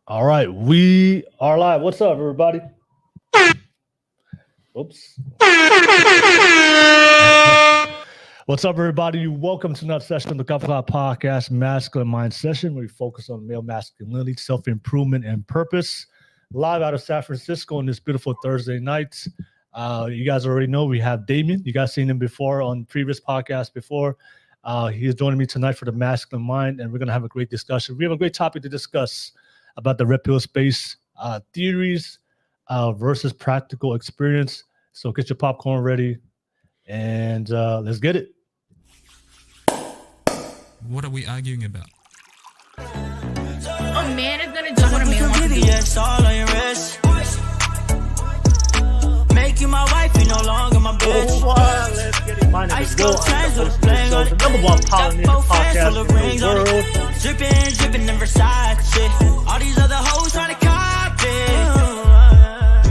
All right, we are live. What's up, everybody? Oops. What's up, everybody? Welcome to another session of the Kava podcast, Masculine Mind Session, where we focus on male masculinity, self-improvement, and purpose. Live out of San Francisco on this beautiful Thursday night. You guys already know we have Damien. You guys seen him before on previous podcasts before. He is joining me tonight for the Masculine Mind, and we're going to have a great discussion. We have a great topic to discuss about the red pill space, theories versus practical experience. So get your popcorn ready, and let's get it. What are we arguing about? A man is gonna do what a man wants to do. Yes, all on your wrist. Make you my wife, you no longer my bitch. Let's get it. My name is Will. I'm the host of this show, the number one Polynesian podcast in the world. Dripping in Versace. All these other hoes trying to copy.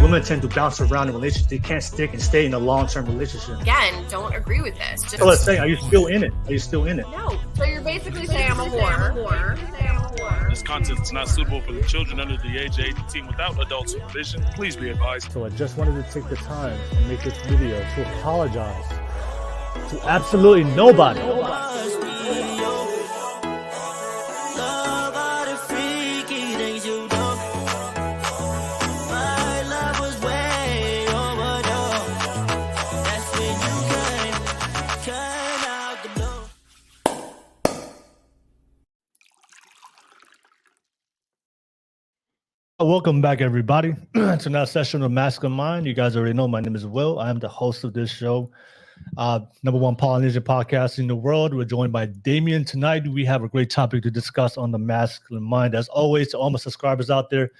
Women tend to bounce around in relationships. They can't stick and stay in a long-term relationship. Again, don't agree with this. Just So let's say, are you still in it? Are you still in it? no. So you're basically saying I'm a whore. This content is not suitable for the children under the age of 18 without adult supervision. Please be advised. So I just wanted to take the time and make this video to apologize to absolutely nobody. Love all the freaky things you do. My love was way overdue. That's when you came out the blue. Welcome back, everybody, to another session of Masculine Mind. You guys already know my name is Will. I am the host of this show, number one Polynesian podcast in the world. We're joined by Damien. Tonight, we have a great topic to discuss on the masculine mind. As always, to all my subscribers out there,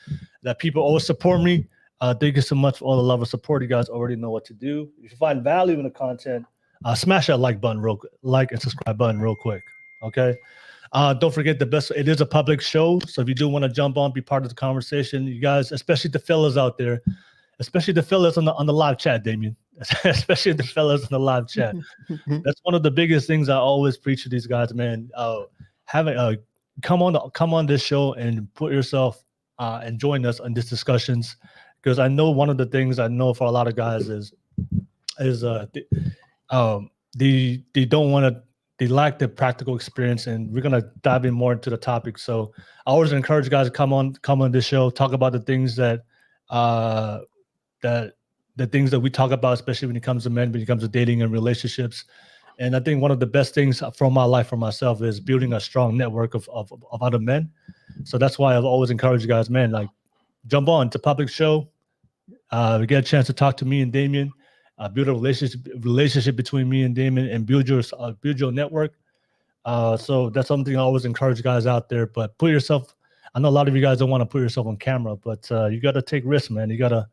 that people always support me. Thank you so much for all the love and support. You guys already know what to do. If you find value in the content, smash that like button real quick, like and subscribe button real quick. Okay. Don't forget it is a public show. So if you do want to jump on, be part of the conversation, you guys, especially the fellas out there, especially the fellas on the live chat, Damien, especially the fellas on the live chat. That's one of the biggest things I always preach to these guys, man. Come on this show and put yourself and join us on these discussions, because I know one of the things I know for a lot of guys is they don't want to. They lack the practical experience, and we're gonna dive in more into the topic. So I always encourage guys to come on this show, talk about the things that the things that we talk about, especially when it comes to men, when it comes to dating and relationships. And I think one of the best things from my life for myself is building a strong network of other men. So that's why I've always encouraged guys, man, like jump on. It's a public show. We get a chance to talk to me and Damien. Build a relationship between me and Damon, and build your network. So that's something I always encourage guys out there. But put yourself. I know a lot of you guys don't want to put yourself on camera, but you got to take risks, man. You got to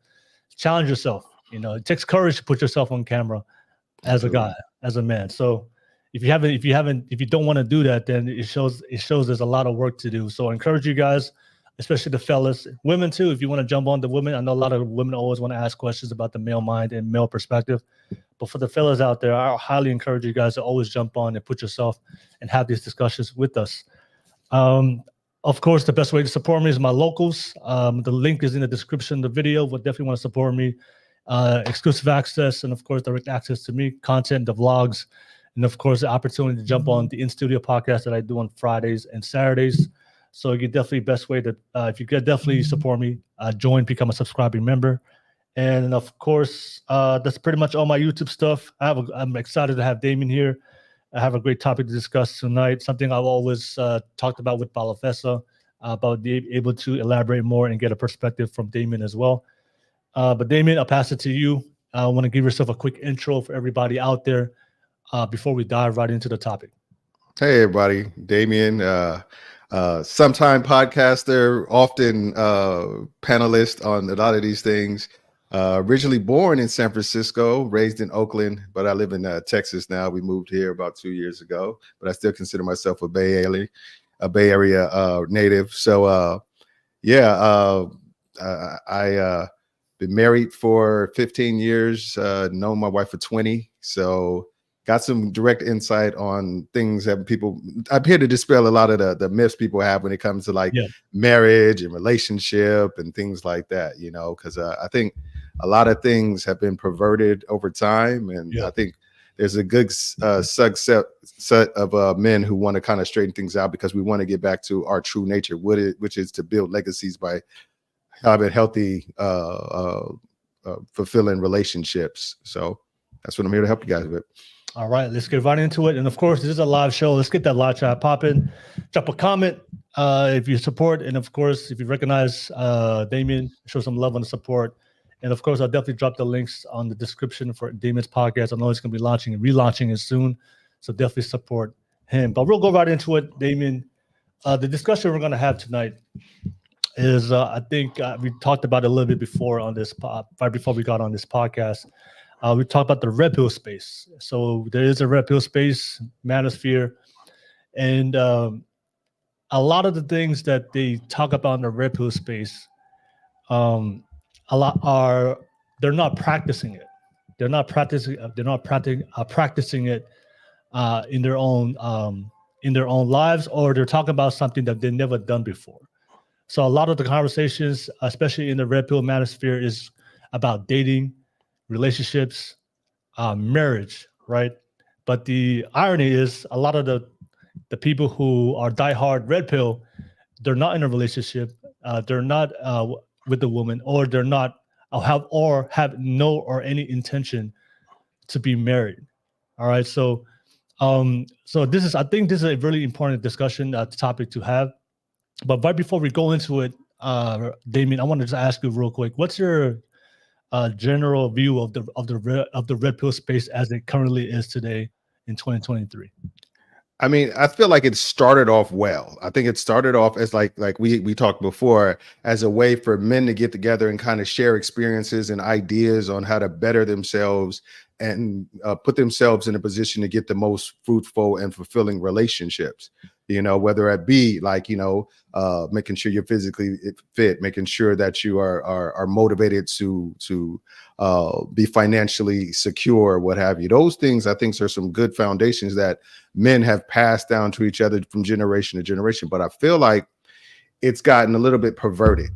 challenge yourself. You know, it takes courage to put yourself on camera as a guy, as a man. So if you don't want to do that, then it shows there's a lot of work to do. So I encourage you guys, especially the fellas, women too. If you want to jump on the women, I know a lot of women always want to ask questions about the male mind and male perspective. But for the fellas out there, I highly encourage you guys to always jump on and put yourself and have these discussions with us. Of course, the best way to support me is my locals. The link is in the description of the video. Would definitely want to support me. Exclusive access, and of course, direct access to me, content, the vlogs, and of course, the opportunity to jump on the in-studio podcast that I do on Fridays and Saturdays. So you definitely best way to if you could definitely support me, join, become a subscribing member, and of course that's pretty much all my YouTube stuff. I'm excited to have Damien here. I have a great topic to discuss tonight. Something I've always talked about with Balafessa, about being able to elaborate more and get a perspective from Damien as well. But Damien, I'll pass it to you. I want to give yourself a quick intro for everybody out there before we dive right into the topic. Hey everybody, Damien. Sometime podcaster, often panelist on a lot of these things. Originally born in San Francisco, raised in Oakland, but I live in Texas now. We moved here about 2 years ago, but I still consider myself a Bay Area native. So I been married for 15 years, known my wife for 20. So got some direct insight on things that people. I'm here to dispel a lot of the myths people have when it comes to like marriage and relationship and things like that. You know, because I think a lot of things have been perverted over time, and I think there's a good set of men who want to kind of straighten things out because we want to get back to our true nature, which is to build legacies by having healthy, fulfilling relationships. So that's what I'm here to help you guys with. All right, let's get right into it. And of course, this is a live show. Let's get that live chat popping. Drop a comment if you support. And of course, if you recognize Damien, show some love on the support. And of course, I'll definitely drop the links on the description for Damien's podcast. I know it's going to be relaunching it soon. So definitely support him. But we'll go right into it, Damien. The discussion we're going to have tonight is, I think we talked about it a little bit before on this, right before we got on this podcast. We talked about the red pill space. So there is a red pill space, manosphere. And a lot of the things that they talk about in the red pill space, they're not practicing it. They're not practicing it in their own lives, or they're talking about something that they've never done before. So a lot of the conversations, especially in the red pill manosphere, is about dating, relationships, marriage, right? But the irony is a lot of the people who are diehard red pill, they're not in a relationship, they're not with the woman, or they're not have no or any intention to be married. All right, so I think this is a really important discussion topic to have. But right before we go into it, Damien, I wanted to ask you real quick, what's your general view of the red pill space as it currently is today in 2023? I mean, I feel like it started off well. I think it started off as like we talked before, as a way for men to get together and kind of share experiences and ideas on how to better themselves and put themselves in a position to get the most fruitful and fulfilling relationships. You know, whether it be like, you know, making sure you're physically fit, making sure that you are motivated to be financially secure, what have you. Those things, I think, are some good foundations that men have passed down to each other from generation to generation. But I feel like it's gotten a little bit perverted.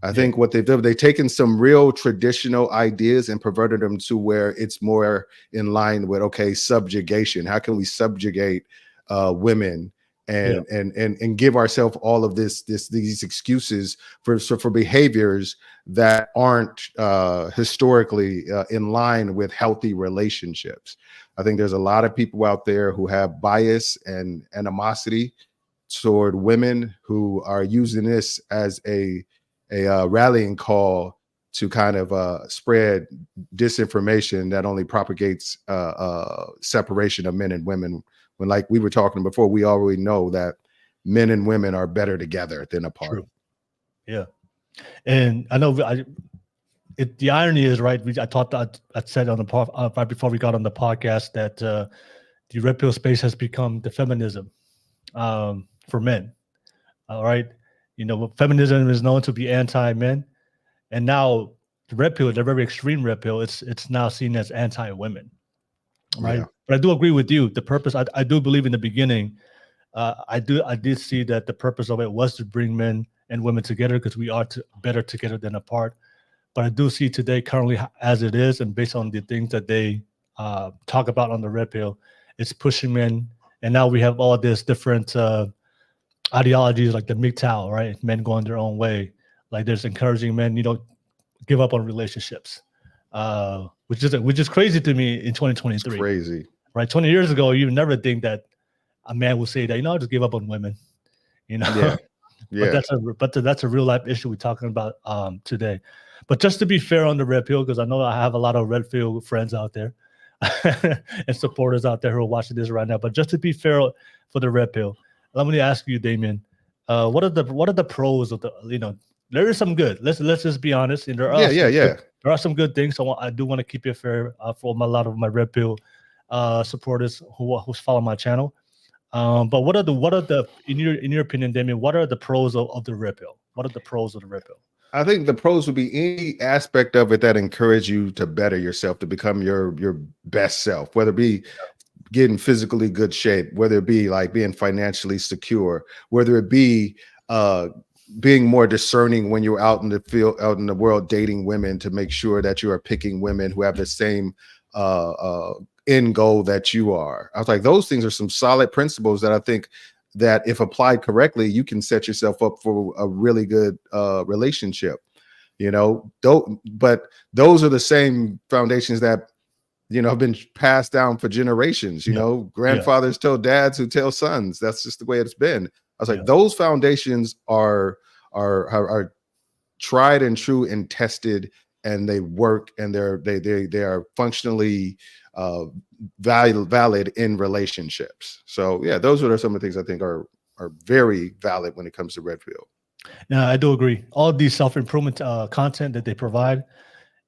I think what they've done, they've taken some real traditional ideas and perverted them to where it's more in line with, okay, subjugation. How can we subjugate women and give ourselves all of these excuses for behaviors that aren't historically in line with healthy relationships? I think there's a lot of people out there who have bias and animosity toward women who are using this as a rallying call to kind of spread disinformation that only propagates separation of men and women. When, like we were talking before, we already know that men and women are better together than apart. True. Yeah. And I know the irony is, right, I said on the right before we got on the podcast that the red pill space has become the feminism for men. All right. You know, feminism is known to be anti-men, and now the red pill, the very extreme red pill, it's now seen as anti-women, right? Yeah. But I do agree with you. The purpose, I do believe in the beginning, I did see that the purpose of it was to bring men and women together because we are better together than apart. But I do see today, currently as it is, and based on the things that they talk about on the red pill, it's pushing men, and now we have all this different ideologies like the MGTOW, right? Men going their own way. Like there's encouraging men, you know, give up on relationships, which is crazy to me in 2023. It's crazy, right? 20 years ago, you never think that a man will say that, you know, I'll just give up on women, you know. Yeah. Yeah. But that's a real life issue we're talking about today. But just to be fair on the red pill, because I know I have a lot of red pill friends out there and supporters out there who are watching this right now. But just to be fair for the red pill, let me ask you, Damien, what are the pros of the, you know, there is some good. Let's just be honest. And there are there are some good things. So I do want to keep it fair for a lot of my red pill supporters who follow my channel. But what are the in your opinion, Damien, what are the pros of the red pill? What are the pros of the red pill? I think the pros would be any aspect of it that encourage you to better yourself, to become your best self, whether it be get in physically good shape, whether it be like being financially secure, whether it be being more discerning when you're out in the field, out in the world, dating women, to make sure that you are picking women who have the same end goal that you are. I was like, those things are some solid principles that I think that if applied correctly, you can set yourself up for a really good relationship, you know. But those are the same foundations that, you know, have been passed down for generations. You know, grandfathers tell dads who tell sons. That's just the way it's been. I was like, those foundations are tried and true and tested, and they work, and they are functionally valid in relationships. So yeah, those are some of the things I think are very valid when it comes to red pill. Yeah, I do agree. All these self-improvement content that they provide,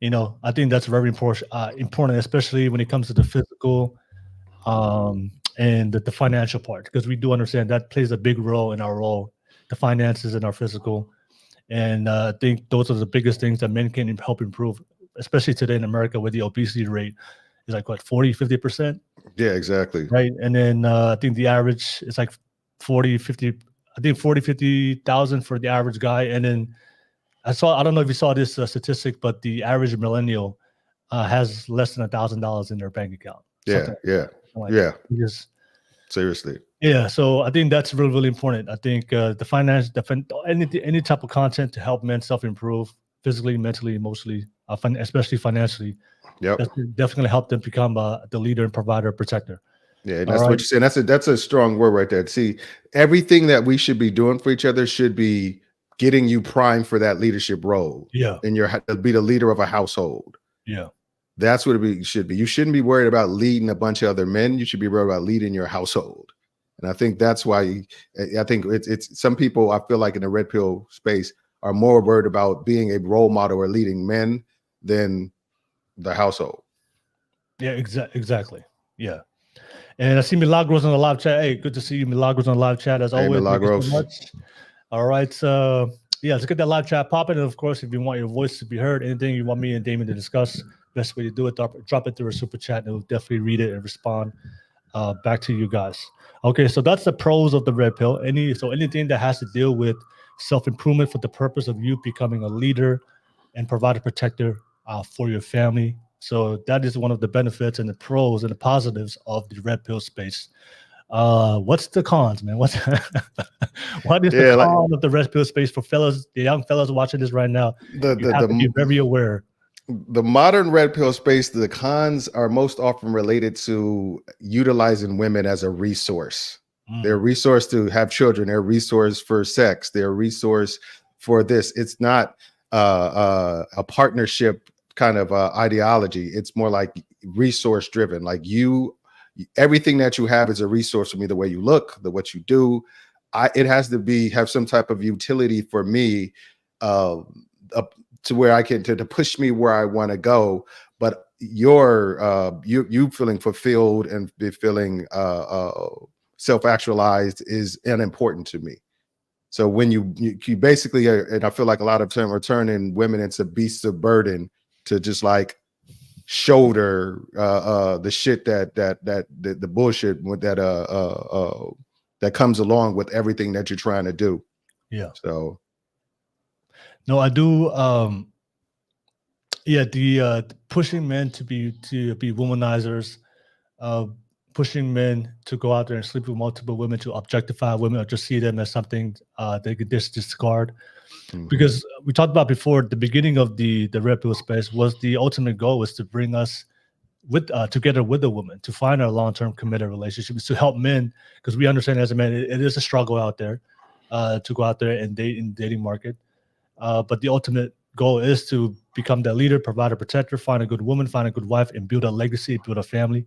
you know, I think that's very important, especially when it comes to the physical and the financial part, because we do understand that plays a big role in our role, the finances and our physical. And I think those are the biggest things that men can help improve, especially today in America, where the obesity rate is like what, 40-50%. Yeah, exactly. Right. And then I think the average is like 40-50, I think 40-50,000 for the average guy. And then I don't know if you saw this statistic, but the average millennial has less than $1,000 in their bank account. Just seriously. Yeah, so I think that's really, really important. I think any type of content to help men self-improve physically, mentally, emotionally, especially financially. That's definitely help them become the leader and provider, protector. Yeah, and that's what you're saying. That's a strong word right there. See, everything that we should be doing for each other should be getting you primed for that leadership role. Yeah, and to be the leader of a household. Yeah. That's what it should be. You shouldn't be worried about leading a bunch of other men. You should be worried about leading your household. And I think that's why I think it's some people, I feel like in the red pill space, are more worried about being a role model or leading men than the household. Yeah, exactly. Yeah. And I see Milagros on the live chat. Hey, good to see you, Milagros, on the live chat as always. Milagros. Thank you so much. All right. Yeah, let's get that live chat popping. And of course, if you want your voice to be heard, anything you want me and Damon to discuss, best way to do it, drop it through a super chat, and we'll definitely read it and respond back to you guys. Okay, so that's the pros of the red pill. Anything that has to deal with self-improvement for the purpose of you becoming a leader and provider protector for your family. So that is one of the benefits and the pros and the positives of the red pill space. What's the cons, man? What is the con of the red pill space for fellas, the young fellas watching this right now? You have to be very aware. The modern red pill space, the cons are most often related to utilizing women as a resource. They're a resource to have children. They're a resource for sex. They're a resource for this. It's not a partnership kind of ideology. It's more like resource driven. Like everything that you have is a resource for me. The way you look, what you do, it has to have some type of utility for me, to where I can to push me where I want to go. But you feeling fulfilled and feeling self-actualized is unimportant to me. So when you basically and I feel like a lot of time are turning women into beasts of burden to just like shoulder the shit that the bullshit that comes along with everything that you're trying to do. Yeah. So no, I do. The pushing men to be womanizers, pushing men to go out there and sleep with multiple women, to objectify women, or just see them as something they could discard. Because we talked about before, the beginning of the red pill space was the ultimate goal was to bring us together with a woman, to find a long-term committed relationship, to help men, because we understand as a man it is a struggle out there to go out there and date in the dating market. But the ultimate goal is to become that leader, provider, protector, find a good woman, find a good wife, and build a legacy, build a family.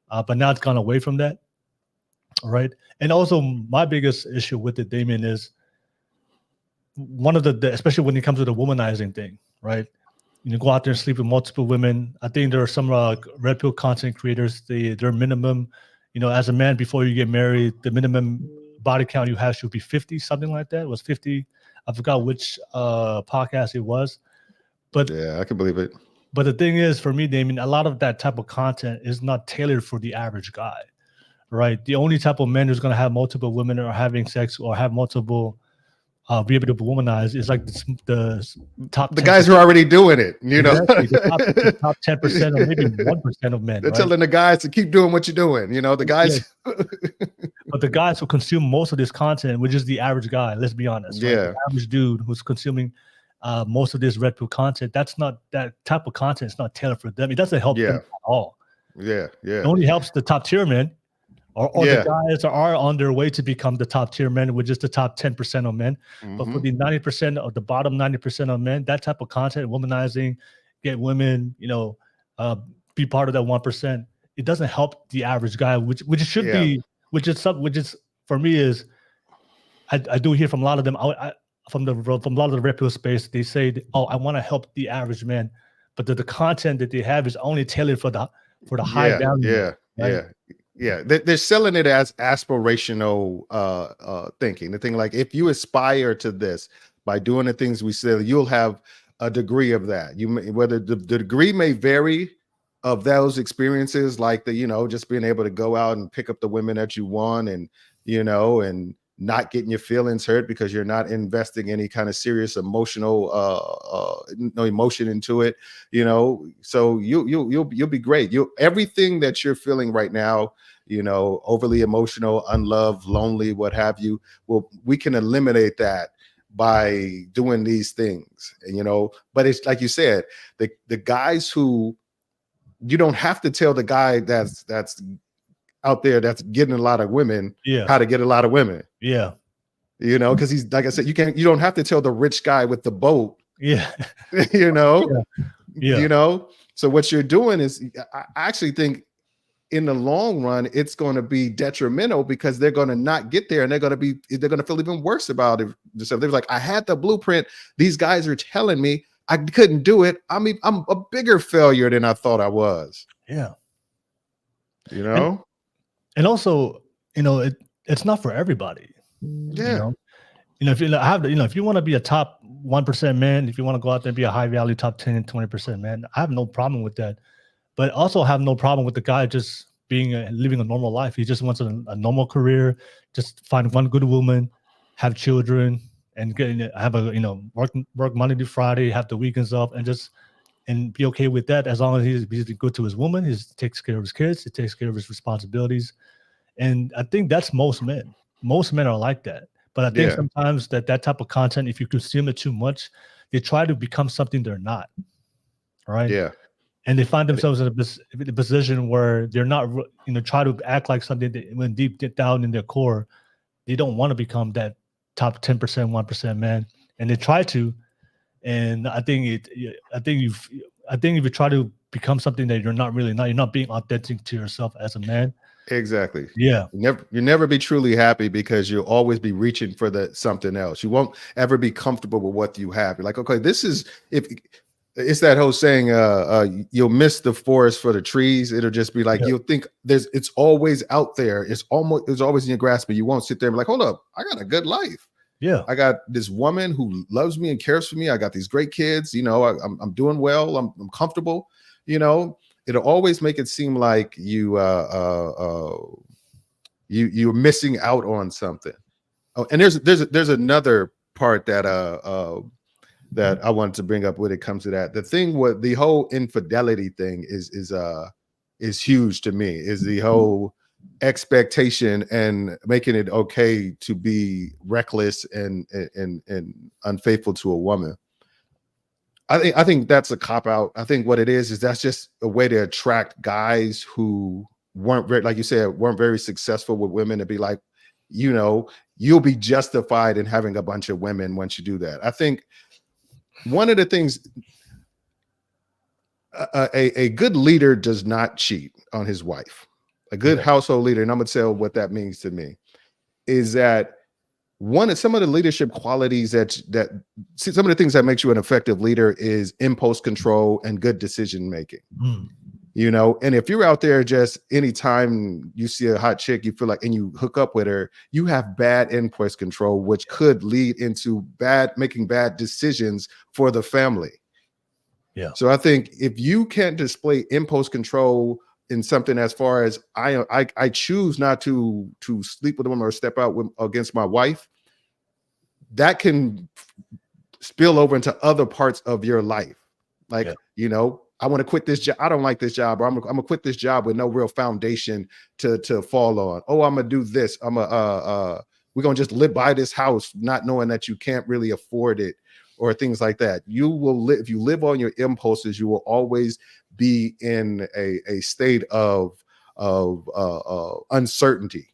But now it's gone away from that. All right. And also my biggest issue with it, Damien, is one of the especially when it comes to the womanizing thing, right? You go out there and sleep with multiple women. I think there are some red pill content creators, their minimum, as a man before you get married, the minimum body count you have should be 50, something like that. It was 50. I forgot which podcast it was. But yeah, I can believe it. But the thing is, for me, Damien, a lot of that type of content is not tailored for the average guy, right? The only type of men who's going to have multiple women or having sex or have multiple, be able to womanize is like the top. The guys who are already doing it, you know, exactly, the top 10% or maybe 1% of men. they're right? telling the guys to keep doing what you're doing. You know, the guys. But the guys who consume most of this content, which is the average guy, let's be honest, right? Yeah. The average dude who's consuming most of this red pill content, that type of content is not tailored for them. It doesn't help them at all. Yeah. It only helps the top tier men or the guys that are on their way to become the top tier men, which is the top 10% of men. But for the 90% of the bottom 90% of men, that type of content, womanizing, get women, you know, be part of that 1%. It doesn't help the average guy, which it should be, which is for me is, I do hear from a lot of them, from a lot of the red pill space, they say, oh, I want to help the average man, but the content that they have is only tailored for the high value. They're selling it as aspirational thinking. The thing like, if you aspire to this by doing the things we said, you'll have a degree of that. You may, whether the degree may vary of those experiences, like the, you know, just being able to go out and pick up the women that you want, and, you know, and not getting your feelings hurt because you're not investing any kind of serious emotional no emotion into it, you know. So you'll be great. Everything that you're feeling right now, you know, overly emotional, unloved, lonely, what have you, well, we can eliminate that by doing these things, you know. But it's like you said, the guys who, you don't have to tell the guy that's out there that's getting a lot of women how to get a lot of women. Yeah. You know, because he's, like I said, you don't have to tell the rich guy with the boat. Yeah. You know? Yeah. You know? So what you're doing is, I actually think in the long run, it's going to be detrimental, because they're going to not get there, and they're going to feel even worse about it. So they're like, I had the blueprint. These guys are telling me I couldn't do it. I mean, I'm a bigger failure than I thought I was. Yeah. You know? And also, you know, it's not for everybody. Yeah. You know, if you have, you know, if you want to be a top 1% man, if you want to go out there and be a high value top 10 and 20% man, I have no problem with that. But also have no problem with the guy just living a normal life. He just wants a normal career, just find one good woman, have children, and have a, you know, work Monday to Friday, have the weekends off, and be okay with that, as long as he's good to his woman, he takes care of his kids, he takes care of his responsibilities. And I think that's most men. Most men are like that. But I think sometimes that type of content, if you consume it too much, they try to become something they're not. Right? Yeah. And they find themselves in a position where they're not, you know, try to act like something that, when deep down in their core, they don't want to become that top 10%, 1% man. And they try to. And I think if you try to become something that you're not really, you're not being authentic to yourself as a man. Exactly. Yeah. You'll never be truly happy, because you'll always be reaching for something else. You won't ever be comfortable with what you have. You're like, okay, this is, if it's that whole saying, you'll miss the forest for the trees. It'll just be like, you'll think it's always out there. It's always in your grasp, but you won't sit there and be like, hold up, I got a good life. Yeah, I got this woman who loves me and cares for me. I got these great kids. You know, I'm doing well. I'm comfortable. You know, it'll always make it seem like you're missing out on something. Oh, and there's another part that that I wanted to bring up when it comes to that. The thing with the whole infidelity thing is huge to me. Is the whole expectation and making it okay to be reckless and unfaithful to a woman. I think that's a cop out. I think what it is that's just a way to attract guys who weren't very, like you said, weren't very successful with women, to be like, you know, you'll be justified in having a bunch of women once you do that. I think one of the things, a good leader does not cheat on his wife. A good household leader, and I'm gonna tell what that means to me, is that some of the leadership qualities that some of the things that makes you an effective leader is impulse control and good decision making. You know, and if you're out there just anytime you see a hot chick, you feel like, and you hook up with her, you have bad impulse control, which could lead into making bad decisions for the family. Yeah. So I think if you can't display impulse control in something as far as I choose not to sleep with a woman or step out against my wife, that can spill over into other parts of your life. Like, I want to quit this job. I don't like this job, or I'm gonna quit this job with no real foundation to fall on. Oh, I'm gonna do this. We're gonna just live by this house, not knowing that you can't really afford it, or things like that. You will live if you live on your impulses. You will always be in a state of uncertainty.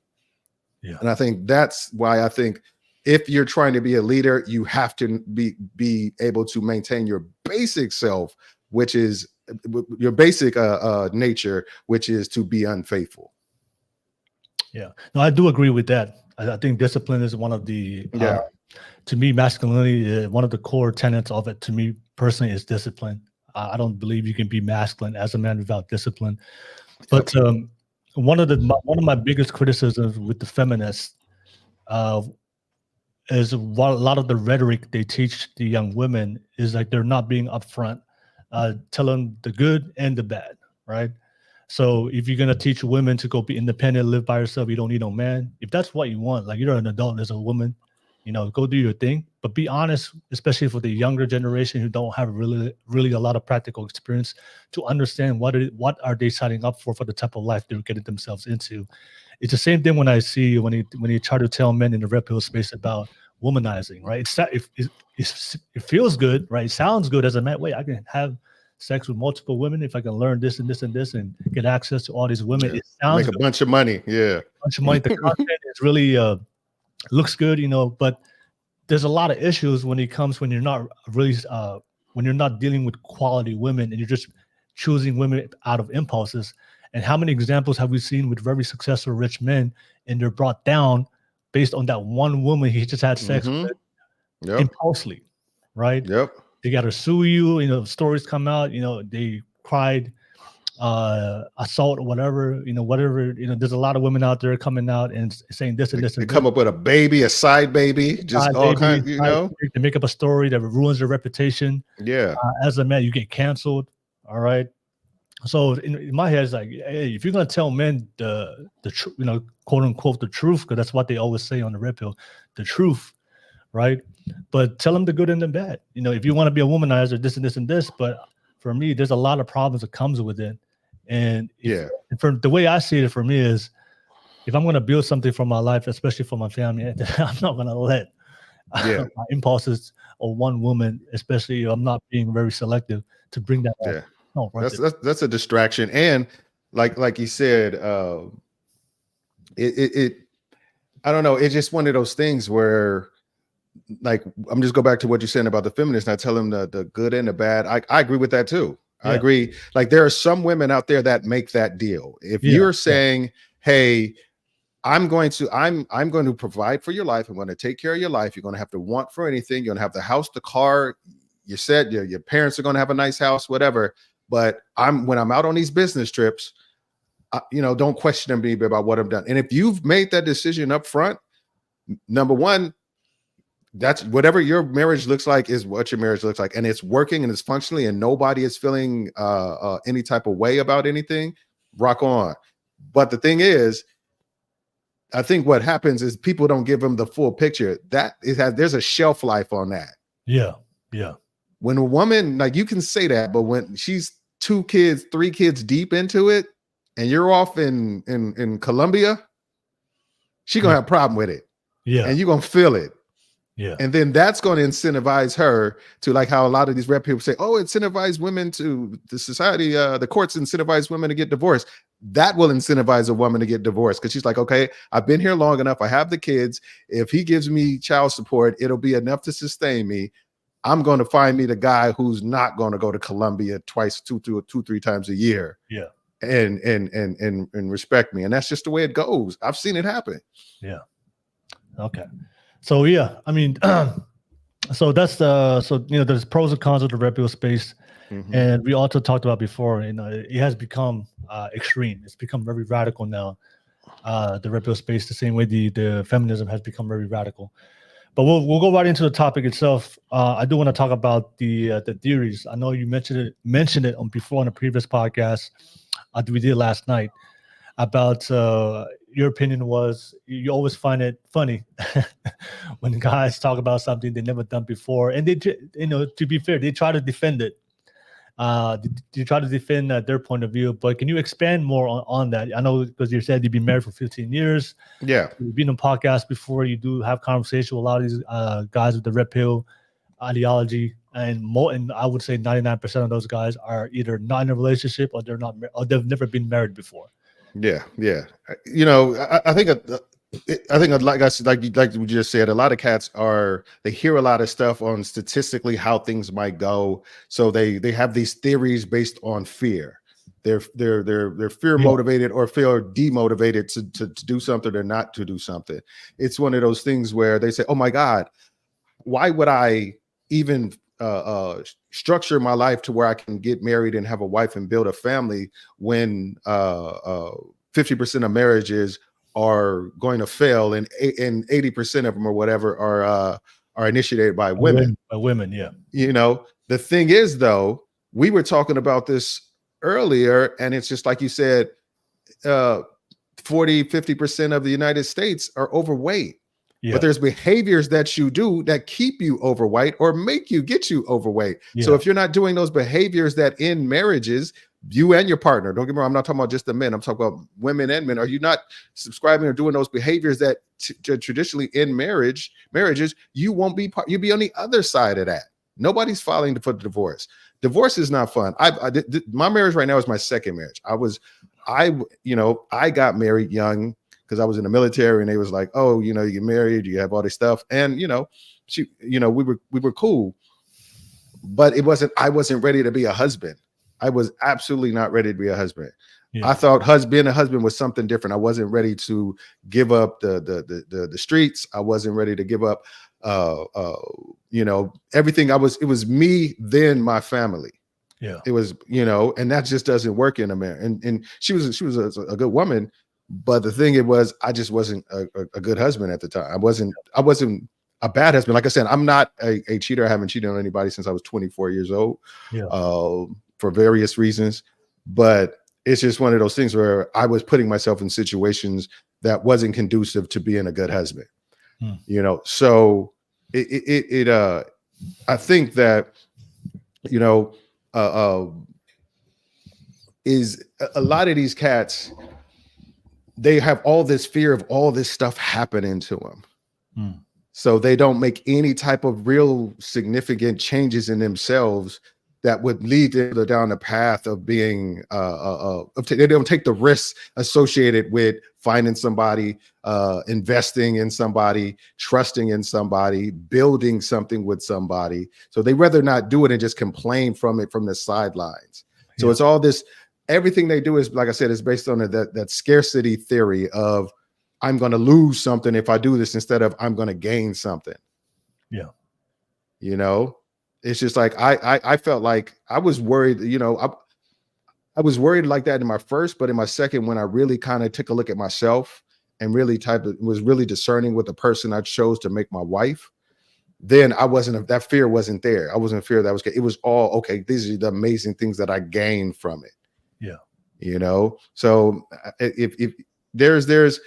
Yeah. And I think that's why I think if you're trying to be a leader, you have to be able to maintain your basic self, which is your basic nature, which is to be unfaithful. Yeah. No, I do agree with that. I think discipline is one of the to me, masculinity, one of the core tenets of it, to me personally, is discipline. I don't believe you can be masculine as a man without discipline. But one of my biggest criticisms with the feminists is what a lot of the rhetoric they teach the young women is like they're not being upfront, telling the good and the bad, right? So if you're gonna teach women to go be independent, live by yourself, you don't need no man. If that's what you want, like you're an adult as a woman, go do your thing. But be honest, especially for the younger generation who don't have really a lot of practical experience, to understand what are they signing up for the type of life they're getting themselves into. It's the same thing when I see when you try to tell men in the red pill space about womanizing, right? It feels good, right? It sounds good as a man. Wait, I can have sex with multiple women if I can learn this and this and this and get access to all these women. It sounds make a bunch of money. Yeah, a bunch of money. The content is really looks good, but there's a lot of issues when you're not really when you're not dealing with quality women and you're just choosing women out of impulses. And how many examples have we seen with very successful rich men and they're brought down based on that one woman he just had sex with impulsively, right? Yep. They got to sue you. Stories come out. They cried assault or whatever. Whatever. There's a lot of women out there coming out and saying this and this. They and come up with a baby, a side baby, just all kinds. They make up a story that ruins their reputation. Yeah. As a man, you get canceled. All right. So in my head, it's like, hey, if you're gonna tell men the truth, quote unquote the truth, because that's what they always say on the red pill, the truth, right? But tell them the good and the bad. If you want to be a womanizer, this and this and this. But for me, there's a lot of problems that comes with it. And for the way I see it, for me is, if I'm gonna build something for my life, especially for my family, I'm not gonna let my impulses or one woman, especially if I'm not being very selective, to bring that up. No, that's a distraction. And like you said, I don't know, it's just one of those things where, like, I'm just go back to what you're saying about the feminists, and I tell them the good and the bad. I agree with that too. I agree. Like, there are some women out there that make that deal. If you're saying, hey, I'm going to provide for your life, I'm going to take care of your life, you're going to have to want for anything, you're going to have the house, the car, you said your parents are going to have a nice house, whatever. But when I'm out on these business trips, don't question me about what I've done. And if you've made that decision up front, number one, that's whatever your marriage looks like is what your marriage looks like, and it's working and it's functioning, and nobody is feeling any type of way about anything. Rock on. But the thing is, I think what happens is people don't give them the full picture. There's a shelf life on that. Yeah. When a woman, like, you can say that, but when she's 2 kids, 3 kids deep into it, and you're off in Colombia, she's gonna have a problem with it. Yeah. And you're gonna feel it. Yeah. And then that's going to incentivize her to, like how a lot of these rep people say, oh, incentivize women to the society, the courts incentivize women to get divorced. That will incentivize a woman to get divorced, because she's like, okay, I've been here long enough. I have the kids. If he gives me child support, it'll be enough to sustain me. I'm going to find me the guy who's not going to go to Colombia twice, 2-3 times a year. Yeah. And respect me. And that's just the way it goes. I've seen it happen. Yeah. Okay. So I mean, so that's there's pros and cons of the red pill space, and we also talked about before. It has become extreme. It's become very radical now. The red pill space, the same way the feminism has become very radical. But we'll go right into the topic itself. I do want to talk about the theories. I know you mentioned it on a previous podcast we did last night about your opinion was you always find it funny when guys talk about something they never done before, and to be fair, they try to defend it. You try to defend their point of view, but can you expand more on that? I know because you said you've been married for 15 years. Yeah. You've been on podcasts before. You do have conversation with a lot of these guys with the red pill ideology, and I would say 99% of those guys are either not in a relationship or they've never been married before. Yeah. I think like we just said, a lot of cats they hear a lot of stuff on statistically how things might go, so they have these theories based on fear. They're fear motivated or feel demotivated to do something or not to do something. It's one of those things where they say, "Oh my God, why would I even structure my life to where I can get married and have a wife and build a family when 50% of marriages are going to fail and 80% of them or whatever are initiated by women." By women, yeah. The thing is, though, we were talking about this earlier, and it's just like you said, 40-50% of the United States are overweight. Yeah. But there's behaviors that you do that keep you overweight or get you overweight. Yeah. So if you're not doing those behaviors that in marriages, you and your partner, don't get me wrong, I'm not talking about just the men, I'm talking about women and men. Are you not subscribing or doing those behaviors that traditionally in marriages, you'll be on the other side of that. Nobody's filing for the divorce. Divorce is not fun. My marriage right now is my second marriage. I got married young because I was in the military, and they was like, "Oh, you get married, you have all this stuff," and we were cool, but I wasn't ready to be a husband. I was absolutely not ready to be a husband. Yeah. I thought being a husband was something different. I wasn't ready to give up the streets. I wasn't ready to give up everything. It was me, then my family. Yeah. It was, and that just doesn't work in America. And she was a good woman, but the thing I just wasn't a good husband at the time. I wasn't a bad husband. Like I said, I'm not a cheater. I haven't cheated on anybody since I was 24 years old. Yeah. For various reasons, but it's just one of those things where I was putting myself in situations that wasn't conducive to being a good husband. So I think that is a lot of these cats, they have all this fear of all this stuff happening to them. So they don't make any type of real significant changes in themselves that would lead them down the path of being, they don't take the risks associated with finding somebody, investing in somebody, trusting in somebody, building something with somebody. So they rather not do it and just complain from the sidelines. So yeah. It's all this, everything they do is, like I said, is based on that scarcity theory of, I'm going to lose something if I do this instead of I'm going to gain something. Yeah. It's just like, I felt like I was worried, I was worried like that in my first, but in my second, when I really kind of took a look at myself and really was really discerning with the person I chose to make my wife, then that fear wasn't there. I wasn't fear that it was all, okay, these are the amazing things that I gained from it. Yeah. So if there's,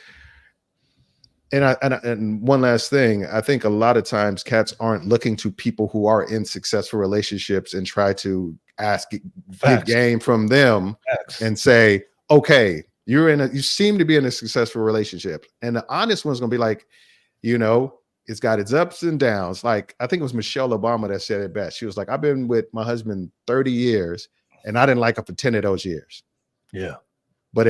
and one last thing, I think a lot of times cats aren't looking to people who are in successful relationships and try to get game from them. Facts. And say, okay, you seem to be in a successful relationship. And the honest one's gonna be like, it's got its ups and downs. Like, I think it was Michelle Obama that said it best. She was like, I've been with my husband 30 years and I didn't like him for 10 of those years. Yeah. But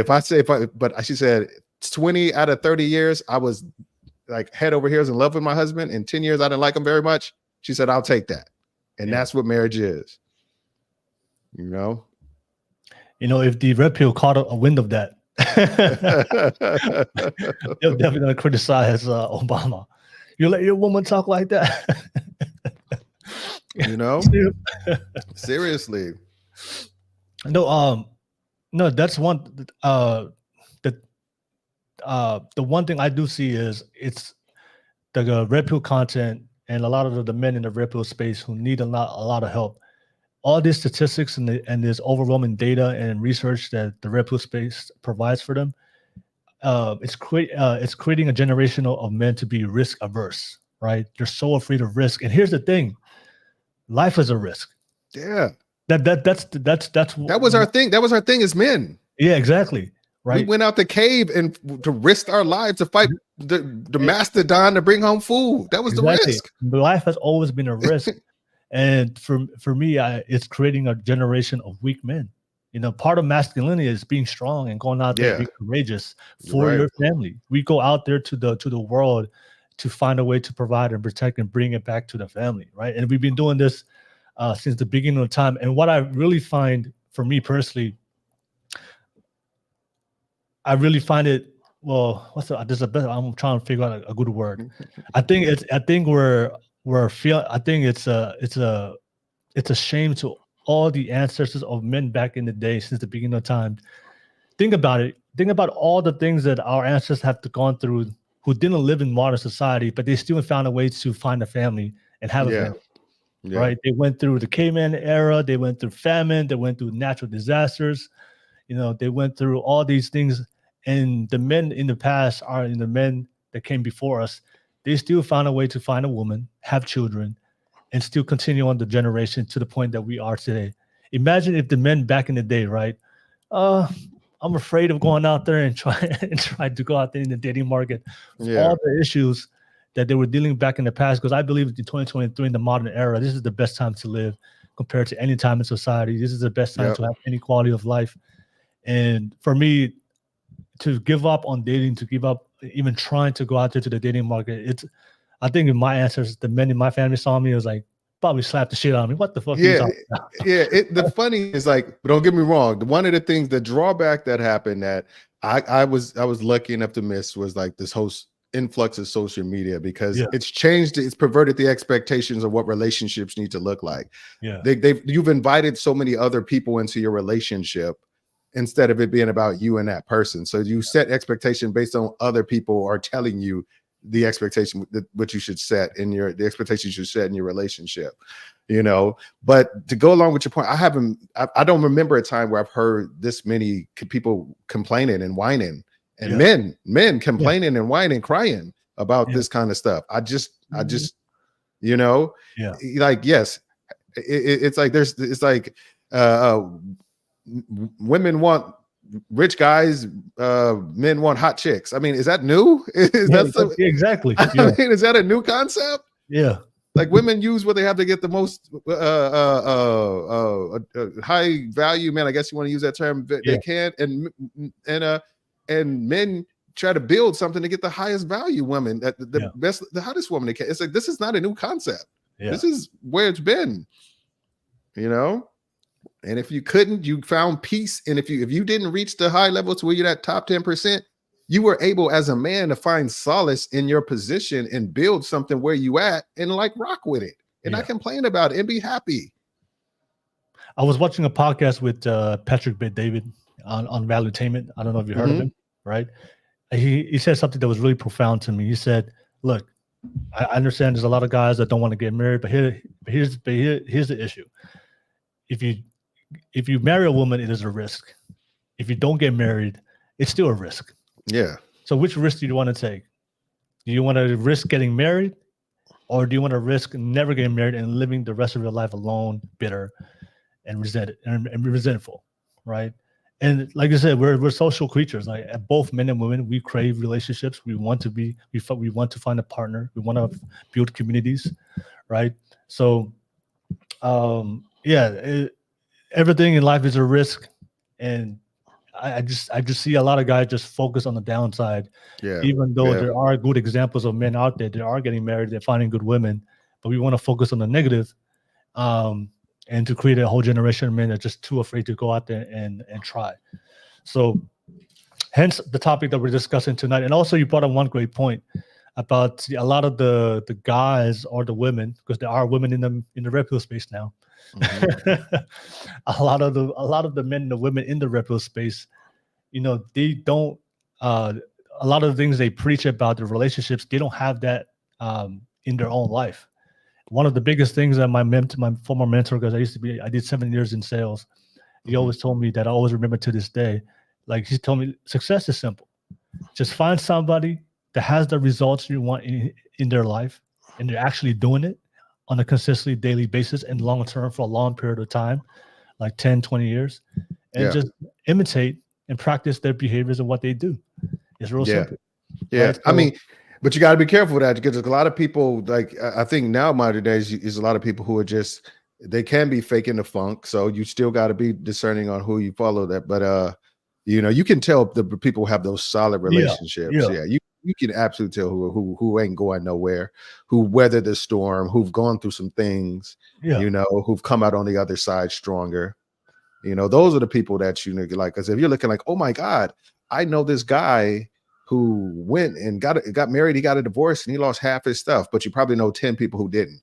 she said, 20 out of 30 years, I was like head over heels in love with my husband. In 10 years, I didn't like him very much. She said, I'll take that. And that's what marriage is. If the red pill caught a wind of that, they're definitely going to criticize Obama. You let your woman talk like that? Seriously. No, that's one. The one thing I do see is the red pill content and a lot of the men in the red pill space who need a lot of help. All these statistics and this overwhelming data and research that the red pill space provides for them, it's creating a generation of men to be risk averse, right? They're so afraid of risk. And here's the thing: life is a risk. Yeah. That was our thing. That was our thing as men. Yeah, exactly. Right. We went out the cave and to risk our lives to fight the mastodon to bring home food. That was the risk. Life has always been a risk. And for me, it's creating a generation of weak men. You know, part of masculinity is being strong and going out there and being courageous for your family. We go out there to the world to find a way to provide and protect and bring it back to the family, right? And we've been doing this since the beginning of time. And what I really find, for me personally, I really find it, well, I'm trying to figure out a good word. I think it's a shame to all the ancestors of men back in the day since the beginning of time. Think about it. Think about all the things that our ancestors have gone through who didn't live in modern society, but they still found a way to find a family and have a family. Yeah. Right? They went through the caveman era. They went through famine. They went through natural disasters. You know, they went through all these things. And the men in the past the men that came before us. They still found a way to find a woman, have children, and still continue on the generation to the point that we are today. Imagine if the men back in the day, right? I'm afraid of going out there and try to go out there in the dating market. All the issues that they were dealing back in the past, because I believe in 2023 in the modern era, this is the best time to live compared to any time in society. This is the best time to have any quality of life. And for me, to give up on dating, to give up even trying to go out there to the dating market, I think in my ancestors, the men in my family saw me, it was like, probably slapped the shit out of me. What the fuck are you talking about? The funny is, like, don't get me wrong, one of the things, the drawback that happened that I was lucky enough to miss was like this whole influx of social media, because it's changed, it's perverted the expectations of what relationships need to look like. You've invited so many other people into your relationship instead of it being about you and that person. So you set expectation based on other people are telling you the expectation that what you should set in the expectations you should set in your relationship, you know. But to go along with your point, I don't remember a time where I've heard this many people complaining and whining, and men complaining and whining, crying about this kind of stuff. I just, you know, like, yes, it's like it's like women want rich guys, men want hot chicks. I mean, is that new? Exactly. I mean, is that a new concept? Yeah. Like, women use what they have to get the most high value men, I guess you want to use that term, they can, and men try to build something to get the highest value woman, the best, the hottest woman they can. It's like, this is not a new concept. This is where it's been, you know. And if you couldn't, you found peace. And if you didn't reach the high level to where you're that top 10%, you were able as a man to find solace in your position and build something where you at and like rock with it and not complain about it and be happy. I was watching a podcast with Patrick Bet-David on Valuetainment. I don't know if you heard of him, right? He said something that was really profound to me. He said, look, I understand there's a lot of guys that don't want to get married, but here's the issue. If you marry a woman, it is a risk. If you don't get married, it's still a risk. Yeah. So which risk do you want to take? Do you want to risk getting married, or do you want to risk never getting married and living the rest of your life alone, bitter, and resentful, right? And like I said, we're social creatures. Like, both men and women, we crave relationships. We want to find a partner. We want to build communities, right? So, everything in life is a risk, and I just see a lot of guys just focus on the downside. Even though there are good examples of men out there that are getting married, they're finding good women, but we want to focus on the negative, and to create a whole generation of men that are just too afraid to go out there and try. So, hence the topic that we're discussing tonight. And also, you brought up one great point about a lot of the guys or the women, because there are women in the red pill space now. A lot of the men and the women in the red pill space, you know, they don't a lot of the things they preach about the relationships, they don't have that in their own life. One of the biggest things that my former mentor, because I did 7 years in sales. He always told me that I always remember to this day. Like he told me, success is simple. Just find somebody that has the results you want in their life, and they're actually doing it on a consistently daily basis and long term for a long period of time, like 10, 20 years, and just imitate and practice their behaviors and what they do. It's real simple. Yeah. Right? I mean, but you got to be careful with that, because a lot of people, like, I think now modern days is a lot of people who are just, they can be faking the funk. So you still got to be discerning on who you follow that. But, you can tell the people have those solid relationships. Yeah. You can absolutely tell who ain't going nowhere, who weathered the storm, who've gone through some things, who've come out on the other side stronger. Those are the people that like, because if you're looking like, oh my God, I know this guy who went and got married, he got a divorce, and he lost half his stuff, but you probably know 10 people who didn't.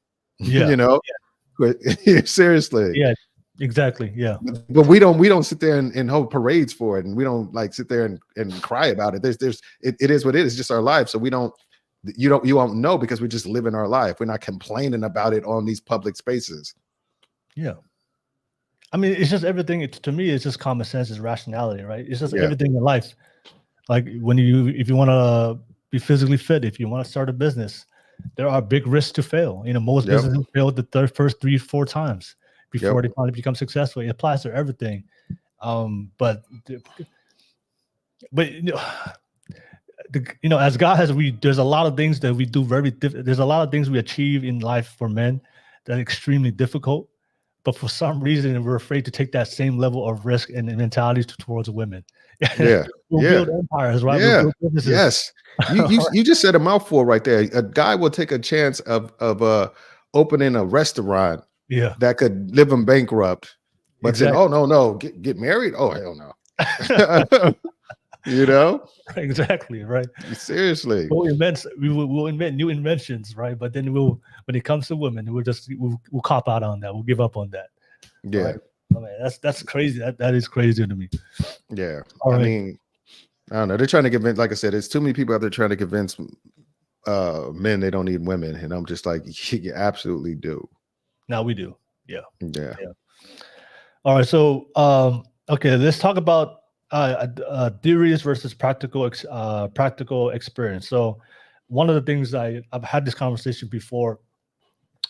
Seriously. Yeah, exactly. Yeah. But we don't sit there and hold parades for it, and we don't like sit there and cry about it. It is what it is. It's just our life. So you won't know, because we just live in our life. We're not complaining about it on these public spaces. Yeah. I mean, it's just everything. To me, it's just common sense, it's rationality, right? It's just everything in life. Like if you want to be physically fit, if you want to start a business, there are big risks to fail. Most businesses fail the first 3-4 times before they finally become successful. It applies to everything. But as guys, there's a lot of things that we do there's a lot of things we achieve in life for men that are extremely difficult. But for some reason, we're afraid to take that same level of risk and mentality towards women. We'll build empires, right? Yeah. We'll build businesses. Yes. You just said a mouthful right there. A guy will take a chance of opening a restaurant that could live him bankrupt, but said, oh no, get married? Oh hell no. Exactly, right. Seriously. We'll invent new inventions, right? But then when it comes to women, we'll cop out on that. We'll give up on that. Yeah. Right? Oh, man, that's crazy. That is crazy to me. Yeah. All right. I mean, I don't know. They're trying to convince, like I said, there's too many people out there trying to convince men they don't need women. And I'm just like, you absolutely do. Now we do. Yeah. All right. So, okay, let's talk about theories versus practical experience. So one of the things I've had this conversation before,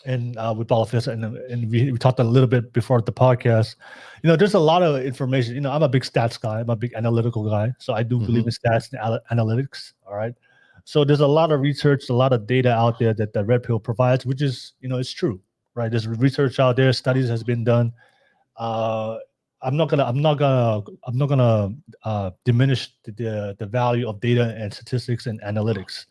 and with Balafis, and we talked a little bit before the podcast. There's a lot of information. I'm a big stats guy. I'm a big analytical guy. So I do believe in stats and analytics. All right. So there's a lot of research, a lot of data out there that the Red Pill provides, which is, it's true, right? There's research out there. Studies has been done. I'm not gonna diminish the value of data and statistics and analytics,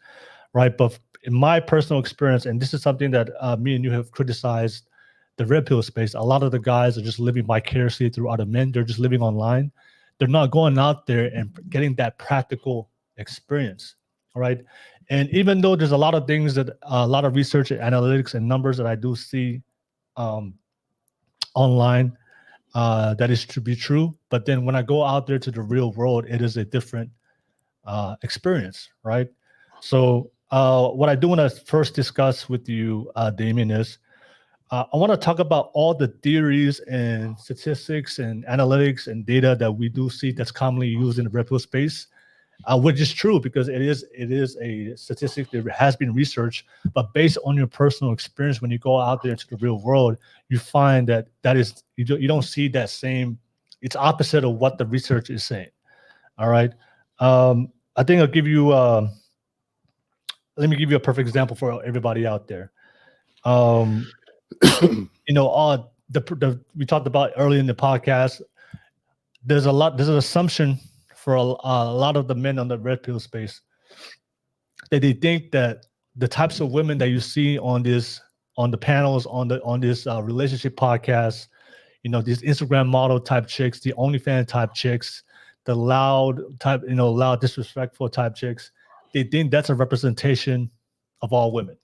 right? But in my personal experience, and this is something that me and you have criticized the Red Pill space, a lot of the guys are just living vicariously through other men. They're just living online. They're not going out there and getting that practical experience, right? And even though there's a lot of things that a lot of research and analytics and numbers that I do see online, that is to be true, but then when I go out there to the real world, it is a different experience, right? So what I do want to first discuss with you, Damien, is I want to talk about all the theories and statistics and analytics and data that we do see that's commonly used in the Red Pill space, which is true because it is a statistic that has been researched, but based on your personal experience, when you go out there into the real world, you find that is you don't see that same. It's opposite of what the research is saying. All right, I think I'll give you. Let me give you a perfect example for everybody out there. We talked about early in the podcast. There's an assumption for a lot of the men on the Red Pill space that they think that the types of women that you see on the panels, on this relationship podcast, these Instagram model type chicks, the OnlyFans type chicks, the loud disrespectful type chicks, they think that's a representation of all women.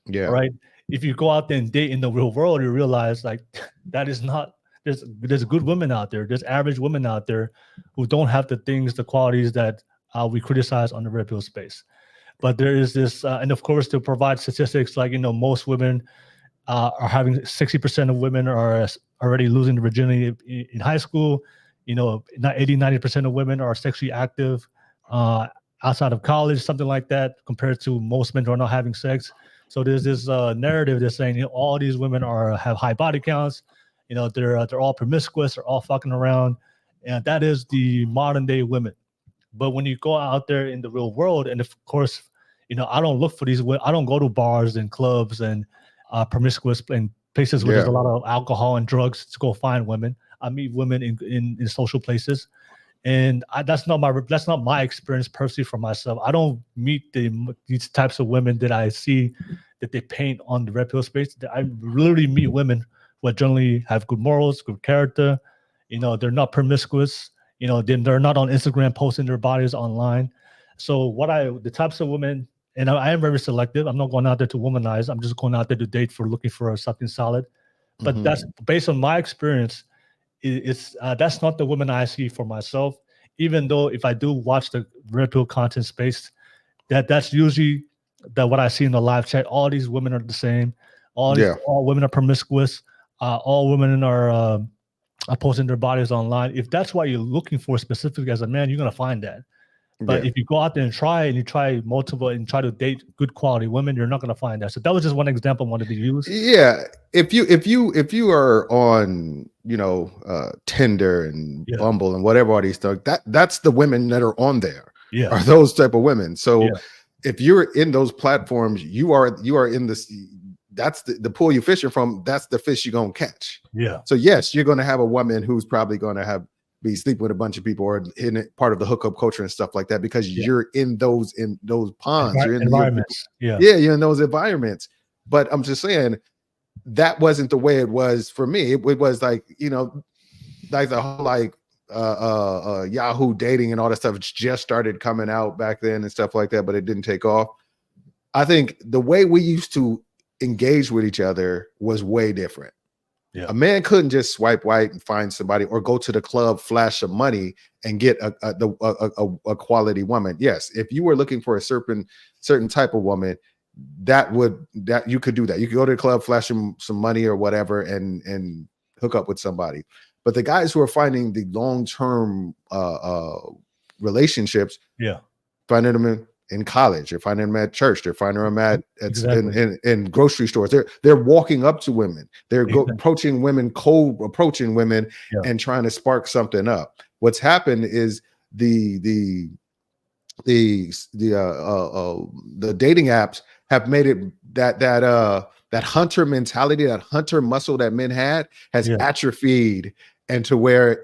Yeah. Right. If you go out there and date in the real world, you realize like that is not. There's good women out there. There's average women out there who don't have the qualities that we criticize on the Red Pill space. But there is this, and of course, to provide statistics like, most women are having 60% of women are already losing their virginity in high school. Not 80-90% of women are sexually active outside of college, something like that, compared to most men who are not having sex. So there's this narrative that's saying all these women have high body counts. They're all promiscuous, they're all fucking around, and that is the modern day women. But when you go out there in the real world, and of course, I don't look for these. I don't go to bars and clubs and promiscuous and places where there's a lot of alcohol and drugs to go find women. I meet women in social places, and that's not my experience personally for myself. I don't meet these types of women that I see that they paint on the red pill space. I literally meet women who generally have good morals, good character. They're not promiscuous. They're not on Instagram posting their bodies online. So the types of women, and I am very selective. I'm not going out there to womanize. I'm just going out there to date looking for something solid. But that's based on my experience. That's not the woman I see for myself. Even though if I do watch the red pill content space, that's usually what I see in the live chat. All these women are the same. All women are promiscuous. All women are posting their bodies online. If that's what you're looking for specifically as a man, you're gonna find that. But if you go out there and you try multiple and try to date good quality women, you're not gonna find that. So that was just one example I wanted to use. Yeah, if you are on Tinder and Bumble and whatever all these stuff, that's the women that are on there. Yeah, are those type of women. So if you're in those platforms, you are in this. That's the pool you're fishing from. That's the fish you're gonna catch. Yeah. So yes, you're gonna have a woman who's probably gonna be sleeping with a bunch of people or in part of the hookup culture and stuff like that because you're in those ponds. You're in environments. You're in those environments. But I'm just saying that wasn't the way it was for me. It was like like the whole Yahoo dating and all that stuff. It's just started coming out back then and stuff like that, but it didn't take off. I think the way we used to engage with each other was way different. A man couldn't just swipe right and find somebody or go to the club, flash some money and get a quality woman. Yes, if you were looking for a certain type of woman, that you could do that. You could go to the club, flash some money or whatever and hook up with somebody. But the guys who are finding the long-term relationships, finding them in college, they're finding them at church, they're finding them in grocery stores. They're walking up to women, they're approaching women, approaching women and trying to spark something up. What's happened is the dating apps have made it that hunter mentality, that hunter muscle that men had has atrophied, and to where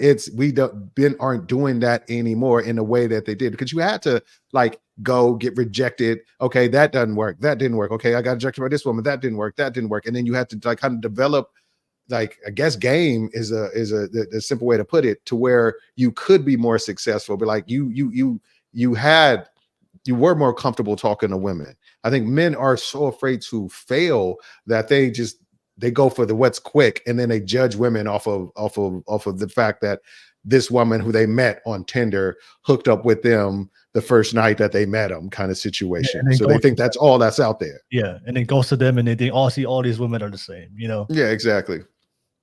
aren't doing that anymore in the way that they did, because you had to go get rejected. Okay, that doesn't work. That didn't work. Okay, I got rejected by this woman. That didn't work. That didn't work. And then you had to kind of develop, I guess game is a simple way to put it, to where you could be more successful. But you were more comfortable talking to women. I think men are so afraid to fail that they go for what's quick, and then they judge women off of the fact that this woman who they met on Tinder hooked up with them the first night that they met them, kind of situation. So they think that's all that's out there. Yeah, and then goes to them, and they all see all these women are the same. Yeah, exactly.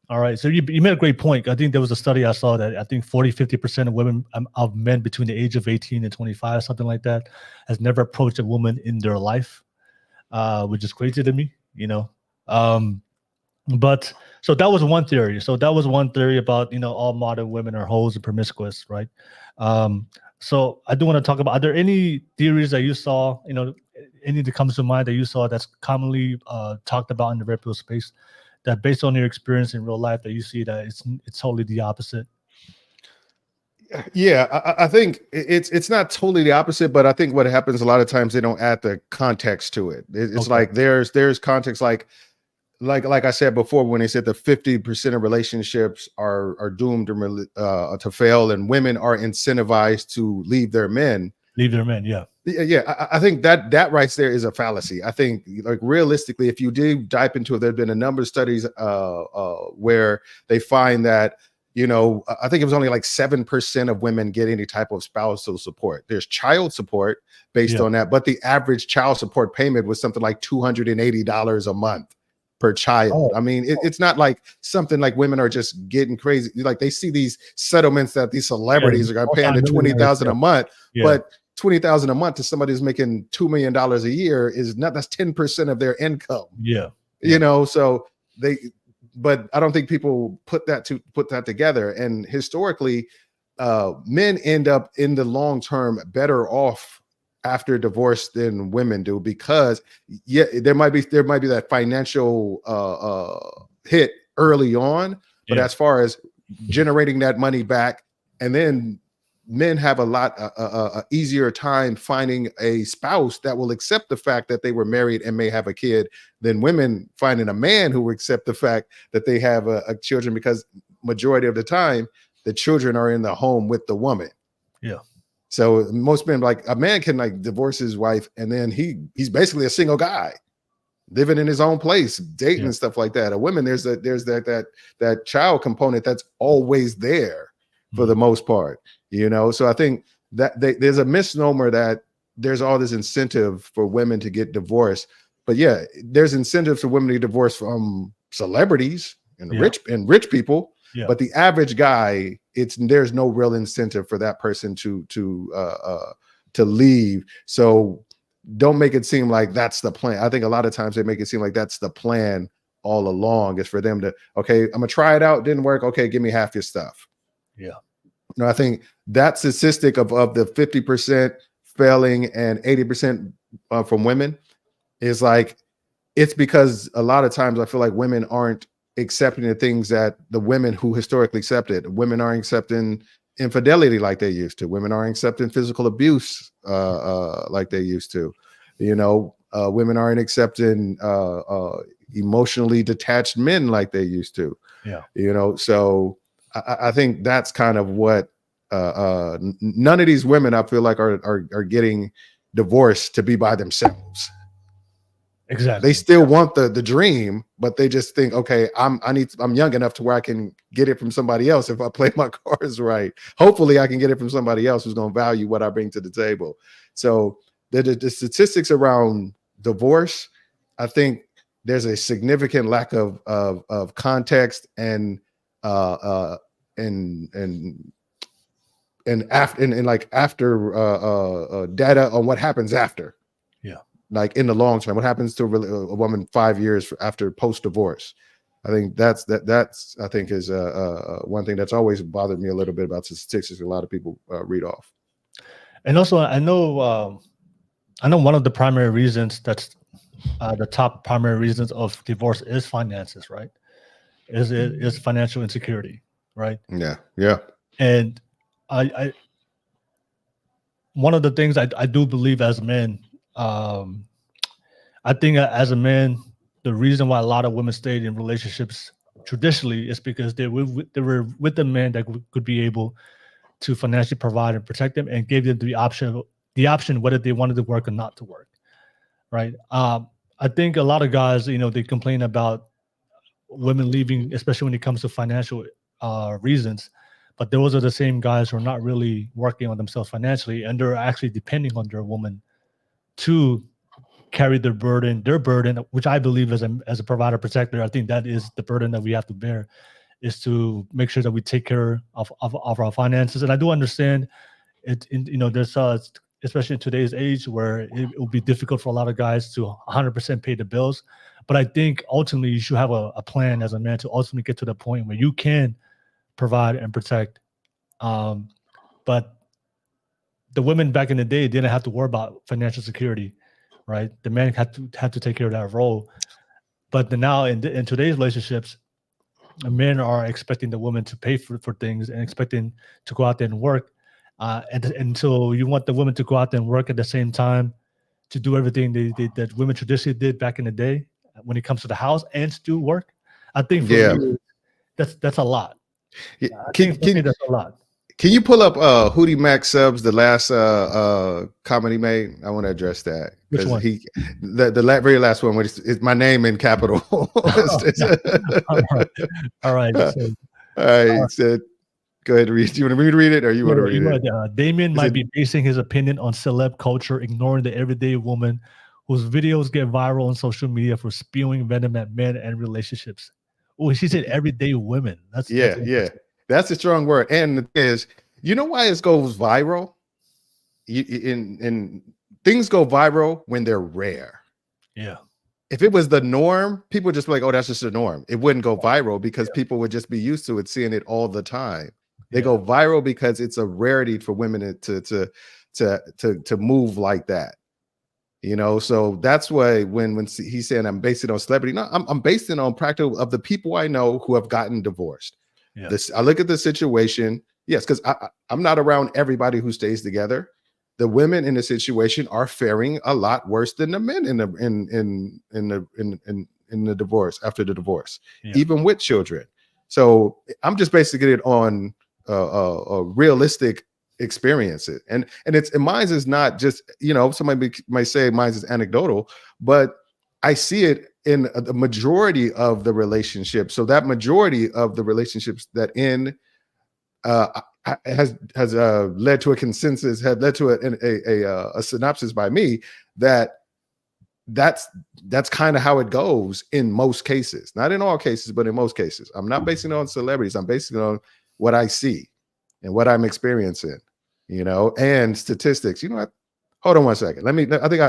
All right, so you made a great point. I think there was a study I saw that I think 40-50% of women of men between the age of 18 and 25, something like that, has never approached a woman in their life, which is crazy to me. But so that was one theory. So that was one theory about all modern women are hoes and promiscuous, right? So I do want to talk about, are there any theories that you saw, any that comes to mind that you saw that's commonly talked about in the red pill space, that based on your experience in real life that you see that it's totally the opposite? Yeah, I think it's not totally the opposite, but I think what happens a lot of times, they don't add the context to it. It's like there's context, like I said before, when they said the 50% of relationships are doomed to fail, and women are incentivized to leave their men. Yeah. I think that right there is a fallacy. I think realistically, if you do dive into it, there've been a number of studies where they find that you know, I think it was only like 7% of women get any type of spousal support. There's child support based on that, but the average child support payment was something like $280 a month per child. I mean, it's not like something like women are just getting crazy. Like they see these settlements that these celebrities are paying to $20,000 a month, but $20,000 a month to somebody who's making $2 million a year is not, that's 10% of their income. You know, so but I don't think people put that together. And historically, men end up in the long term better off after divorce than women do, because there might be that financial hit early on, but as far as generating that money back, and then men have a lot easier time finding a spouse that will accept the fact that they were married and may have a kid than women finding a man who will accept the fact that they have a children, because majority of the time the children are in the home with the woman. So most men, like a man can like divorce his wife and then he's basically a single guy living in his own place, dating and stuff like that. A woman, there's that child component that's always there for the most part, you know? So I think that there's a misnomer that there's all this incentive for women to get divorced, but yeah, there's incentives for women to get divorced from celebrities and rich people. But the average guy, there's no real incentive for that person to leave. So don't make it seem like that's the plan. I think a lot of times they make it seem like that's the plan all along, is for them to, okay, I'm gonna try it out, didn't work, okay, give me half your stuff. No, I think that statistic of the 50% failing and 80% from women is like, it's because a lot of times I feel like women aren't accepting the things that the women who historically accepted. Women aren't accepting infidelity like they used to. Women aren't accepting physical abuse like they used to. You know, women aren't accepting emotionally detached men like they used to. You know, so I think that's kind of what none of these women, I feel like, are getting divorced to be by themselves. They still want the dream, but they just think, okay, I'm young enough to where I can get it from somebody else if I play my cards right. Hopefully I can get it from somebody else who's going to value what I bring to the table. So the statistics around divorce, I think there's a significant lack of context and after data on what happens after. Like in the long term, what happens to a woman 5 years after post-divorce? I think that's I think is one thing that's always bothered me a little bit about statistics. A lot of people read off. And also, I know one of the primary reasons, that's the top primary reasons of divorce, is finances, right? Is financial insecurity, right? Yeah. And I one of the things I do believe as men, I think as a man, the reason why a lot of women stayed in relationships traditionally is because they were with a man that could be able to financially provide and protect them, and gave them the option whether they wanted to work or not to work, right? I think a lot of guys, you know, they complain about women leaving, especially when it comes to financial reasons, but those are the same guys who are not really working on themselves financially, and they're actually depending on their woman to carry their burden, which I believe as a provider protector, I think that is the burden that we have to bear, is to make sure that we take care of our finances. And I do understand it, you know, there's especially in today's age where it will be difficult for a lot of guys to 100% pay the bills. But I think ultimately you should have a plan as a man to ultimately get to the point where you can provide and protect. But the women back in the day didn't have to worry about financial security, right? The man had to take care of that role. But now in today's relationships, men are expecting the woman to pay for things and expecting to go out there and work. And so you want the women to go out there and work at the same time to do everything that women traditionally did back in the day when it comes to the house and still work. I think for me, that's a lot. Yeah. That's a lot. Can you pull up Hootie Mac Subs, the last comment he made? I want to address that. Which one? The very last one, which is my name in capital. All right. All right. He said, Go ahead, read. Do you want me to read it, or you want to read it? Damien Is might it- be basing his opinion on celeb culture, ignoring the everyday woman whose videos get viral on social media for spewing venom at men and relationships. Oh, she said everyday women. That's Yeah. That's a strong word. And the thing is, you know why it goes viral? In things go viral when they're rare. Yeah. If it was the norm, people would just be like, "Oh, that's just the norm." It wouldn't go viral because people would just be used to it, seeing it all the time. They go viral because it's a rarity for women to move like that. You know, so that's why when he's saying I'm basing it on celebrity, no, I'm basing it on practical of the people I know who have gotten divorced. Yeah. I look at the situation, yes, because I'm not around everybody who stays together. The women in the situation are faring a lot worse than the men in the divorce after the divorce, even with children. So I'm just basing it on a realistic experiences, and mine is not just, you know, somebody might say mine is anecdotal, but I see it in the majority of the relationships. So that majority of the relationships that end has led to a consensus, had led to a synopsis by me that's kind of how it goes in most cases, not in all cases, but in most cases. I'm not basing it on celebrities. I'm basing it on what I see and what I'm experiencing, you know, and statistics. You know what? Hold on one second. I think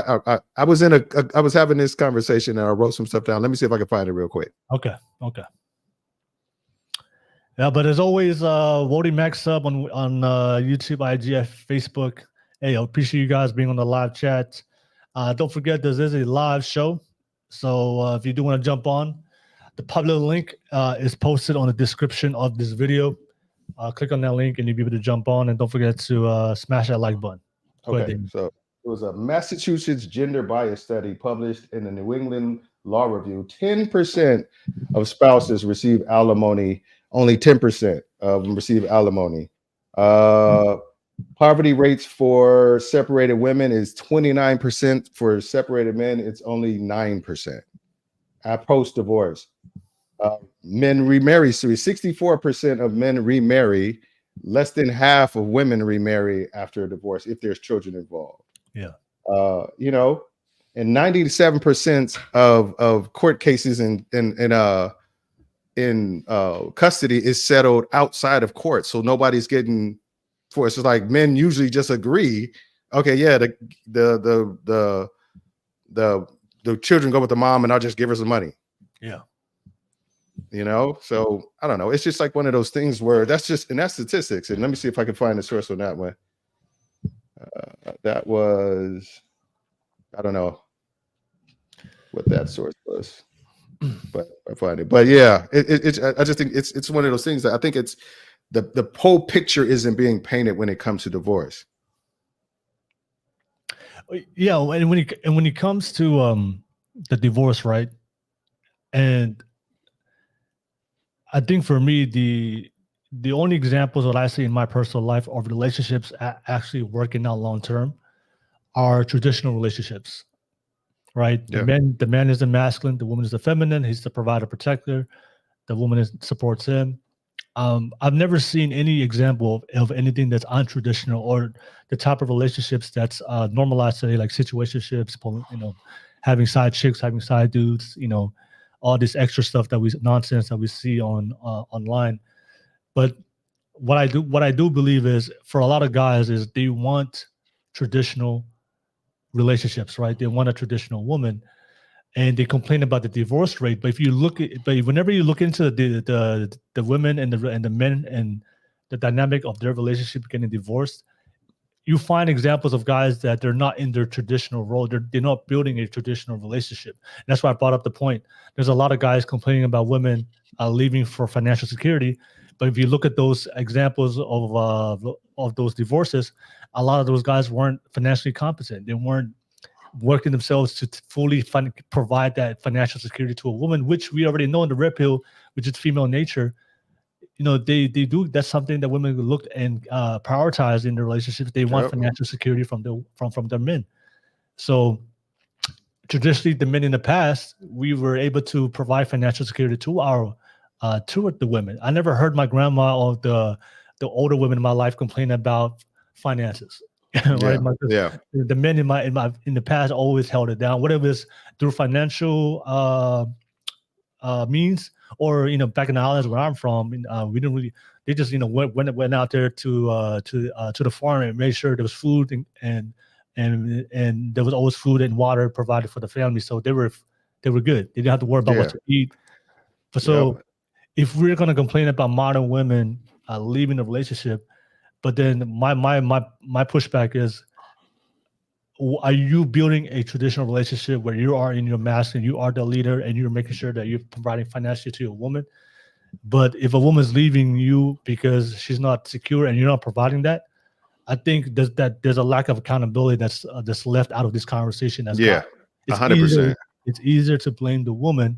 I was having this conversation and I wrote some stuff down. Let me see if I can find it real quick. Okay. Yeah, but as always, Wody Max sub on YouTube, IGF, Facebook. Hey, I appreciate you guys being on the live chat. Don't forget, this is a live show. So if you do want to jump on, the public link is posted on the description of this video. Click on that link and you'll be able to jump on. And don't forget to smash that like button. Okay, so it was a Massachusetts gender bias study published in the New England Law Review. 10% of spouses receive alimony. Only 10% of them receive alimony. Poverty rates for separated women is 29%. For separated men, it's only 9%. At post-divorce, men remarry. So 64% of men remarry. Less than half of women remarry after a divorce if there's children involved. Yeah. You know, and 97% of court cases in custody is settled outside of court. So nobody's getting forced. It's like men usually just agree, okay, yeah, the children go with the mom and I'll just give her some money. Yeah. You know, so I don't know. It's just like one of those things where that's statistics. And let me see if I can find the source on that one. That was, I don't know what that source was, but I find it. But yeah, I just think it's one of those things that I think it's the whole picture isn't being painted when it comes to divorce. Yeah, and when it comes to the divorce, right? And I think for me, the only examples that I see in my personal life of relationships actually working out long term are traditional relationships, right? Yeah. The man is the masculine, the woman is the feminine. He's the provider, protector. The woman supports him. I've never seen any example of anything that's untraditional or the type of relationships that's normalized today, like situationships, you know, having side chicks, having side dudes, you know, all this extra stuff nonsense that we see on online. But what I do believe is, for a lot of guys, is they want traditional relationships, right? They want a traditional woman, and they complain about the divorce rate. But whenever you look into the women and the men and the dynamic of their relationship getting divorced, you find examples of guys that they're not in their traditional role. They're not building a traditional relationship. And that's why I brought up the point. There's a lot of guys complaining about women leaving for financial security. But if you look at those examples of those divorces, a lot of those guys weren't financially competent. They weren't working themselves to fully provide that financial security to a woman, which we already know in the red pill, which is female nature. You know, they do. That's something that women look and prioritize in their relationships. They want financial security from their men. So traditionally, the men in the past, we were able to provide financial security to the women. I never heard my grandma or the the older women in my life complain about finances. Right? Yeah. The men in the past always held it down, whatever it's through financial means, or back in the islands where I'm from, we didn't really. They just went out there to the farm and made sure there was food and there was always food and water provided for the family, so they were good. They didn't have to worry about what to eat. But so if we're gonna complain about modern women leaving the relationship, but then my pushback is, are you building a traditional relationship where you are in your mask and you are the leader and you're making sure that you're providing financially to your woman? But if a woman's leaving you because she's not secure and you're not providing that, I think there's a lack of accountability that's left out of this conversation. 100%. It's easier to blame the woman,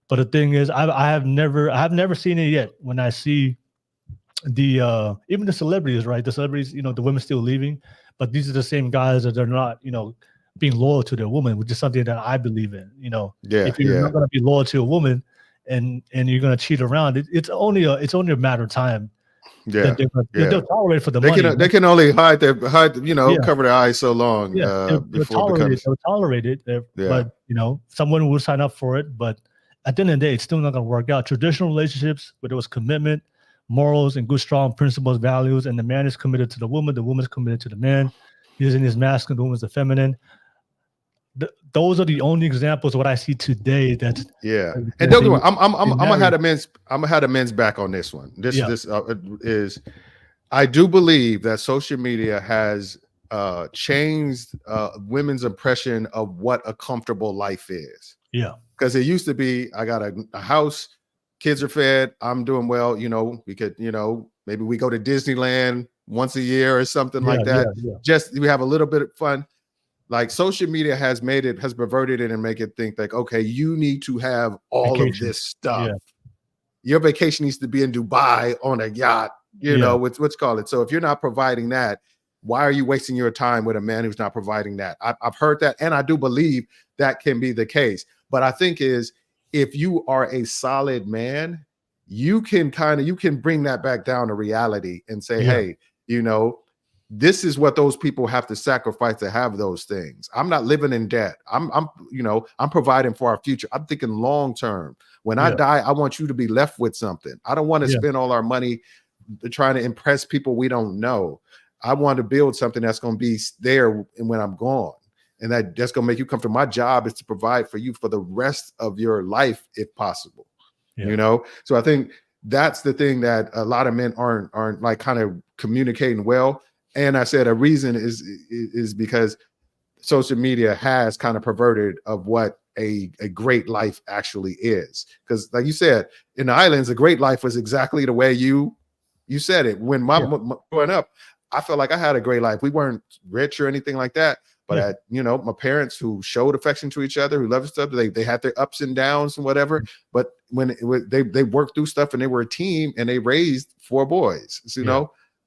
but the thing is, I have never seen it yet. When I see the even the celebrities, right? The celebrities, the women still leaving, but these are the same guys that they're not, being loyal to their woman, which is something that I believe in. If you're not going to be loyal to a woman and you're going to cheat around, it's only a matter of time. They'll tolerate it for the money. They can only hide cover their eyes so long. Before they'll tolerate it. But someone will sign up for it. But at the end of the day, it's still not going to work out. Traditional relationships where there was commitment, morals, and good, strong principles, values, and the man is committed to the woman is committed to the man. He's in his masculine, the woman's the feminine. Those are the only examples of what I see today. And don't get me wrong, I'm gonna have the men's back on this one. This is I do believe that social media has changed women's impression of what a comfortable life is. Yeah, because it used to be, I got a house, kids are fed, I'm doing well. We could, maybe we go to Disneyland once a year or something like that. Just we have a little bit of fun. Like social media has perverted it and make it think like, okay, you need to have all of this stuff. Your vacation needs to be in Dubai on a yacht, with what's called it. So if you're not providing that, why are you wasting your time with a man who's not providing that? I've heard that, and I do believe that can be the case. But I think if you are a solid man, you can bring that back down to reality and say, hey, this is what those people have to sacrifice to have those things. I'm not living in debt. I'm providing for our future. I'm thinking long term. When I die, I want you to be left with something. I don't want to spend all our money trying to impress people we don't know. I want to build something that's going to be there when I'm gone, and that's going to make you comfortable. My job is to provide for you for the rest of your life, if possible. So I think that's the thing that a lot of men aren't like kind of communicating well. And I said a reason is because social media has kind of perverted of what a great life actually is. Because like you said, in the islands, a great life was exactly the way you said it. When my growing up, I felt like I had a great life. We weren't rich or anything like that. But my parents who showed affection to each other, who loved stuff, they had their ups and downs and whatever. But when they worked through stuff and they were a team and they raised 4 boys,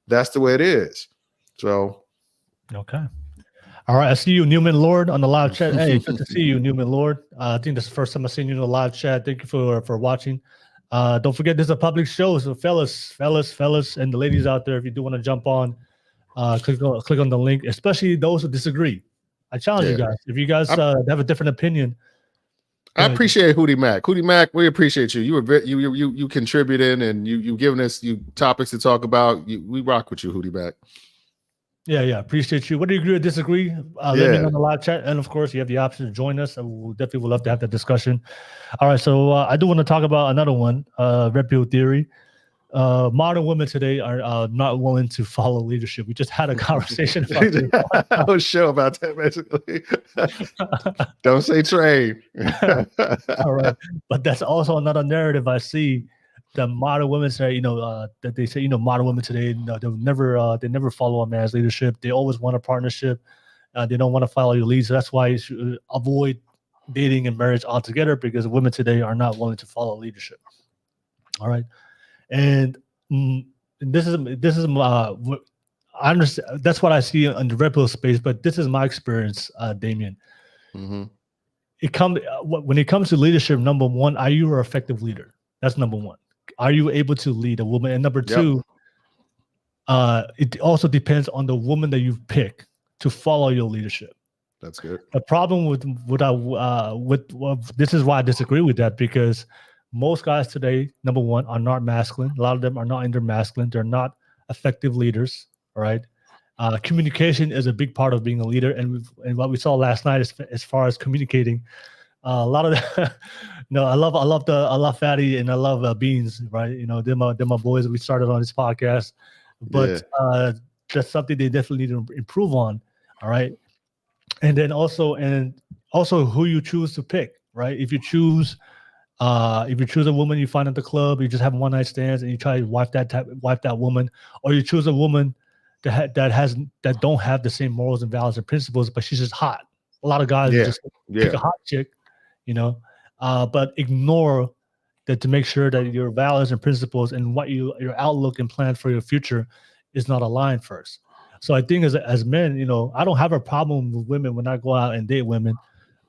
that's the way it is. So, okay. All right. I see you, Newman Lord, on the live chat. Hey, good to see you, Newman Lord. I think this is the first time I've seen you in the live chat. Thank you for watching. Don't forget, this is a public show. So fellas, and the ladies out there, if you do want to jump on, click on the link, especially those who disagree. I challenge you guys. If you guys have a different opinion. I appreciate Hootie Mac. Hootie Mac, we appreciate you. You contributing and you giving us topics to talk about. We rock with you, Hootie Mac. Yeah, appreciate you. Whether you agree or disagree, let me know in the live chat. And of course, you have the option to join us. We definitely would love to have that discussion. All right, so I do want to talk about another one, Red Pill theory. Modern women today are not willing to follow leadership. We just had a conversation about this. I was sure about that, basically. Don't say train. All right, but that's also another narrative I see. The modern women say, that they say, modern women today, they'll never follow a man's leadership. They always want a partnership. They don't want to follow your lead. So that's why you should avoid dating and marriage altogether, because women today are not willing to follow leadership. All right. And this is I understand. That's what I see in the Red Pill space, but this is my experience, Damien. Mm-hmm. When it comes to leadership, number one, are you an effective leader? That's number one. Are you able to lead a woman? And number two, it also depends on the woman that you pick to follow your leadership. That's good. The problem with this is why I disagree with that, because most guys today, number one, are not masculine. A lot of them are not into masculine. They're not effective leaders. All right. Communication is a big part of being a leader, and what we saw last night as far as communicating, a lot of the, I love Fatty and I love Beans, right? They're my boys. We started on this podcast, but that's something they definitely need to improve on. All right. And then also who you choose to pick, right? If you choose a woman you find at the club, you just have one night stands and you try to wipe that woman, or you choose a woman that don't have the same morals and values and principles, but she's just hot. A lot of guys just pick a hot chick, but ignore that to make sure that your values and principles and what your outlook and plan for your future is not aligned first. So I think as men, I don't have a problem with women when I go out and date women.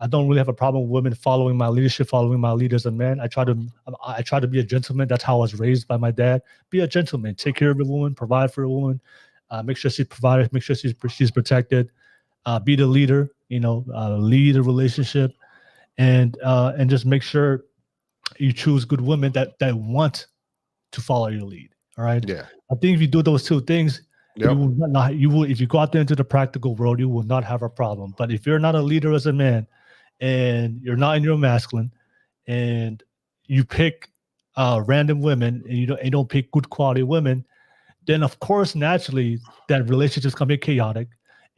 I don't really have a problem with women following my leadership, following my leaders and men. I try to be a gentleman. That's how I was raised by my dad. Be a gentleman. Take care of a woman. Provide for a woman. Make sure she's provided. Make sure she's protected. Be the leader. Lead a relationship, and just make sure you choose good women that want to follow your lead. All right. Yeah. I think if you do those two things, you will. If you go out there into the practical world, you will not have a problem. But if you're not a leader as a man, and you're not in your masculine, and you pick random women, and you don't pick good quality women, then of course naturally that relationship's gonna be chaotic,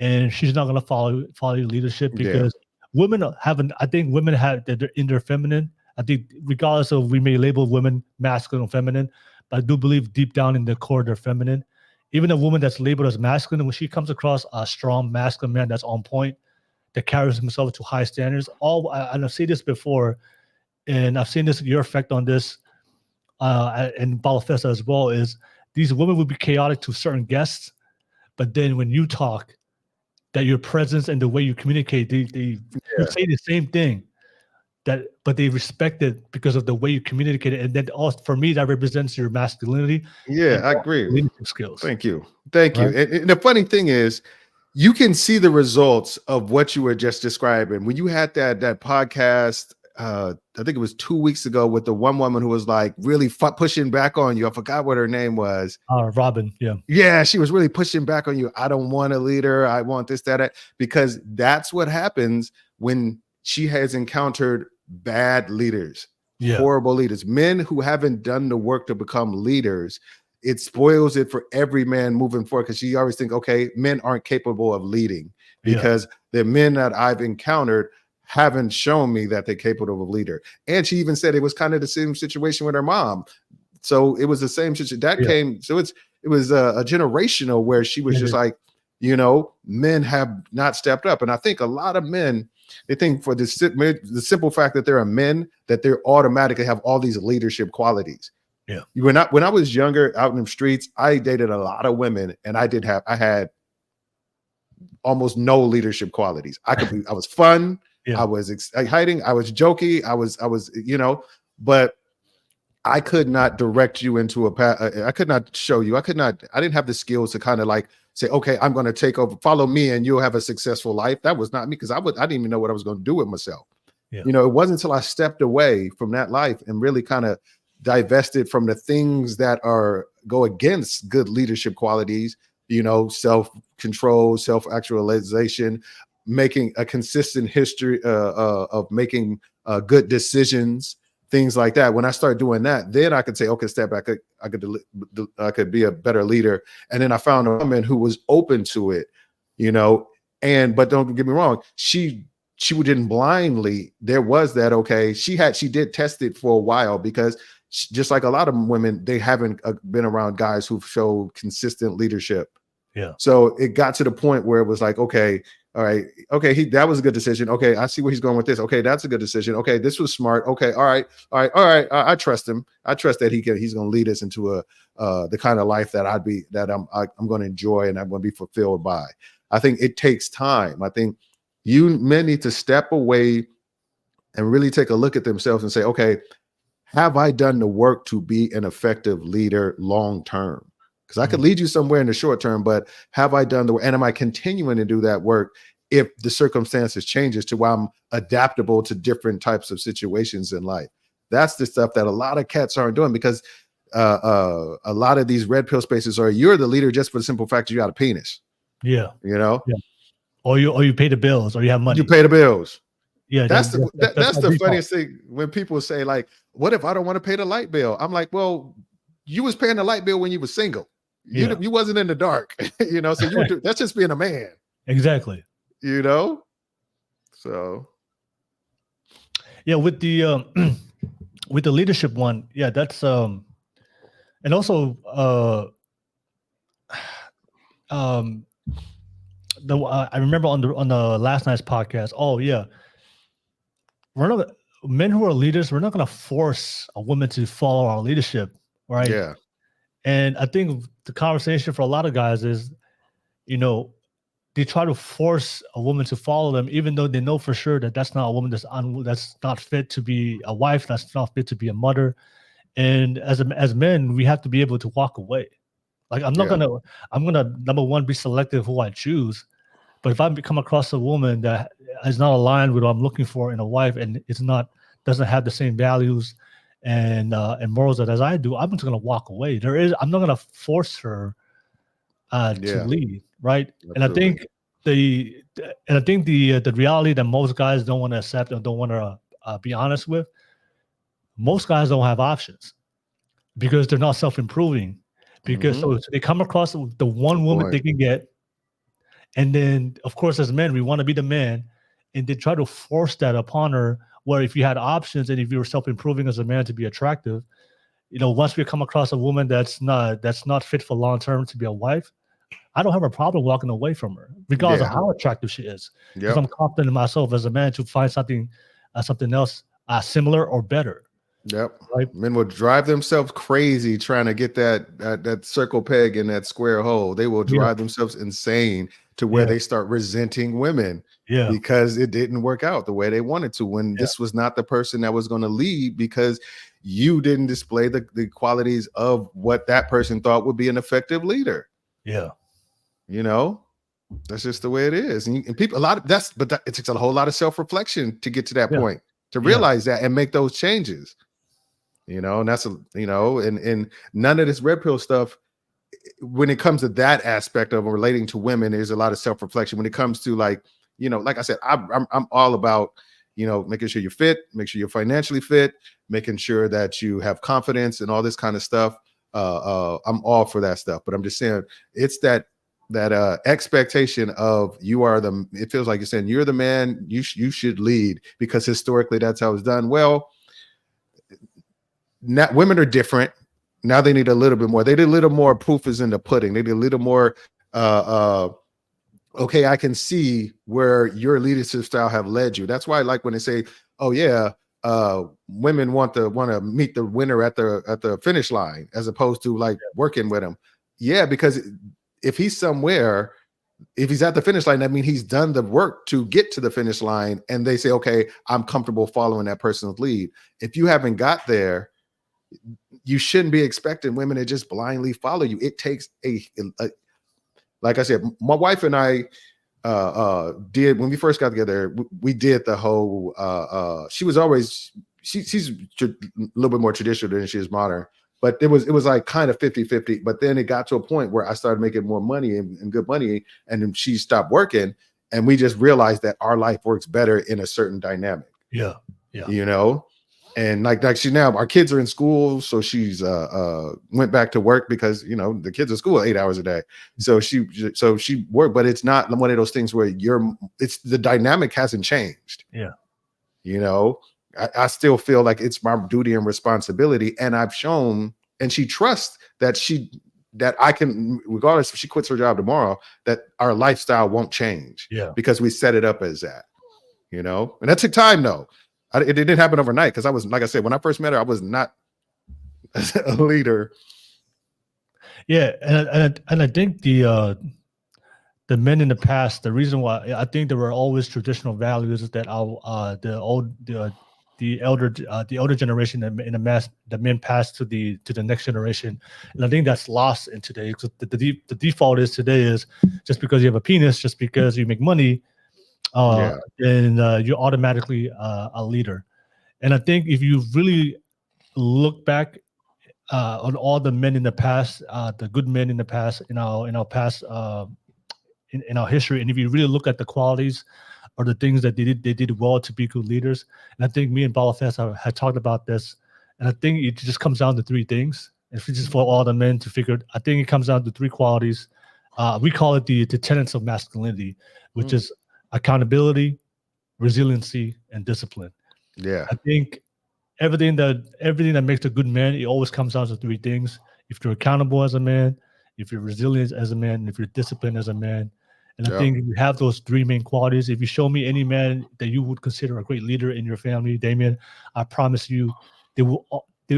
and she's not gonna follow your leadership, because women I think women have they're in their feminine. I think regardless of, we may label women masculine or feminine, but I do believe deep down in the core they're feminine. Even a woman that's labeled as masculine, when she comes across a strong masculine man that's on point, that carries himself to high standards, and I've seen this before, and I've seen your effect on this in Balafesta as well, is these women will be chaotic to certain guests, but then when you talk, that your presence and the way you communicate, they say the same thing, but they respect it because of the way you communicate it. And then also, for me, that represents your masculinity. Yeah, I agree. Leadership skills. Thank you. And the funny thing is, you can see the results of what you were just describing. When you had that podcast, I think it was 2 weeks ago, with the one woman who was like really pushing back on you. I forgot what her name was. Robin. Yeah. Yeah. She was really pushing back on you. I don't want a leader. I want this, that, because that's what happens when she has encountered bad leaders, horrible leaders, men who haven't done the work to become leaders. It spoils it for every man moving forward, because you always think, okay, men aren't capable of leading, because the men that I've encountered haven't shown me that they're capable of a leader. And she even said it was kind of the same situation with her mom. So it was the same situation that came. So it was a generational, where she was just like, men have not stepped up. And I think a lot of men, they think for the simple fact that they're men, that they automatically have all these leadership qualities. Yeah. When I was younger, out in the streets, I dated a lot of women, and I had almost no leadership qualities. I was fun. I was exciting. I was jokey. I was, but I could not direct you into a path. I could not show you. I didn't have the skills to kind of like say, okay, I'm going to take over, follow me, and you'll have a successful life. That was not me, because I didn't even know what I was going to do with myself. Yeah. It wasn't until I stepped away from that life and really kind of divested from the things that go against good leadership qualities, self-control, self-actualization, making a consistent history of making good decisions, things like that. When I start doing that, then I could say, okay, step back. I could be a better leader. And then I found a woman who was open to it, but don't get me wrong. She didn't blindly. There was that, okay. She did test it for a while, because just like a lot of women, they haven't been around guys who've showed consistent leadership. Yeah. So it got to the point where it was like, okay, all right, okay, that was a good decision. Okay, I see where he's going with this. Okay, that's a good decision. Okay, this was smart. Okay, all right. I trust him. I trust that he's going to lead us into the kind of life that I'm going to enjoy and I'm going to be fulfilled by. I think it takes time. I think men need to step away and really take a look at themselves and say, okay, have I done the work to be an effective leader long term? because I could lead you somewhere in the short term, but have I done the work? And am I continuing to do that work if the circumstances changes to where I'm adaptable to different types of situations in life? That's the stuff that a lot of cats aren't doing, because a lot of these red pill spaces are, you're the leader just for the simple fact that you got a penis. Yeah. You know, Yeah. Or you pay the bills, or you have money. you pay the bills. Yeah, That's the default. funniest thing when people say, like, what if I don't want to pay the light bill? I'm like, well, you was paying the light bill when you were single. You wasn't in the dark, you know, so that's just being a man. Exactly. You know? So yeah, with the with the leadership one, yeah, that's and also I remember on the last night's podcast. Oh yeah, we're not men who are leaders. We're not going to force a woman to follow our leadership, right? yeah. And I think the conversation for a lot of guys is, you know, they try to force a woman to follow them, even though they know for sure that that's not a woman that's not fit to be a wife, that's not fit to be a mother. And as men, we have to be able to walk away. Like I'm gonna number one, be selective who I choose. But if I come across a woman that is not aligned with what I'm looking for in a wife, and doesn't have the same values and morals as I do, I'm just gonna walk away. I'm not gonna force her to lead, right? Absolutely. And I think the reality that most guys don't want to accept or don't want to be honest with, most guys don't have options because they're not self-improving. Because so they come across the one woman they can get, and then of course as men we want to be the man, and they try to force that upon her. Where if you had options and if you were self-improving as a man to be attractive, you know, once we come across a woman that's not fit for long term to be a wife, I don't have a problem walking away from her, regardless of how attractive she is. Because I'm confident in myself as a man to find something else similar or better. Yep. Right. Men will drive themselves crazy trying to get that circle peg in that square hole. They will drive themselves insane to where they start resenting women because it didn't work out the way they wanted to, when this was not the person that was going to lead, because you didn't display the qualities of what that person thought would be an effective leader. Yeah. You know, that's just the way it is. And people, it takes a whole lot of self-reflection to get to that point, to realize that and make those changes. You know, and that's and none of this red pill stuff, when it comes to that aspect of relating to women, there's a lot of self-reflection. When it comes to, like, you know, like I said, I'm all about, you know, making sure you're fit, make sure you're financially fit, making sure that you have confidence and all this kind of stuff. I'm all for that stuff, but I'm just saying it's that expectation of it feels like you're saying you're the man, you should lead, because historically that's how it's done. Well, now women are different. Now they need a little bit more. They need a little more proof is in the pudding. They need a little more okay, I can see where your leadership style have led you. That's why I like when they say, oh yeah, women want to meet the winner at the finish line, as opposed to like working with him. Yeah, because if he's somewhere, if he's at the finish line, that means he's done the work to get to the finish line, and they say, okay, I'm comfortable following that person's lead. If you haven't got there, you shouldn't be expecting women to just blindly follow you. It takes like I said, my wife and I did, when we first got together, we did the whole, she's a little bit more traditional than she is modern, but it was like kind of 50-50. But then it got to a point where I started making more money and good money, and then she stopped working, and we just realized that our life works better in a certain dynamic. Yeah. You know? And like she now, our kids are in school, so she's went back to work because, you know, the kids are school 8 hours a day. So she worked, but it's not one of those things where it's the dynamic hasn't changed. Yeah. You know, I still feel like it's my duty and responsibility, and I've shown, and she trusts that I can, regardless if she quits her job tomorrow, that our lifestyle won't change. Yeah. Because we set it up as that, you know, and that took time though. It didn't happen overnight, because I was, like I said, when I first met her, I was not a leader. Yeah, and I think the men in the past, the reason why I think there were always traditional values that the the elder generation and the men pass to the next generation, and I think that's lost in today. Because the default is today is just because you have a penis, just because you make money, then you're automatically a leader. And I think if you really look back on all the men in the past, the good men in the past, in our past, in our history, and if you really look at the qualities or the things that they did well to be good leaders, and I think me and Balafest had talked about this, and I think it just comes down to three things. If it's just for all the men to figure, I think it comes down to three qualities. We call it the tenets of masculinity, which is accountability, resiliency, and discipline. Yeah. I think everything that makes a good man, it always comes down to three things. If you're accountable as a man, if you're resilient as a man, and if you're disciplined as a man. And I think if you have those three main qualities, if you show me any man that you would consider a great leader in your family, Damien, I promise you,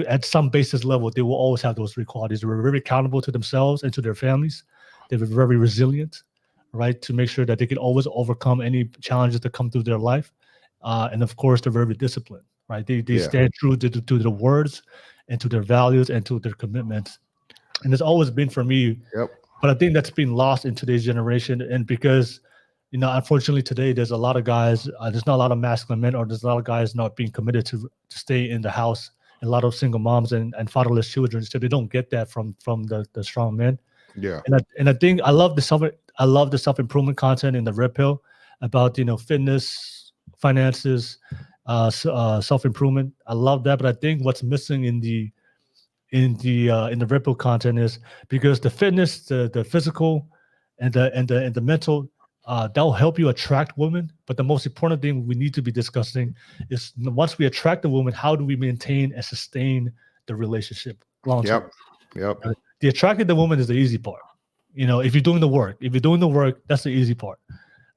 at some basis level, they will always have those three qualities. They were very accountable to themselves and to their families. They were very resilient, right, to make sure that they could always overcome any challenges that come through their life. And of course, they're very disciplined, right? They stand true to their words and to their values and to their commitments. And it's always been for me. But I think that's been lost in today's generation. And because, unfortunately today, there's a lot of guys, there's not a lot of masculine men, or there's a lot of guys not being committed to stay in the house, and a lot of single moms and fatherless children. So they don't get that from the strong men. Yeah. And I think I love the self-improvement content in the Red Pill about, fitness, finances, self-improvement. I love that. But I think what's missing in the Red Pill content is because the fitness, the physical, and the mental, that'll help you attract women. But the most important thing we need to be discussing is once we attract the woman, how do we maintain and sustain the relationship long term? Yep. The attracting the woman is the easy part. If you're doing the work, that's the easy part.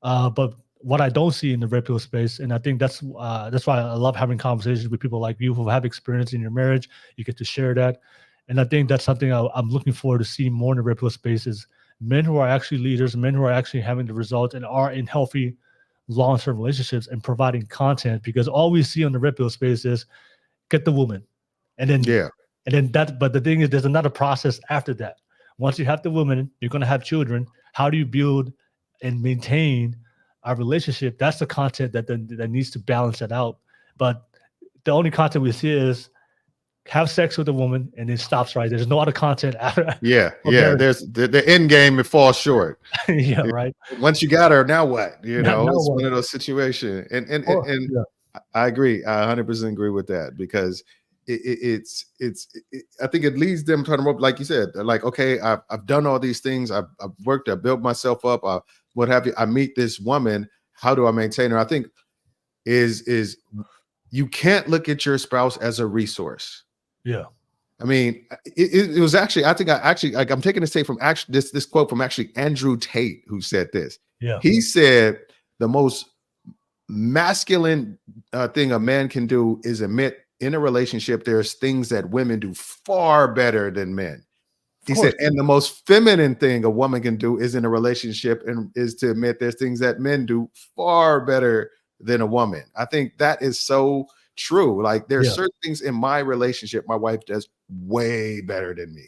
But what I don't see in the Red Pill space, and I think that's why I love having conversations with people like you who have experience in your marriage. You get to share that, and I think that's something I'm looking forward to see more in the Red Pill space is men who are actually leaders, men who are actually having the results and are in healthy long-term relationships and providing content. Because all we see on the Red Pill space is get the woman, and then but the thing is, there's another process after that. Once you have the woman, you're going to have children. How do you build and maintain our relationship? That's the content that needs to balance it out. But the only content we see is have sex with a woman and it stops right. There's no other content after. There's the end game, it falls short. Right. Once you got her, now what? It's one of those situations. And I agree. I 100% agree with that, because it's I think it leads them trying to, like you said, like, okay, I've done all these things. I've worked, I've built myself up. What have you? I meet this woman. How do I maintain her? I think is you can't look at your spouse as a resource. Yeah. I mean, it was actually, I'm taking this take from this quote from Andrew Tate, who said this. Yeah. He said the most masculine thing a man can do is admit in a relationship there's things that women do far better than men. He said, and the most feminine thing a woman can do is in a relationship and is to admit there's things that men do far better than a woman. I think that is so true. Like there's certain things in my relationship my wife does way better than me.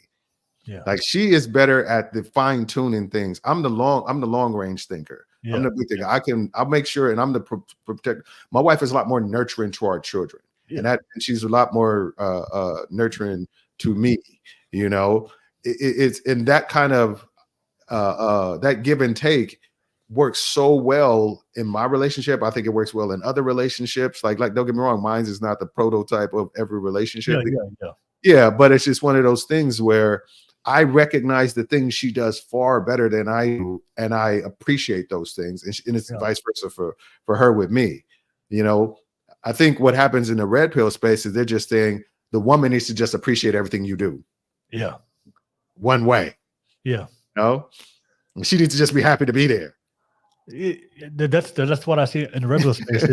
Yeah. Like she is better at the fine tuning things. I'm the long range thinker. Yeah. I'm the big thinker. I'll make sure, and I'm the protector. My wife is a lot more nurturing to our children. Yeah. And she's a lot more nurturing to me, it's in that kind of that give and take works so well in my relationship. I think it works well in other relationships. Like don't get me wrong, mine is not the prototype of every relationship. Yeah, but it's just one of those things where I recognize the things she does far better than I do, and I appreciate those things. And it's vice versa for her with me. I think what happens in the Red Pill space is they're just saying the woman needs to just appreciate everything you do. Yeah. One way. Yeah. She needs to just be happy to be there. That's what I see in the Red Pill space.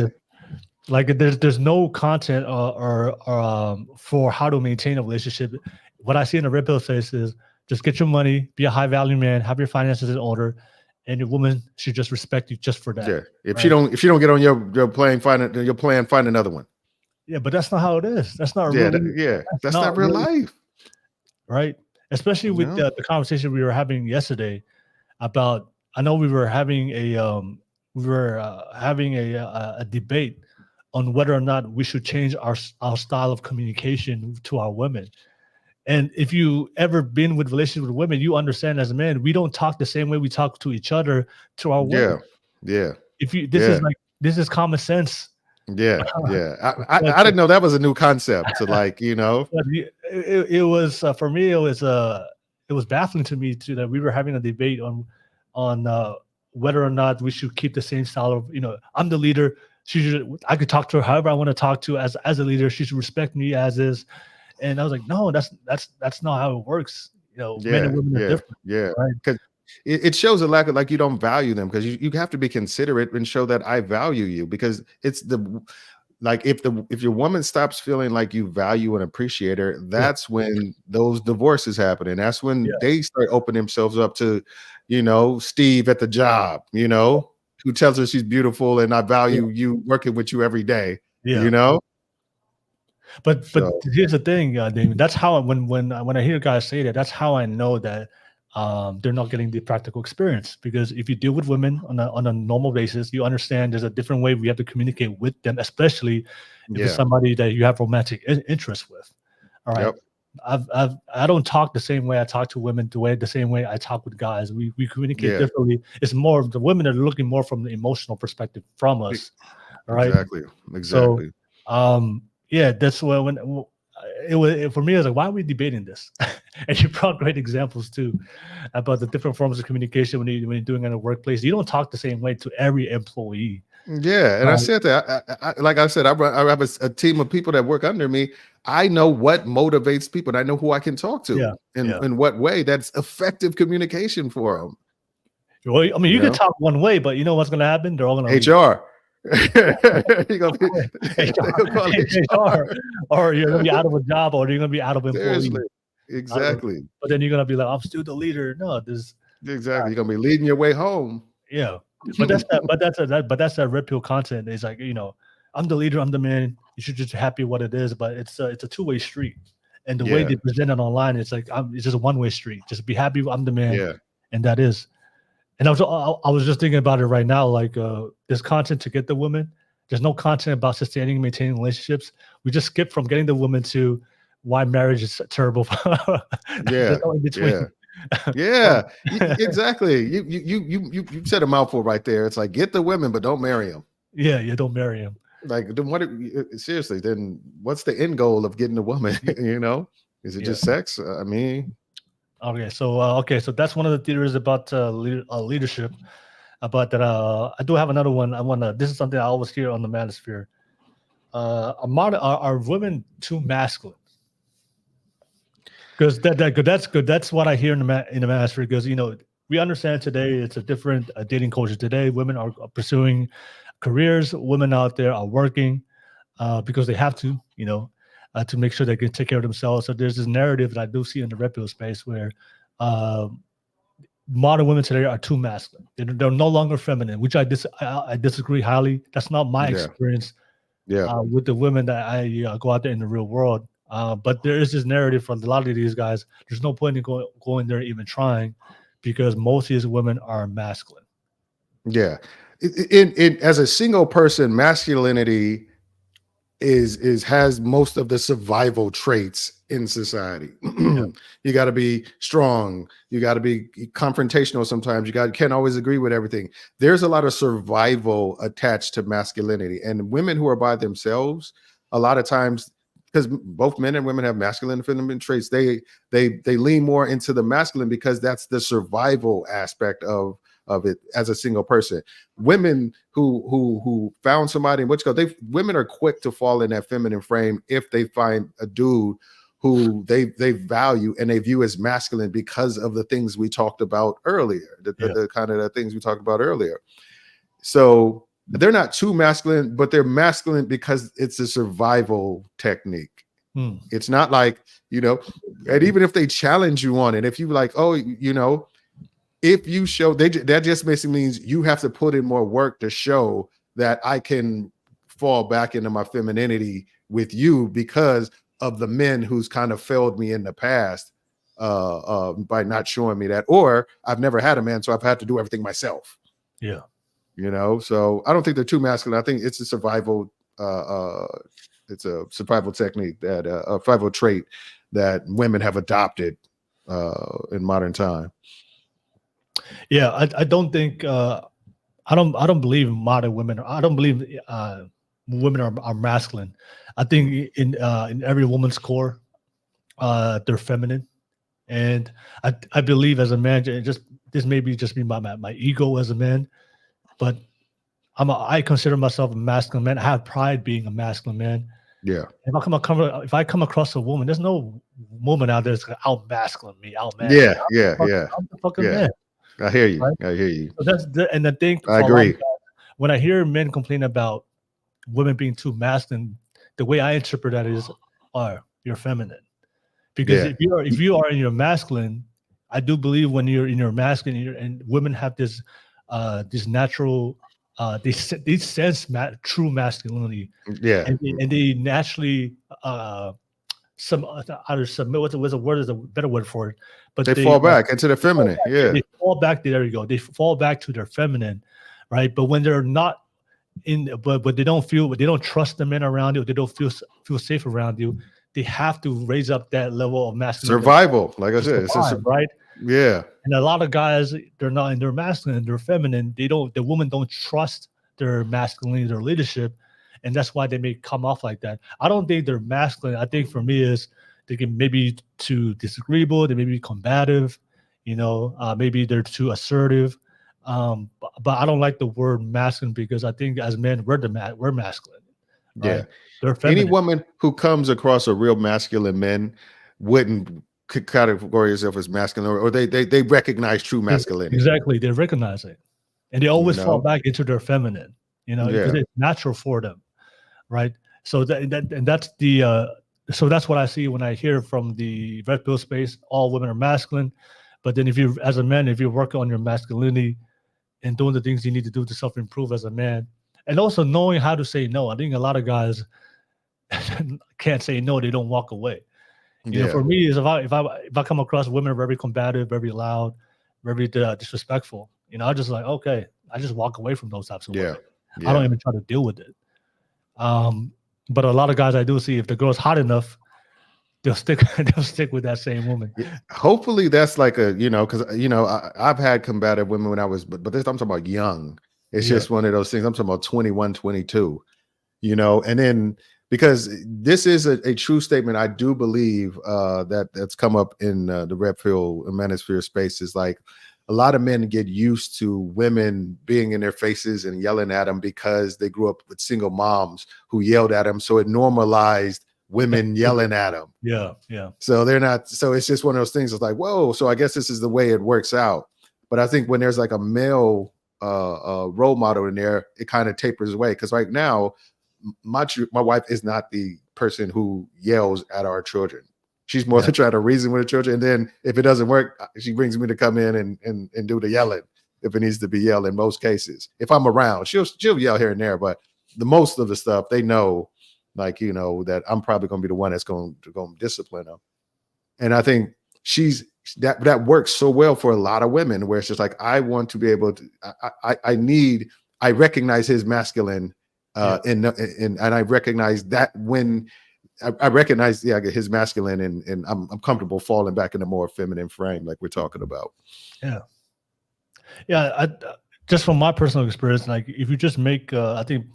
Like there's no content or for how to maintain a relationship. What I see in the Red Pill space is just get your money, be a high value man, have your finances in order, and your woman should just respect you just for that. Yeah. If you don't get on your plan, find another one. Yeah, but that's not how it is. That's not Yeah, really. that's not real really, life. right? Especially with No. the conversation we were having yesterday about. I know we were having a debate on whether or not we should change our style of communication to our women. And if you ever been with relationships with women, you understand as a man, we don't talk the same way we talk to each other to our women. Yeah. If you Yeah. this is common sense. Yeah. I But, didn't know that was a new concept to like, but it was for me. It was baffling to me too that we were having a debate on whether or not we should keep the same style of I'm the leader. I could talk to her however I want to talk to as a leader. She should respect me as is. And I was like, no, that's not how it works. Men and women are different. Yeah. Right? Because it shows a lack of like you don't value them because you have to be considerate and show that I value you because it's like if your woman stops feeling like you value and appreciate her, that's when those divorces happen. And that's when they start opening themselves up to, Steve at the job, who tells her she's beautiful and I value you working with you every day, But here's the thing, Damien. That's how when I hear guys say that, that's how I know that they're not getting the practical experience. Because if you deal with women on a normal basis, you understand there's a different way we have to communicate with them, especially if it's somebody that you have romantic interest with. All right. I don't talk the same way I talk to women the same way I talk with guys. We communicate differently. It's more of the women are looking more from the emotional perspective from us. All right. Exactly. So, that's when it was for me. I was like, why are we debating this? And you brought great examples too about the different forms of communication when you're doing it in a workplace. You don't talk the same way to every employee. Yeah, and I said that. Like I said, I have a team of people that work under me. I know what motivates people, and I know who I can talk to, in what way that's effective communication for them. Well, I mean, you can talk one way, but you know what's going to happen? They're all going to HR. You're gonna be HR, or you're gonna be out of a job, or you're gonna be out of employee. Exactly. But then you're gonna be like, I'm still the leader. No, this exactly. You're gonna be leading your way home. Yeah, but that's that red pill content. It's like I'm the leader, I'm the man. You should just be happy with what it is. But it's a two-way street, and the way they present it online, it's like it's just a one-way street. Just be happy, I'm the man, and that is. And I was just thinking about it right now. Like there's content to get the woman. There's no content about sustaining and maintaining relationships. We just skip from getting the woman to why marriage is terrible. Exactly. You said a mouthful right there. It's like get the women, but don't marry them. Yeah, don't marry them. Like then what? Seriously, then what's the end goal of getting a woman? Is it just sex? I mean. Okay, so that's one of the theories about leadership. But that I do have another one. This is something I always hear on the manosphere. Are women too masculine? Because that's good. That's what I hear in the manosphere. Because we understand today it's a different dating culture today. Women are pursuing careers. Women out there are working because they have to. To make sure they can take care of themselves. So there's this narrative that I do see in the red pill space where modern women today are too masculine. They're no longer feminine, which I disagree highly. That's not my experience with the women that I go out there in the real world. But there is this narrative for a lot of these guys. There's no point in going there even trying because most of these women are masculine. Yeah. In as a single person, masculinity has most of the survival traits in society. You got to be strong. You got to be confrontational. Sometimes you can't always agree with everything. There's a lot of survival attached to masculinity, and women who are by themselves, a lot of times, because both men and women have masculine and feminine traits, they lean more into the masculine because that's the survival aspect of it as a single person. Women who found somebody in women are quick to fall in that feminine frame if they find a dude who they value and they view as masculine because of the things we talked about earlier, the kind of the things we talked about earlier. So they're not too masculine, but they're masculine because it's a survival technique. It's not like, and even if they challenge you on it, if you like, if you show that just basically means you have to put in more work to show that I can fall back into my femininity with you because of the men who's kind of failed me in the past by not showing me that, or I've never had a man, so I've had to do everything myself. Yeah. You know, so I don't think they're too masculine. I think it's a survival technique that a survival trait that women have adopted in modern time. Yeah, I don't think I don't believe modern women. I don't believe women are masculine. I think in every woman's core, they're feminine, and I believe as a man, this may be just me my ego as a man, but I consider myself a masculine man. I have pride being a masculine man. Yeah. If I come across a woman, there's no woman out there that's gonna out masculine me, out man. Yeah, me. yeah. I'm the fucking Yeah. man. I hear you. Right? I hear you. So and the thing. I agree. When I hear men complain about women being too masculine, the way I interpret that is, you're feminine. Because if you are in your masculine, I do believe when you're in your masculine, and women have this natural, they sense true masculinity. Yeah. And they naturally either submit. What's a word is a better word for it? But they fall back into the feminine. Yeah. They fall back. There you go. They fall back to their feminine, right? But when they're not but they don't trust the men around you. They don't feel safe around you. They have to raise up that level of masculinity. Survival, like I said, right? Yeah. And a lot of guys, they're not in their masculine, they're feminine. The women don't trust their masculinity, their leadership, and that's why they may come off like that. I don't think they're masculine. I think for me is they can maybe too disagreeable, they may be combative, maybe they're too assertive. But I don't like the word masculine because I think as men we're masculine. Right? Yeah. They're feminine. Any woman who comes across a real masculine man wouldn't categorize yourself as masculine, or they recognize true masculinity. Exactly, they recognize it, and they always fall back into their feminine. Because it's natural for them, right? So that's what I see when I hear from the red pill space. All women are masculine, but then if you work on your masculinity and doing the things you need to do to self-improve as a man, and also knowing how to say no. I think a lot of guys can't say no; they don't walk away. For me, is if I come across women very combative, very loud, very disrespectful, I just like, okay, I just walk away from those types of women. I don't even try to deal with it. But a lot of guys I do see, if the girl's hot enough, they'll stick with that same woman. Hopefully that's like because I've had combative women when I was, but this I'm talking about young. It's just one of those things. I'm talking about 21, 22, and then because this is a true statement, I do believe that's come up in the red pill and manosphere space is like a lot of men get used to women being in their faces and yelling at them because they grew up with single moms who yelled at them. So it normalized women yelling at them. Yeah, yeah. So they're not. So it's just one of those things. It's like, whoa. So I guess this is the way it works out. But I think when there's like a male role model in there, it kind of tapers away. Because right now, my wife is not the person who yells at our children. She's more to try to reason with the children. And then if it doesn't work, she brings me to come in and do the yelling if it needs to be yelled in most cases. If I'm around, she'll yell here and there. But the most of the stuff, they know, like, that I'm probably going to be the one that's going to discipline them. And I think that works so well for a lot of women where it's just like, I want to be able to, I recognize his masculine and I recognize that when I recognize his masculine and I'm comfortable falling back in a more feminine frame like we're talking about. I just from my personal experience, like if you just make I think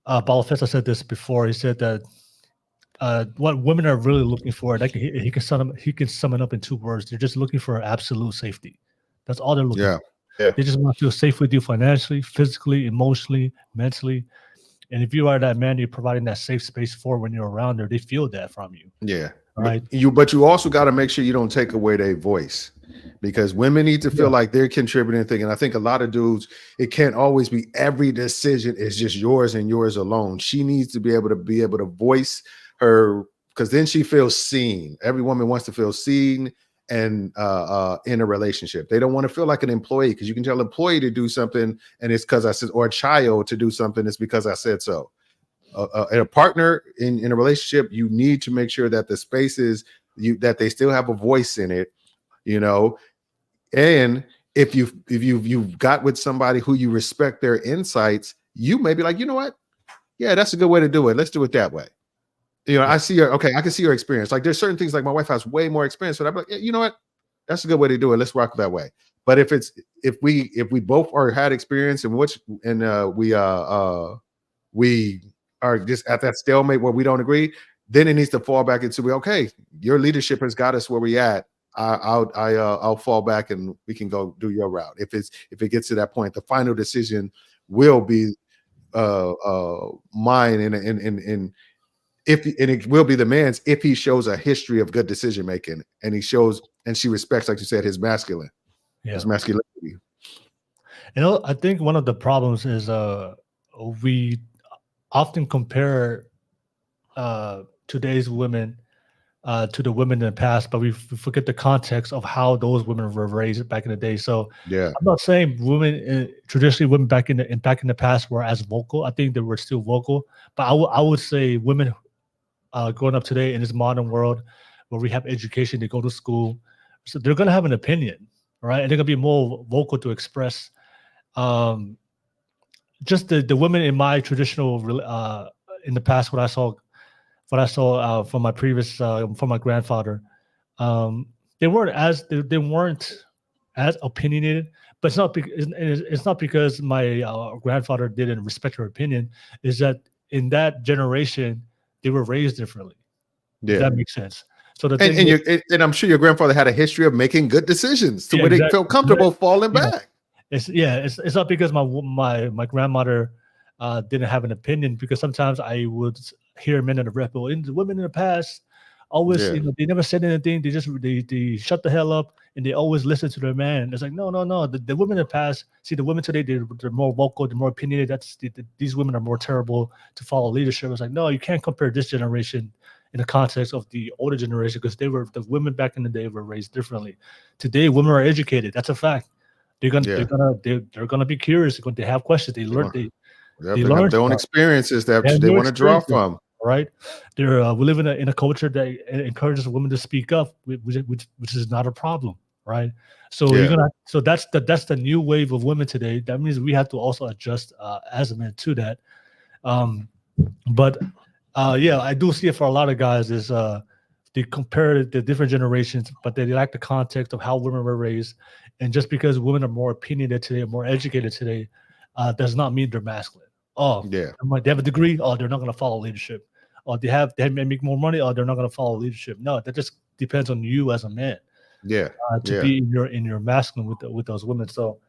Balafesta said this before. He said that what women are really looking for, like he can sum it up in 2 words. They're just looking for absolute safety. That's all they're looking for. They just want to feel safe with you financially, physically, emotionally, mentally. And if you are that man, you're providing that safe space for when you're around there, they feel that from you. Yeah. Right. But you also got to make sure you don't take away their voice, because women need to feel like they're contributing thing. And I think a lot of dudes, it can't always be every decision is just yours and yours alone. She needs to be able to voice her, because then she feels seen. Every woman wants to feel seen and in a relationship. They don't want to feel like an employee, because you can tell an employee to do something and it's because I said, or a child to do something, it's because I said so. a partner in a relationship, you need to make sure that the spaces that they still have a voice in it, you know. And if you've got with somebody who you respect their insights, you may be like, you know what? Yeah, that's a good way to do it. Let's do it that way. You know, I see your okay. I can see your experience. Like there's certain things like my wife has way more experience, but I'm like, yeah, you know what? That's a good way to do it. Let's rock that way. But if we both are had experience and we are just at that stalemate where we don't agree, then it needs to fall back into okay, your leadership has got us where we at. I'll fall back and we can go do your route. If it gets to that point, the final decision will be mine and it will be the man's if he shows a history of good decision making and he shows and she respects, like you said, his masculinity. You know, I think one of the problems is we often compare today's women to the women in the past, but we forget the context of how those women were raised back in the day. So I'm not saying traditionally women back in the past were as vocal. I think they were still vocal, but I would say women growing up today in this modern world where we have education, they go to school, so they're going to have an opinion, right? And they're going to be more vocal to express. Just the women in my traditional in the past, what I saw from my previous from my grandfather, they weren't as opinionated. But it's not because my grandfather didn't respect her opinion. Is that in that generation they were raised differently? Yeah, if that makes sense. So and I'm sure your grandfather had a history of making good decisions to where they felt comfortable falling back. It's not because my grandmother didn't have an opinion, because sometimes I would hear men in the Red Pill, and the women in the past always, they never said anything. They shut the hell up and they always listen to their man. It's like, no. The women in the past, see, the women today, they're more vocal, they're more opinionated. These women are more terrible to follow leadership. It's like, no, you can't compare this generation in the context of the older generation, because the women back in the day were raised differently. Today, women are educated. That's a fact. They're gonna be curious. They have questions. They learn. They learn their own experiences that they want to draw from. Right? We live in a culture that encourages women to speak up, which is not a problem, right? So that's the new wave of women today. That means we have to also adjust as a man to that. I do see it for a lot of guys is they compare the different generations, but they lack the context of how women were raised. And just because women are more opinionated today, more educated today, does not mean they're masculine. They have a degree. They're not going to follow leadership. They make more money. They're not going to follow leadership. No, that just depends on you as a man. To be in your masculine with those women. So,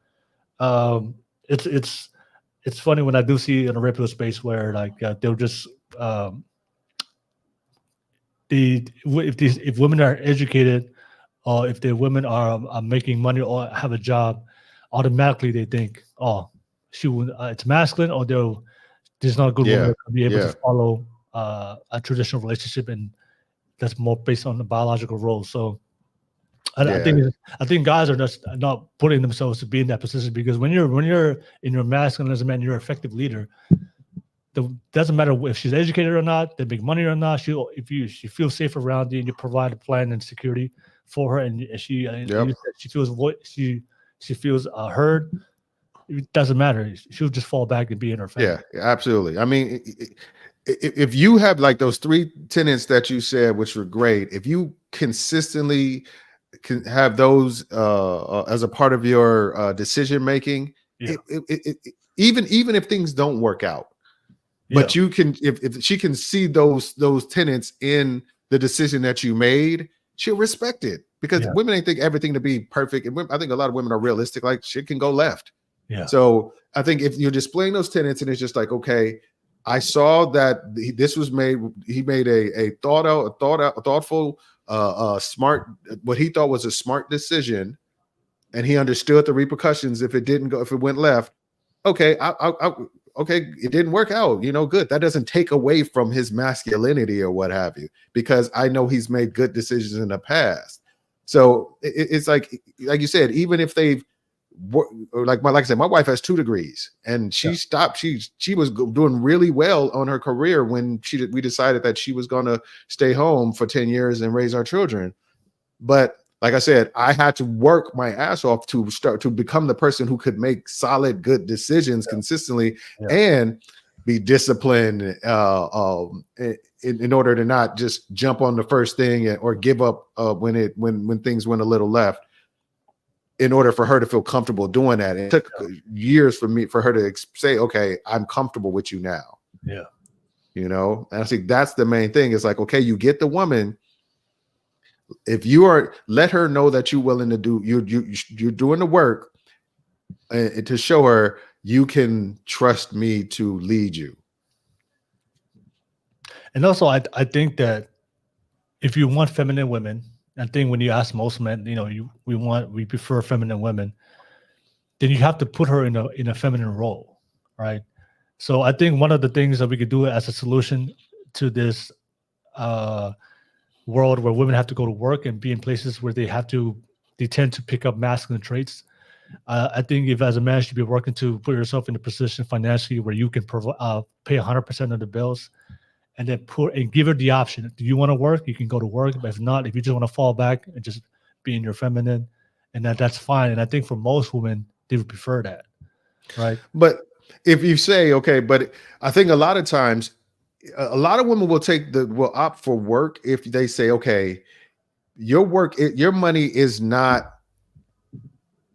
it's funny when I do see in a Red Pill space where like they'll just if women are educated, or if the women are making money or have a job, automatically they think, it's masculine, or there's not a good woman to be able to follow a traditional relationship, and that's more based on the biological role. So I think guys are just not putting themselves to be in that position, because when you're in your masculine as a man, you're an effective leader. Doesn't matter if she's educated or not, they make money or not. She feels safe around you, and you provide a plan and security for her, and she feels heard. It doesn't matter. She'll just fall back and be in her family. Yeah, absolutely. I mean, if you have like those 3 tenets that you said, which were great, if you consistently can have those as a part of your decision making, even if things don't work out, but you can, if she can see those tenets in the decision that you made, she'll respect it, because women ain't think everything to be perfect, and I think a lot of women are realistic. Like shit can go left. So I think if you're displaying those tenets, and it's just like, okay, I saw that this was made. He made a thoughtful, smart, what he thought was a smart decision, and he understood the repercussions if it went left. Okay, okay, it didn't work out. Good. That doesn't take away from his masculinity or what have you, because I know he's made good decisions in the past. So it's like you said, even if they've, if they're educated, or if they make money or have a job, automatically they think, there's not a good woman to be able to follow a traditional relationship. So like I said, my wife has 2 degrees, and she stopped. She was doing really well on her career when we decided that she was going to stay home for 10 years and raise our children. But like I said, I had to work my ass off to start to become the person who could make solid, good decisions consistently and be disciplined in order to not just jump on the first thing or give up when things went a little left. In order for her to feel comfortable doing that, it took years for her to say, "Okay, I'm comfortable with you now." Yeah, and I think that's the main thing. It's like, okay, you get the woman. If you are, let her know that you're willing to do. You're doing the work to show her you can trust me to lead you. and also I think that if you want feminine women. I think when you ask most men, we prefer feminine women, then you have to put her in a feminine role, right? So I think one of the things that we could do as a solution to this world where women have to go to work and be in places where they tend to pick up masculine traits. I think if as a man you should be working to put yourself in a position financially where you can pay 100% of the bills. And then give her the option. Do you want to work? You can go to work. But if not, if you just want to fall back and just be in your feminine, and that's fine. And I think for most women, they would prefer that, right? But if you say, okay, but I think a lot of times, a lot of women will opt for work if they say, okay, your money is not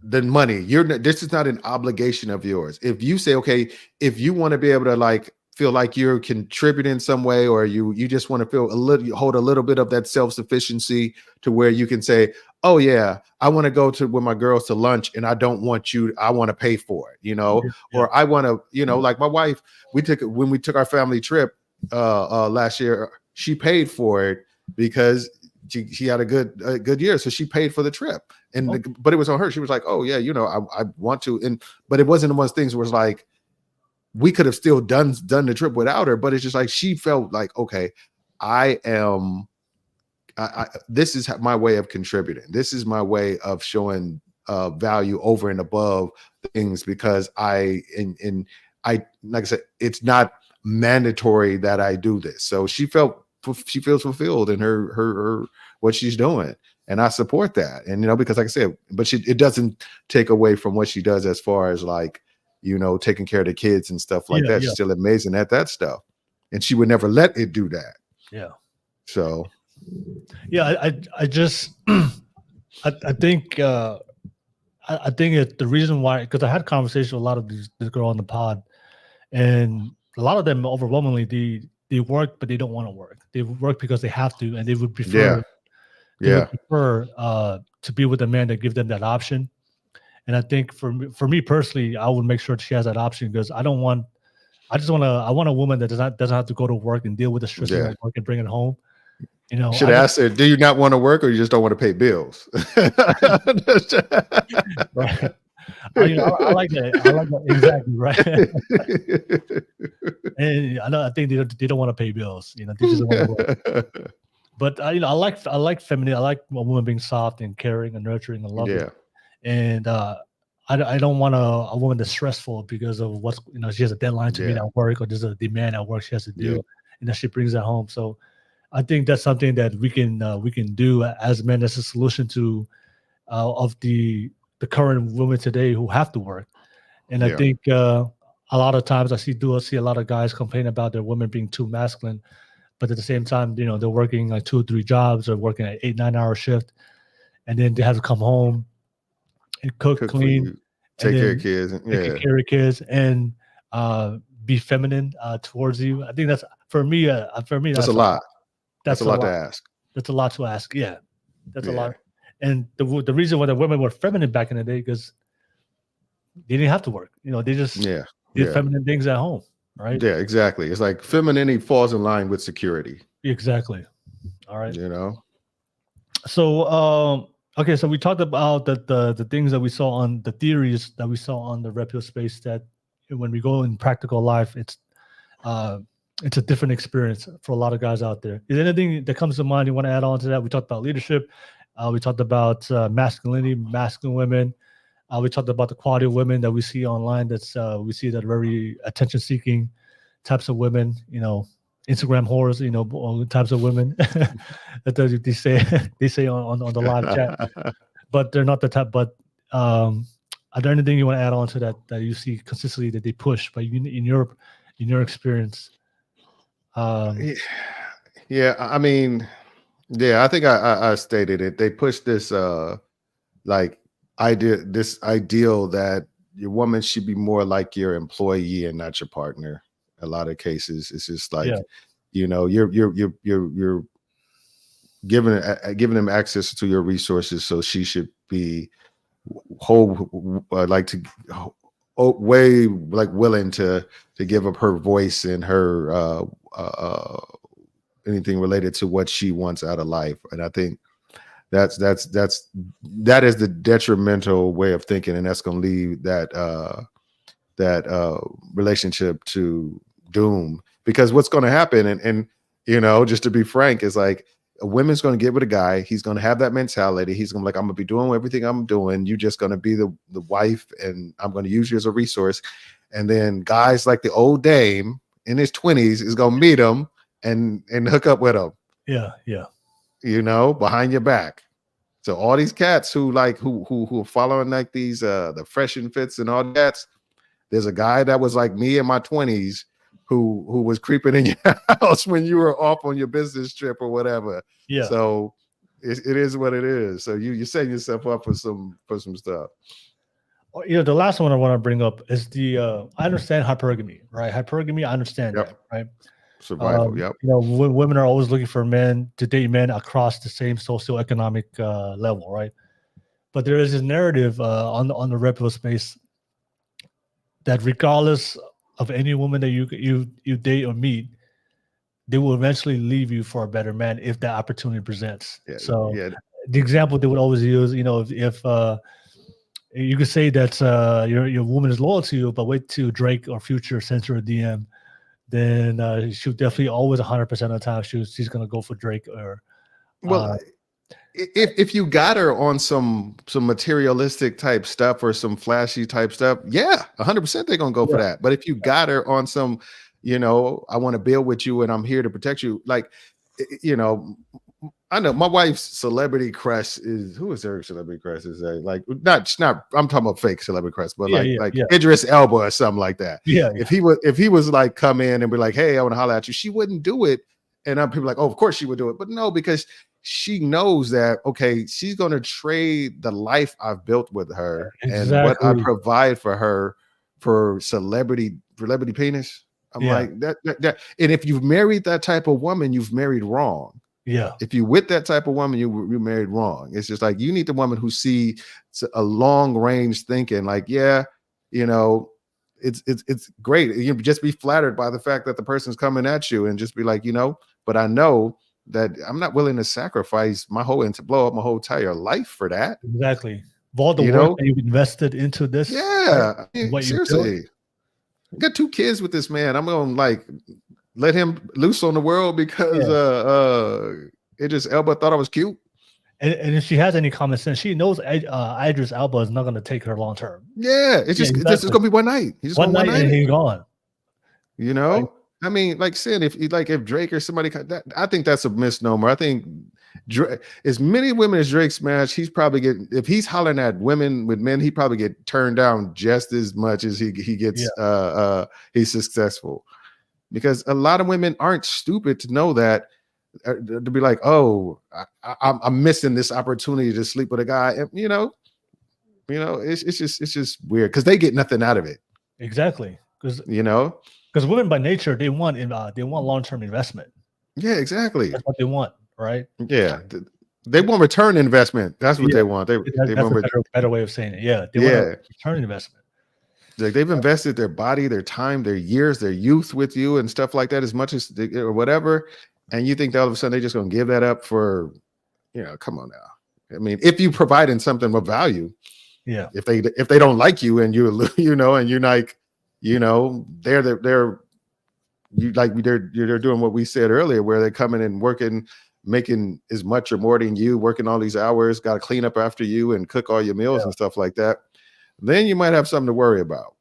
the money. This is not an obligation of yours. If you say, okay, if you want to be able to feel like you're contributing in some way, or you just want to hold a little bit of that self-sufficiency to where you can say, oh yeah, I want to go with my girls to lunch and I don't want I want to pay for it, or I want to, like my wife, when we took our family trip last year, she paid for it because she had a good year. So she paid for the trip but it was on her. She was like, oh yeah, I want to. But it wasn't one of those things where it's like, we could have still done the trip without her, but it's just like she felt like, okay, this is my way of contributing. This is my way of showing value over and above things, because I like I said, it's not mandatory that I do this. So she feels fulfilled in her what she's doing, and I support that. And because like I said, but it doesn't take away from what she does as far as taking care of the kids and stuff like that. She's still amazing at that stuff, and she would never let it do that. Yeah. So. Yeah, I just I think I think it's the reason why, because I had conversations with a lot of this girl on the pod, and a lot of them overwhelmingly they work, but they don't want to work. They work because they have to, and they would prefer would prefer to be with a man that gives them that option. And I think for me personally, I would make sure she has that option, because I want a woman that doesn't have to go to work and deal with the stress of work and bring it home. Should ask her, do you not want to work, or you just don't want to pay bills? Right. I like that. I like that, exactly, right. And I think they don't want to pay bills. They just don't want to work. But I like feminine. I like a woman being soft and caring and nurturing and loving. Yeah. And I don't want a woman that's stressful because of what's she has a deadline to meet at work, or there's a demand at work she has to do, and that she brings that home. So I think that's something that we can do as men as a solution to of the current women today who have to work. And I think a lot of times I see a lot of guys complain about their women being too masculine, but at the same time, they're working like 2 or 3 jobs, or working an 8-9 hour shift, and then they have to come home and cook clean, take care of kids, take care of kids, and be feminine towards you. I think that's for me. That's a lot. That's a lot to ask. That's a lot to ask. Yeah, that's a lot. And the reason why the women were feminine back in the day, because they didn't have to work. They just did feminine things at home, right? Yeah, exactly. It's like femininity falls in line with security. Exactly. All right. So okay, so we talked about the things that we saw on the theories that we saw on the Red Pill space, that when we go in practical life, it's a different experience for a lot of guys out there. Is there anything that comes to mind you want to add on to that? We talked about leadership. We talked about masculinity, masculine women. We talked about the quality of women that we see online. We see that very attention-seeking types of women. Instagram whores. All types of women that they say on the live chat. But they're not the type. But are there anything you want to add on to that you see consistently that they push? But in your experience, yeah, I mean, yeah, I think I stated it. They push this this ideal that your woman should be more like your employee and not your partner. A lot of cases, it's just like, you're giving them access to your resources, so she should be willing to give up her voice and her anything related to what she wants out of life. And I think that is the detrimental way of thinking, and that's going to lead that relationship to doom. Because what's going to happen, and just to be frank, is like a woman's going to get with a guy. He's going to have that mentality. He's going to be like, I'm going to be doing everything I'm doing. You're just going to be the wife, and I'm going to use you as a resource. And then guys like the old dame in his 20s is going to meet him and hook up with him. Yeah. Behind your back. So all these cats who are following like these the fresh and fits and all that. There's a guy that was like me in my 20s who was creeping in your house when you were off on your business trip or whatever. Yeah. So it is what it is. So you're setting yourself up for some stuff. The last one I want to bring up is I understand hypergamy, right? Hypergamy, I understand that, right? Survival. Yep. Women are always looking for men to date men across the same socioeconomic level, right? But there is this narrative on the REDPILL space that regardless of any woman that you date or meet, they will eventually leave you for a better man if that opportunity presents. The example they would always use, if you could say that your woman is loyal to you, but wait till Drake or Future sends her a DM, then she'll definitely always 100% of the time she's gonna go for Drake or. If you got her on some materialistic type stuff or some flashy type stuff, 100% they're gonna go for that. But if you got her on some, I want to build with you and I'm here to protect you, like, I know my wife's celebrity crush who is her celebrity crush? Is like not I'm talking about fake celebrity crush, but Idris Elba or something like that. Yeah. If he was like come in and be like, hey, I want to holler at you, she wouldn't do it. And people like, oh, of course she would do it, but no, because she knows that, okay, she's going to trade the life I've built with her and what I provide for her for celebrity penis. I'm like that. And if you've married that type of woman, you've married wrong. Yeah. If you with that type of woman, you married wrong. It's just like, you need the woman who see a long range thinking like, it's great. You just be flattered by the fact that the person's coming at you and just be like, but I know that I'm not willing to sacrifice my whole and to blow up my whole entire life for that. Exactly. Of all the work that you've invested into this. Yeah. Seriously. I got 2 kids with this man. I'm going to let him loose on the world because Idris Elba thought I was cute. And if she has any common sense, she knows Idris Elba is not going to take her long term. Yeah. It's just it's going to be one night. He's just one night and he's gone. Right? I mean, like saying if Drake or somebody, I think that's a misnomer. I think as many women as Drake smashed, he's probably getting, if he's hollering at women with men, he probably get turned down just as much as he gets. He's successful, because a lot of women aren't stupid to know that, to be like, oh, I'm missing this opportunity to sleep with a guy. And, it's just weird because they get nothing out of it. Exactly, because women by nature, they want long-term investment. Yeah, exactly. That's what they want, right? Yeah, they want return investment. That's what they want. They want a better way of saying it. Yeah, they want return investment. Like they've invested their body, their time, their years, their youth with you and stuff like that, as much as or whatever. And you think that all of a sudden they're just going to give that up for, come on now. I mean, if you providing something of value, If they don't like you and you're and you're like. They're doing what we said earlier, where they're coming and working, making as much or more than you, working all these hours, got to clean up after you and cook all your meals and stuff like that. then you might have something to worry about.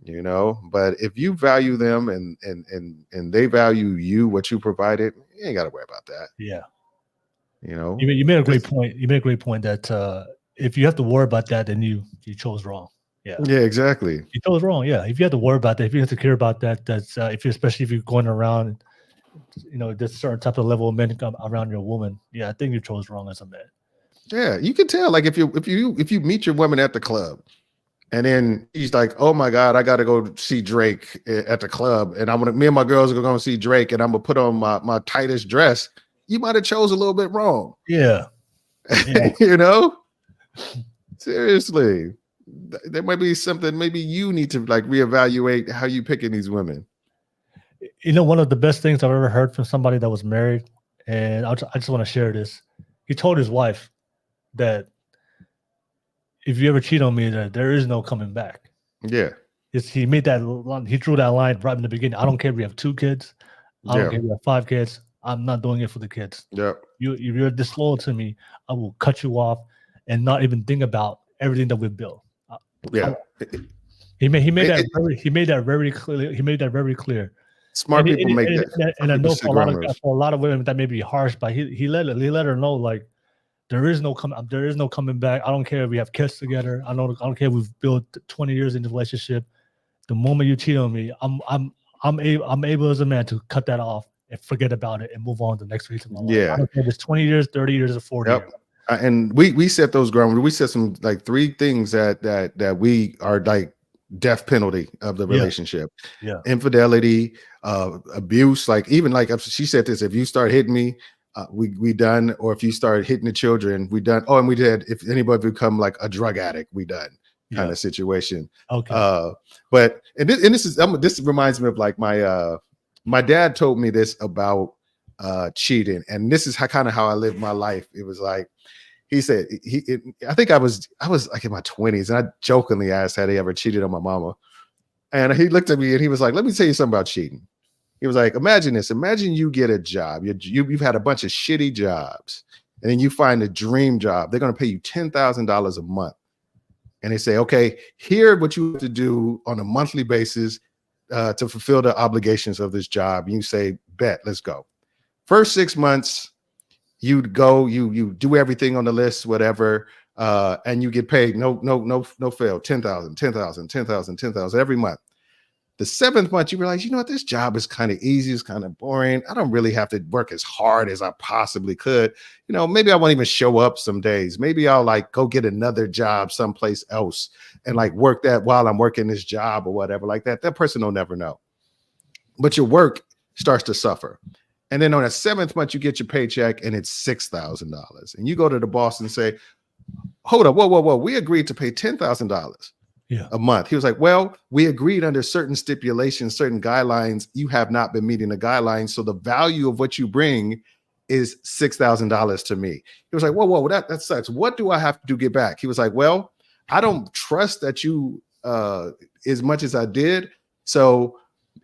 You know, but if you value them and they value you, what you provided, you ain't got to worry about that. Yeah. You know, You made a great point. You made a great point that if you have to worry about that, then you chose wrong. Yeah. Yeah, exactly. You chose wrong. Yeah. If you have to worry about that, if you have to care about that, that's especially if you're going around, you know, this certain type of level of men come around your woman. Yeah, I think you chose wrong as a man. Yeah, you can tell. Like if you meet your woman at the club, and then he's like, "Oh my God, I got to go see Drake at the club, and me and my girls are going to see Drake, and I'm gonna put on my tightest dress." You might have chose a little bit wrong. Yeah. You know, seriously, there might be something. Maybe you need to like reevaluate how you picking these women. You know, one of the best things I've ever heard from somebody that was married, and I just want to share this. He told his wife that if you ever cheat on me, that there is no coming back. Yeah. He made that. He drew that line right in the beginning. I don't care if you have 2 kids. I don't care if you have 5 kids. I'm not doing it for the kids. Yep. You're disloyal to me, I will cut you off and not even think about everything that we've built. Yeah. He made that very clear. He made that very clear. Smart people make that. And I know for a lot of women that may be harsh, but he let her know like there is no coming back. I don't care if we have kids together. I don't care if we've built 20 years in the relationship. The moment you cheat on me, I'm able as a man to cut that off and forget about it and move on to the next phase of my life. Yeah. I don't care if it's 20 years, 30 years, or 40 years. And we set those ground. We set some like 3 things that we are like death penalty of the relationship. Yeah. Infidelity, abuse. Like even like she said this, if you start hitting me, we done. Or if you start hitting the children, we done. Oh, and we did. If anybody become like a drug addict, we done. Kind of situation. Okay. But this reminds me of like my dad told me this about cheating, and this is how I lived my life. It was like he said I think I was like in my 20s, and I jokingly asked had he ever cheated on my mama, and he looked at me and he was like, "Let me tell you something about cheating." He was like, "Imagine this. Imagine you get a job. You've had a bunch of shitty jobs, and then you find a dream job. They're going to pay you $10,000 a month, and they say, okay, here's what you have to do on a monthly basis to fulfill the obligations of this job." And you say, "Bet, let's go." First 6 months, you go, you do everything on the list, whatever, and you get paid no fail, 10,000 every month. The 7th month, you realize, you know what, this job is kind of easy, it's kind of boring. I don't really have to work as hard as I possibly could. You know, maybe I won't even show up some days. Maybe I'll like go get another job someplace else and like work that while I'm working this job or whatever like that. That person will never know. But your work starts to suffer. And then on the 7th month, you get your paycheck and it's $6,000. And you go to the boss and say, "Hold up, whoa. We agreed to pay $10,000 a month." He was like, "Well, we agreed under certain stipulations, certain guidelines. You have not been meeting the guidelines. So the value of what you bring is $6,000 to me." He was like, whoa, that sucks. What do I have to do to get back? He was like, "Well, I don't trust that you as much as I did. So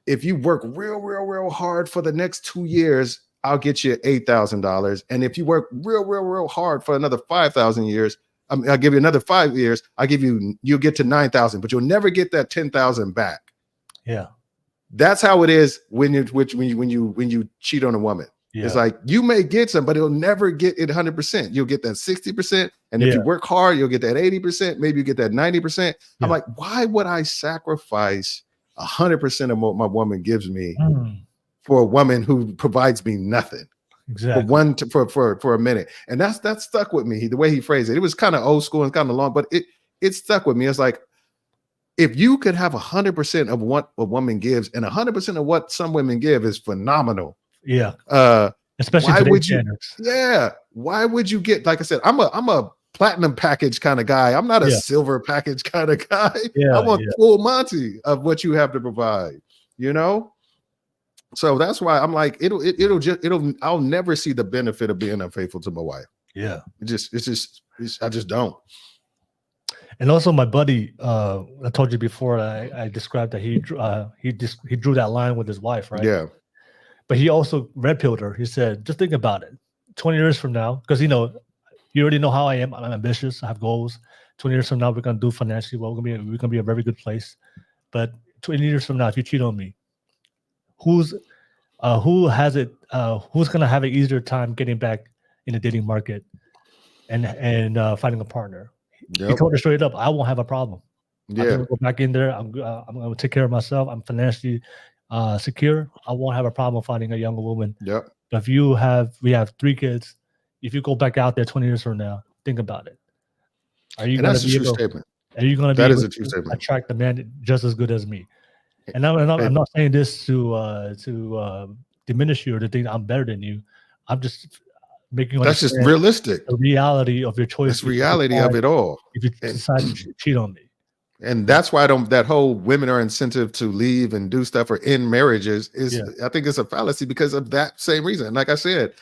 if you work real hard for the next 2 years, I'll get you $8,000. And if you work real hard for another 5,000 years, I'll give you another 5 years. You'll get to 9,000, but you'll never get that 10,000 back." Yeah. That's how it is when you cheat on a woman. Yeah. It's like you may get some, but it'll never get it 100%. You'll get that 60%. And if you work hard, you'll get that 80%. Maybe you get that 90%. I'm like, why would I sacrifice 100% of what my woman gives me for a woman who provides me nothing? Exactly. For a minute. And that stuck with me. The way he phrased it, it was kind of old school and kind of long, but it stuck with me. It's like, if you could have 100% of what a woman gives, and 100% of what some women give is phenomenal. Yeah. Especially today's standards. Yeah. Why would you get, like I said, I'm a platinum package kind of guy. I'm not a silver package kind of guy. I want full Monty of what you have to provide, you know? So that's why I'm like, I'll never see the benefit of being unfaithful to my wife. Yeah. I just don't. And also my buddy, I told you before, I described that he drew that line with his wife, right? Yeah. But he also red-pilled her. He said, just think about it. 20 years from now, because you already know how I am. I'm ambitious. I have goals. 20 years from now, we're gonna do financially well. We're gonna be a very good place. But 20 years from now, if you cheat on me, who's who has it? Who's gonna have an easier time getting back in the dating market and finding a partner? He Yep. told her straight up, I won't have a problem. I'm Yeah. gonna go back in there. I'm gonna take care of myself. I'm financially secure. I won't have a problem finding a younger woman. Yep. But if we have 3 kids, if you go back out there 20 years from now, think about it. Are you And gonna that's a be true able? statement. Are you gonna be That is able a true to statement. attract a man just as good as me? And I'm not saying this to diminish you or to think I'm better than you. I'm just making you That's just understand realistic. the reality of your choice. That's reality of it all. If you decide to cheat on me. And that's why that whole women are incentive to leave and do stuff or end marriages is I think it's a fallacy because of that same reason. Like I said,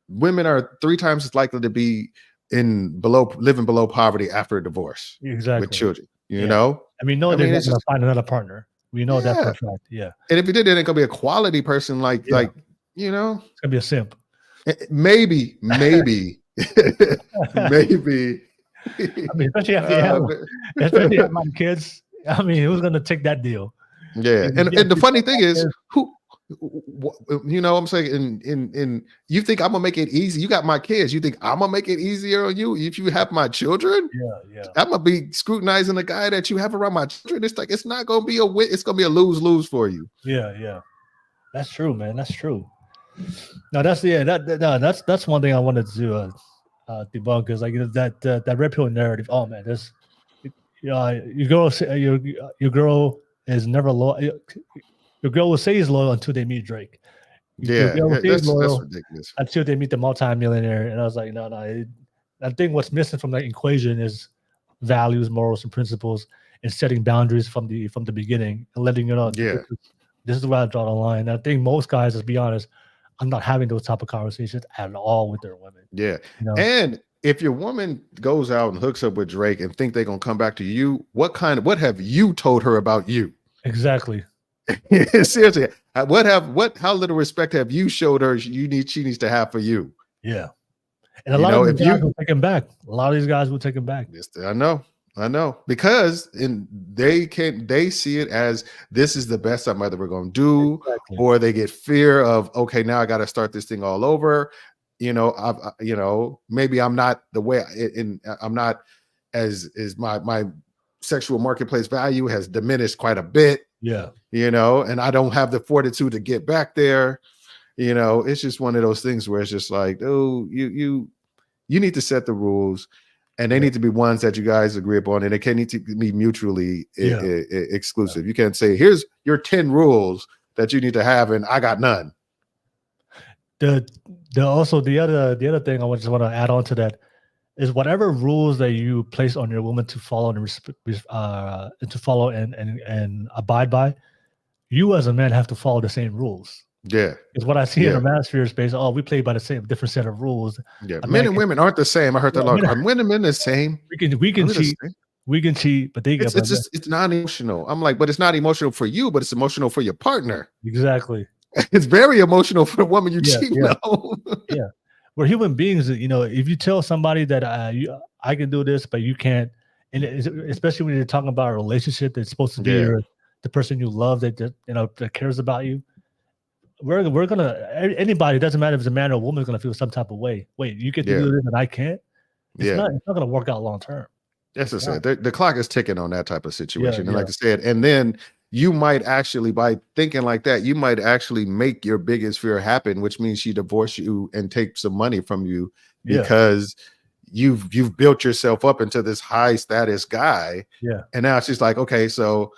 women are 3 times as likely to be living below poverty after a divorce. Exactly. With children. You know? I mean, they're not gonna find another partner. We know that for a fact. Yeah. And if you did, it ain't gonna be a quality person like you know, it's gonna be a simp. Maybe. maybe. I mean, especially after my kids. I mean, who's gonna take that deal? Yeah, and the funny thing is, who, you know, I'm saying, in you think I'm gonna make it easy? You got my kids. You think I'm gonna make it easier on you if you have my children? Yeah. I'm gonna be scrutinizing the guy that you have around my children. It's like it's not gonna be a win. It's gonna be a lose for you. Yeah. That's true, man. That's true. No, that's one thing I wanted to debunk is like that red pill narrative. Oh man, this your girl is never loyal. Your girl will say he's loyal until they meet Drake. That's ridiculous. Until they meet the multimillionaire. And I was like, no. I think what's missing from that equation is values, morals, and principles, and setting boundaries from the beginning and letting you know. This is where I draw the line. And I think most guys, let's be honest, I'm not having those type of conversations at all with their women. Yeah. You know? And if your woman goes out and hooks up with Drake and think they're gonna come back to you, what have you told her about you? Exactly. Seriously, how little respect have you showed her she needs to have for you? Yeah. And a lot of these guys will take him back. A lot of these guys will take him back. Yes, I know. Because they see it as this is the best I'm ever going to do, or they get fear of, okay, now I got to start this thing all over. You know, maybe I'm not the way I'm not as my sexual marketplace value has diminished quite a bit. Yeah. You know, and I don't have the fortitude to get back there. You know, it's just one of those things where it's just like, oh, you need to set the rules, and they need to be ones that you guys agree upon, and they can't need to be mutually exclusive. You can't say, here's your 10 rules that you need to have, and I got none. The other thing I just want to add on to that is whatever rules that you place on your woman to follow and abide by, you as a man have to follow the same rules. Yeah, is what I see in the manosphere space. Oh, we play by the same different set of rules. Yeah, men and women aren't the same. I heard that long. Are men and men the same? We can cheat. We can cheat, but it's not emotional. I'm like, but it's not emotional for you, but it's emotional for your partner. Exactly. It's very emotional for the woman you cheat on. Yeah. We're human beings. You know, if you tell somebody that I can do this, but you can't, and especially when you're talking about a relationship that's supposed to be the person you love that cares about you. We're gonna anybody, doesn't matter if it's a man or a woman, is gonna feel some type of way. Wait, you get to do this and I can't. It's not gonna work out long term. That's just it. The clock is ticking on that type of situation. And like I said, and then you might actually, by thinking like that, you might actually make your biggest fear happen, which means she divorce you and take some money from you because you've built yourself up into this high status guy. Yeah. And now she's like, okay, so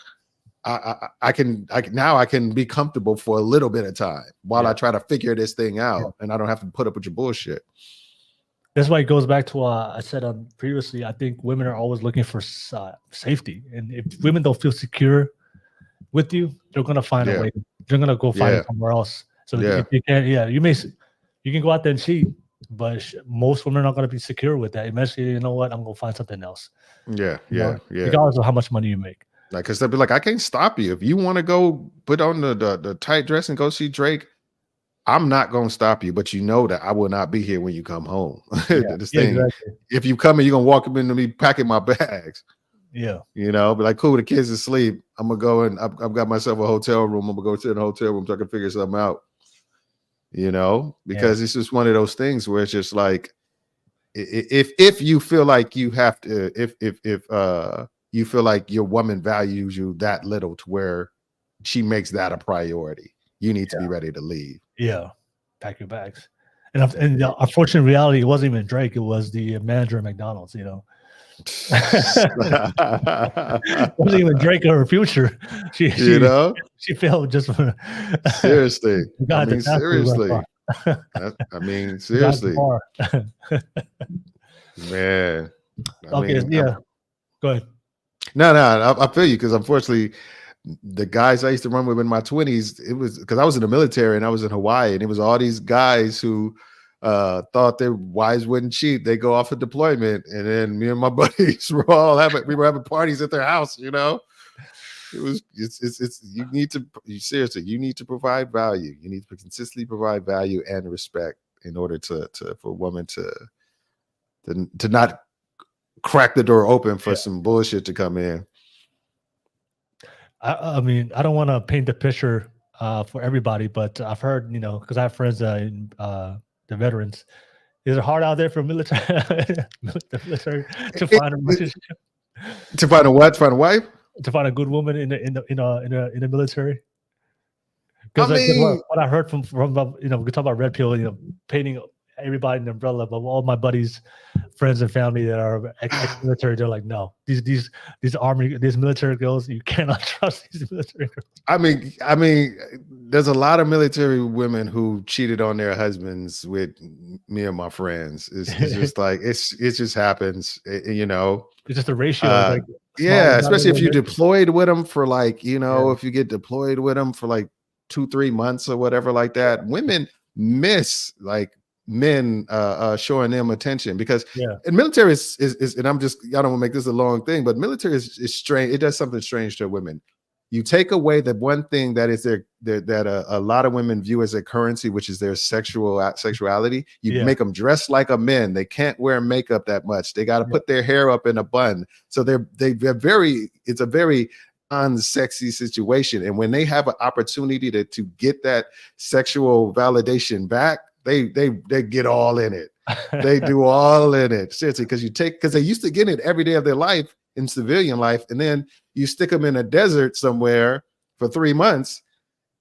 I can be comfortable for a little bit of time while I try to figure this thing out, and I don't have to put up with your bullshit. That's why it goes back to I said previously. I think women are always looking for safety, and if women don't feel secure with you, they're gonna find a way. They're gonna go find it somewhere else. So if you can, you can go out there and cheat, but most women are not gonna be secure with that. Eventually, you know what? I'm gonna find something else. Regardless of how much money you make. Like, because they'll be like, I can't stop you if you want to go put on the tight dress and go see Drake. I'm not going to stop you, but you know that I will not be here when you come home. This thing, exactly. if you come in, you're going to walk up into me packing my bags. Yeah. You know, be like, cool, the kids asleep. I'm going to go and I've got myself a hotel room. I'm going to go to the hotel room so I can figure something out. You know, because it's just one of those things where it's just like, if you feel like you have to, if you feel like your woman values you that little to where she makes that a priority, you need to be ready to leave. Yeah. Pack your bags. And the unfortunate reality, it wasn't even Drake. It was the manager at McDonald's, you know. It wasn't even Drake or her future. She failed just for seriously. I mean, seriously. Seriously. Man. Go ahead. No, I feel you, because unfortunately, the guys I used to run with in my 20s, it was because I was in the military and I was in Hawaii, and it was all these guys who thought their wives wouldn't cheat. They go off a deployment, and then me and my buddies were having parties at their house. You know, it's you need to provide value. You need to consistently provide value and respect in order for a woman to not crack the door open for some bullshit to come in. I mean, I don't want to paint the picture for everybody, but I've heard, you know, because I have friends in the veterans. Is it hard out there for military, the military to find a relationship? To find a what? Find a wife? To find a good woman in the military? Because what I heard from you know, we talk about red pill, you know, painting everybody in the umbrella, but all my buddies, friends, and family that are ex-military, they're like, no, these military girls, you cannot trust these military girls. I mean, there's a lot of military women who cheated on their husbands with me and my friends. It's just like it just happens, you know. It's just a ratio. Especially if you deployed with them for like, you know, if you get deployed with them for like 2-3 months or whatever like that, women miss like men showing them attention, because in military is and I don't want to make this a long thing, but military is strange. It does something strange to women. You take away the one thing that is that a lot of women view as a currency, which is their sexuality. You make them dress like a man. They can't wear makeup that much. They got to put their hair up in a bun. So it's a very unsexy situation. And when they have an opportunity to get that sexual validation back, they get all in it. They do all in it. Seriously, because they used to get it every day of their life in civilian life, and then you stick them in a desert somewhere for 3 months,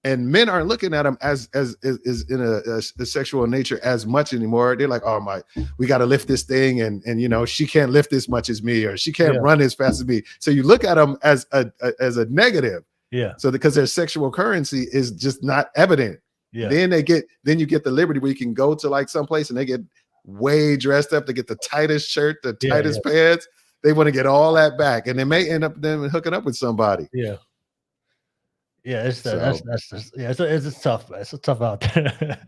and men aren't looking at them as in a sexual nature as much anymore. They're like, oh we got to lift this thing, and you know, she can't lift as much as me, or she can't run as fast as me. So you look at them as a negative. Yeah. So because their sexual currency is just not evident. Yeah. Then you get the liberty where you can go to like someplace and they get way dressed up. They get the tightest shirt, the tightest pants. They want to get all that back, and they may end up then hooking up with somebody. Yeah. Yeah, it's tough. It's tough out there.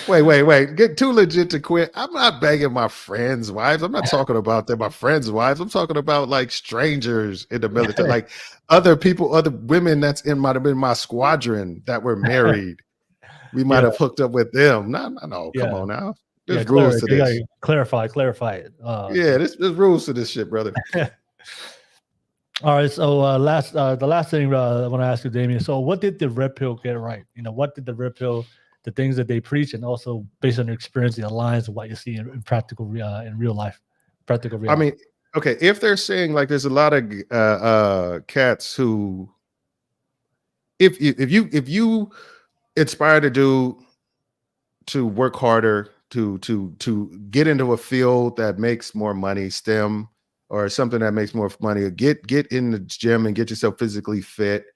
Wait. Get too legit to quit. I'm not begging my friends' wives. I'm not talking about my friends' wives. I'm talking about like strangers in the military, like other people, other women that's might have been my squadron that were married. We might have hooked up with them. No, come on now. There's rules to this. Clarify it. There's rules to this shit, brother. All right. So the last thing I want to ask you, Damien. So what did the red pill get right? You know, what did the red pill, the things that they preach, and also based on your experience, it aligns with what you see in practical in real life, practical reality? I mean, okay, if they're saying like there's a lot of cats who, if you inspire to work harder, to get into a field that makes more money, STEM or something that makes more money, get in the gym and get yourself physically fit.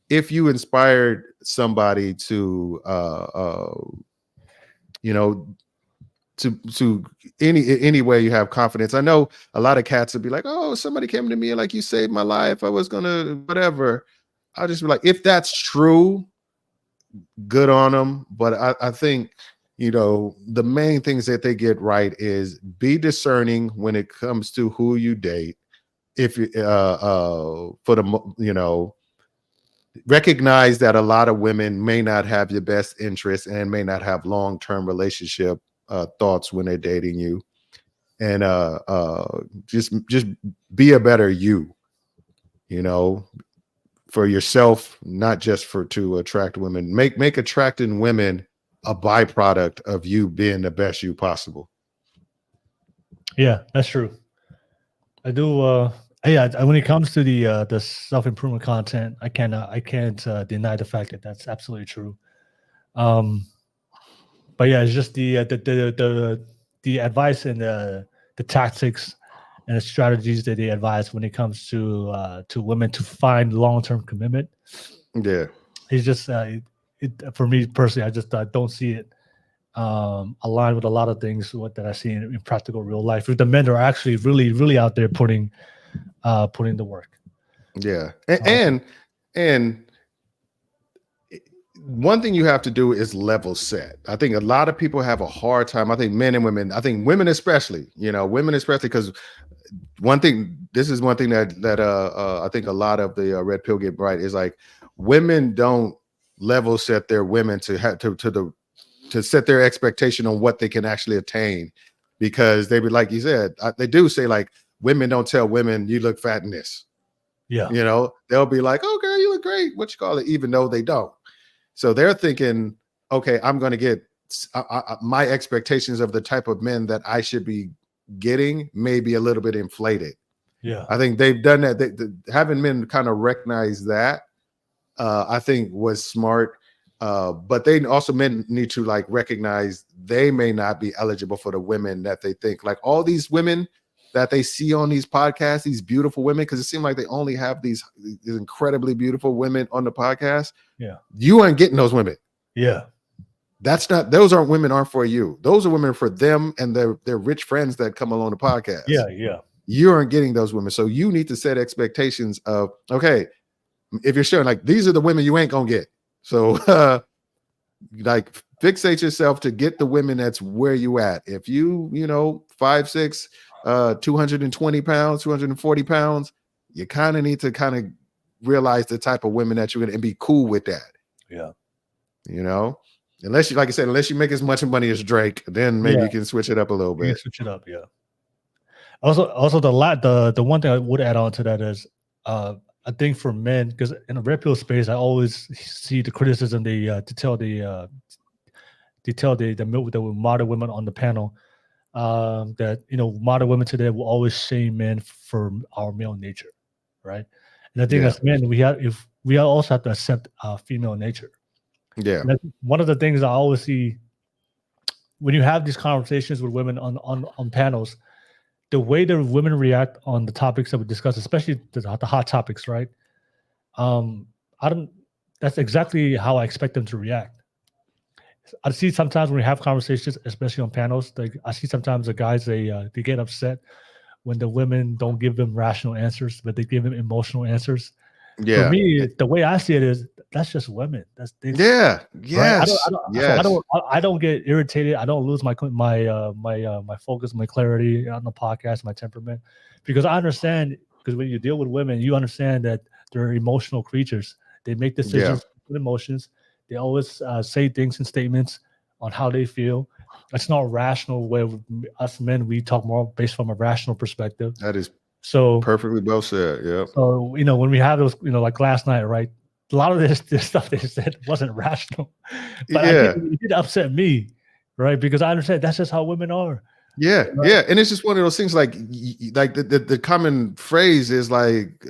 If you inspired somebody to you know, to any way you have confidence. I know a lot of cats would be like, oh, somebody came to me like, you saved my life, I was gonna whatever. I'll just be like, if that's true, good on them. But I think, you know, the main things that they get right is be discerning when it comes to who you date. If you for the, you know, recognize that a lot of women may not have your best interests and may not have long-term relationship thoughts when they're dating you, and just be a better you, for yourself, not just to attract women. Make attracting women a byproduct of you being the best you possible. Yeah, that's true. I do. Yeah, when it comes to the self-improvement content, I can't deny the fact that that's absolutely true. But yeah, it's just the advice and the tactics and the strategies that they advise when it comes to women to find long-term commitment. Yeah, It's just for me personally, I just don't see it aligned with a lot of things that I see in practical real life. If the men are actually really, really out there putting the work. yeah, and one thing you have to do is level set. I think a lot of people have a hard time. I think men and women. I think women especially. Because this is one thing that I think a lot of the red pill get right is like women don't level set their women to have to set their expectation on what they can actually attain, because they be like you said, they do say like women don't tell women you look fat in this. Yeah, they'll be like, oh girl, you look great, what you call it, even though they don't. So they're thinking, okay, I'm going to get my expectations of the type of men that I should be getting may be a little bit inflated. Yeah, I think they've done that. Having men kind of recognize that, I think was smart. But they also men need to like recognize they may not be eligible for the women that they think, like all these women that they see on these podcasts, these beautiful women, because it seems like they only have these incredibly beautiful women on the podcast. Yeah, you aren't getting those women. Yeah, those aren't for you. Those are women for them and their rich friends that come along the podcast. Yeah. You aren't getting those women. So you need to set expectations of, okay, if you're sharing, like, these are the women you ain't gonna get. So like fixate yourself to get the women that's where you at. If you 5'6", 220 pounds, 240 pounds, you kind of need to kind of realize the type of women that you're gonna and be cool with that. Yeah. Unless you, like I said, unless you make as much money as Drake, then maybe you can switch it up a little bit. You can switch it up, yeah. Also the one thing I would add on to that is I think for men, because in the red pill space, I always see the criticism they tell the modern women on the panel that modern women today will always shame men for our male nature, right? And I think as men, we also have to accept female nature. Yeah, and that's one of the things I always see when you have these conversations with women on panels. The way the women react on the topics that we discuss, especially the hot topics, right? That's exactly how I expect them to react. I see sometimes when we have conversations, especially on panels, I see sometimes the guys, they get upset when the women don't give them rational answers, but they give them emotional answers. Yeah. For me, the way I see it is that's just women. Yes. So I don't get irritated. I don't lose my focus, my clarity on the podcast, my temperament, because I understand. Because when you deal with women, you understand that they're emotional creatures. They make decisions with emotions. They always say things and statements on how they feel. It's not rational. Where us men, we talk more based from a rational perspective. That is so perfectly well said. Yeah. So when we have those, like last night, right? A lot of this stuff they said wasn't rational, but it did upset me, right? Because I understand that's just how women are. Yeah, right? Yeah, and it's just one of those things. Like the common phrase is like,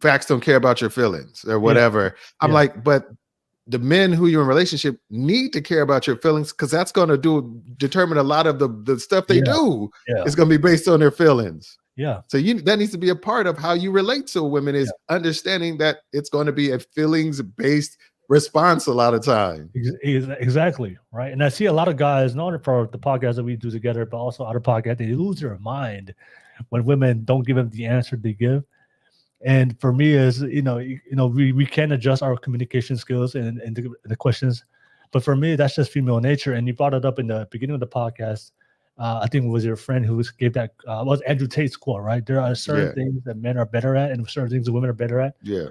"Facts don't care about your feelings" or whatever. I'm like, but the men who you're in a relationship need to care about your feelings, because that's going to determine a lot of the stuff they do. Is going to be based on their feelings. Yeah. So that needs to be a part of how you relate to a woman, is understanding that it's going to be a feelings-based response a lot of time. Exactly. Right. And I see a lot of guys, not only for the podcast that we do together, but also other podcasts, they lose their mind when women don't give them the answer they give. And for me, is we can adjust our communication skills and the questions, but for me, that's just female nature. And you brought it up in the beginning of the podcast. I think it was your friend who gave that was Andrew Tate's quote, right? There are certain things that men are better at and certain things that women are better at. Yeah.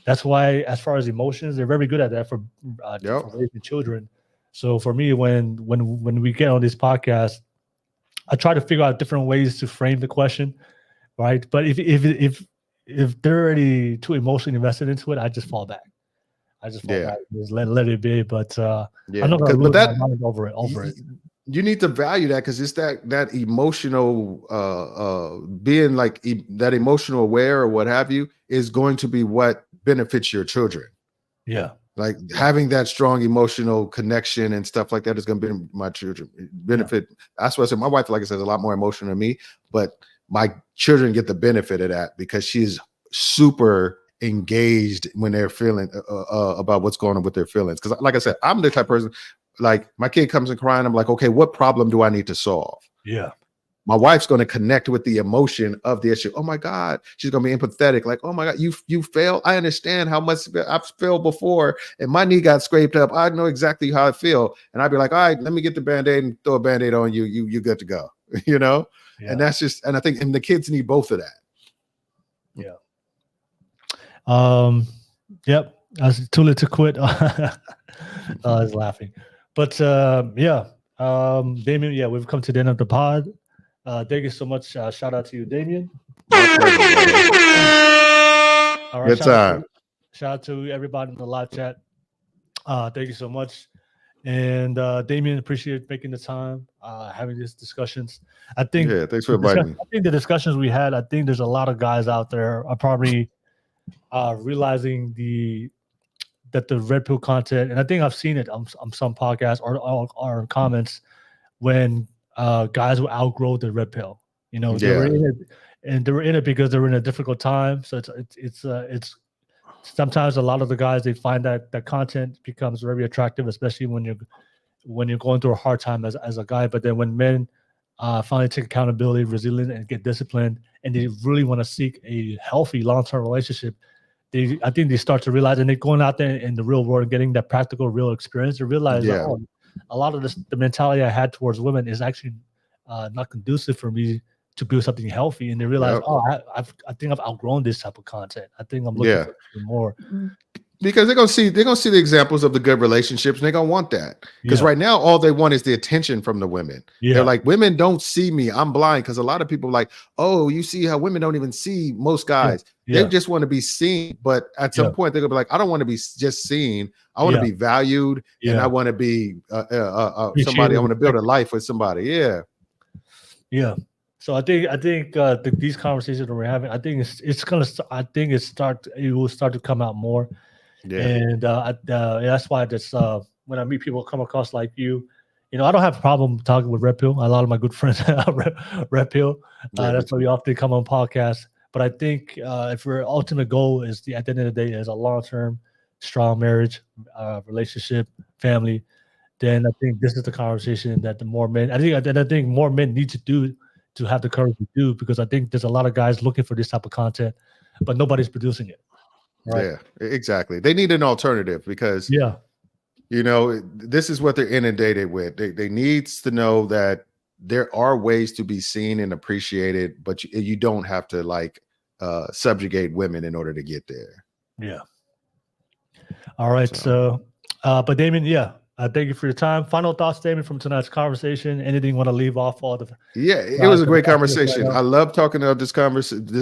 That's why, as far as emotions, they're very good at that for Yep. raising children. So for me, when we get on this podcast, I try to figure out different ways to frame the question, right? But if they're already too emotionally invested into it, I just fall back. Just let it be. But Yeah, I'm not gonna but lose that my mind over it. you need to value that, because it's that emotional being like that emotional aware or what have you is going to be what benefits your children. Yeah. Like having that strong emotional connection and stuff like that is going to benefit my children. That's what I said. My wife, like I said, is a lot more emotional than me, but my children get the benefit of that because she's super engaged when they're feeling about what's going on with their feelings. Because like I said, I'm the type of person, like my kid comes and crying, I'm like, okay, what problem do I need to solve? Yeah. My wife's going to connect with the emotion of the issue. Oh my God. She's going to be empathetic. Like, oh my God, you failed. I understand how much I've failed before and my knee got scraped up. I know exactly how I feel. And I'd be like, all right, let me get the Band-Aid and throw a Band-Aid on you. You're good to go. You know? Yeah. And that's just, and I think, and the kids need both of that. Yeah. Yep. I was too late to quit. I was laughing. But Damien, yeah, we've come to the end of the pod. Thank you so much. Shout out to you, Damien. My pleasure, All right. good time. Shout out to everybody in the live chat. Thank you so much. And Damien, appreciate making the time, having these discussions. I think thanks for inviting me. I think the discussions we had, I think there's a lot of guys out there are probably realizing that the red pill content, and I think I've seen it on some podcasts or comments when guys will outgrow the red pill. You know, they were in it, and they were in it because they were in a difficult time. So it's sometimes a lot of the guys, they find that the content becomes very attractive, especially when you're going through a hard time as a guy. But then when men finally take accountability, resilient, and get disciplined, and they really want to seek a healthy long-term relationship, I think they start to realize, and they're going out there in the real world and getting that practical, real experience, they realize that, oh, a lot of the mentality I had towards women is actually not conducive for me to build something healthy. And they realize, I think I've outgrown this type of content. I think I'm looking for more. Because they're gonna see the examples of the good relationships, and they're gonna want that. Because right now, all they want is the attention from the women. They're like, women don't see me, I'm blind. Because a lot of people are like, oh, you see how women don't even see most guys. They just want to be seen. But at some point, they're gonna be like, I don't want to be just seen. I want to be valued, and I want to be somebody. I want to build a life with somebody. Yeah. So I think these conversations that we're having, I think it will start to come out more. And that's why when I meet people come across like you, I don't have a problem talking with Red Pill. A lot of my good friends Red Pill. That's why we often come on podcasts. But I think if our ultimate goal is at the end of the day is a long-term, strong marriage, relationship, family, then I think this is the conversation that the more men. I think more men need to do to have the courage to do, because I think there's a lot of guys looking for this type of content, but nobody's producing it. Right? Yeah, exactly. They need an alternative because this is what they're inundated with. They needs to know that there are ways to be seen and appreciated, but you don't have to subjugate women in order to get there. Yeah. All right. So but Damien, thank you for your time. Final thoughts, Damien, from tonight's conversation. Anything you want to leave off all the? Yeah, it was a great conversation. I love talking about this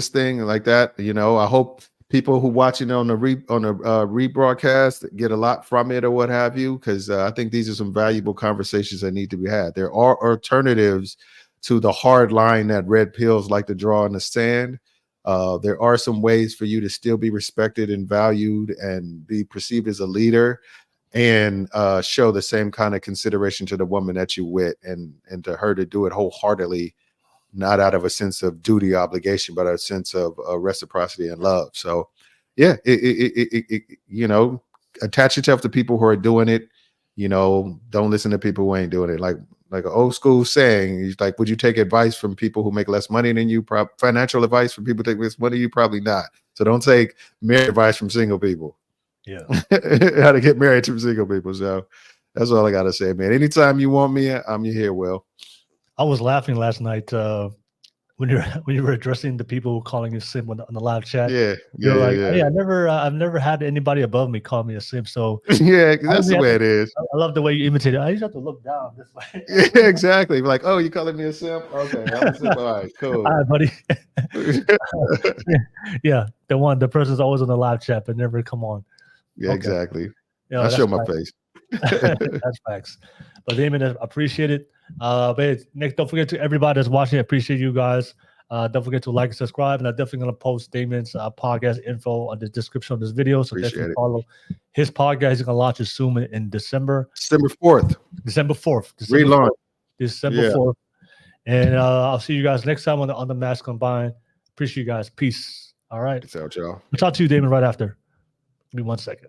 thing like that. I hope people who watching on the rebroadcast get a lot from it or what have you, because I think these are some valuable conversations that need to be had. There are alternatives to the hard line that red pills like to draw in the sand. There are some ways for you to still be respected and valued and be perceived as a leader, and show the same kind of consideration to the woman that you with, and to her to do it wholeheartedly, not out of a sense of duty obligation, but a sense of reciprocity and love. So attach yourself to people who are doing it. Don't listen to people who ain't doing it. Like an old school saying, is like, would you take advice from people who make less money than you? Financial advice from people who take less money? You probably not. So don't take marriage advice from single people. Yeah. How to get married to single people. So that's all I got to say, man. Anytime you want me, I'm here, Will. I was laughing last night. when you were addressing the people calling you simp on the live chat. Yeah, You're like, hey, yeah. I've never had anybody above me call me a simp. So Yeah, 'cause that's the way it is. I love the way you imitate it. I just have to look down this way. Yeah, exactly. Like, oh, you calling me a simp? Okay, I'm a simp. All right, cool. All right, buddy. Yeah, the person's always on the live chat, but never come on. Yeah, Okay. exactly. You know, I that's show my facts. face. That's facts. But Damon, I appreciate it. But Nick, don't forget to everybody that's watching. I appreciate you guys. Don't forget to like and subscribe. And I'm definitely gonna post Damon's podcast info on the description of this video. So Appreciate definitely it. follow his podcast. He's gonna launch it soon in December. December 4th. December 4th. Relaunch. December Yeah. 4th. And I'll see you guys next time on the Mask Combined. Appreciate you guys. Peace. All right. Peace out, y'all. I'll talk to you, Damon, right after. Give me 1 second.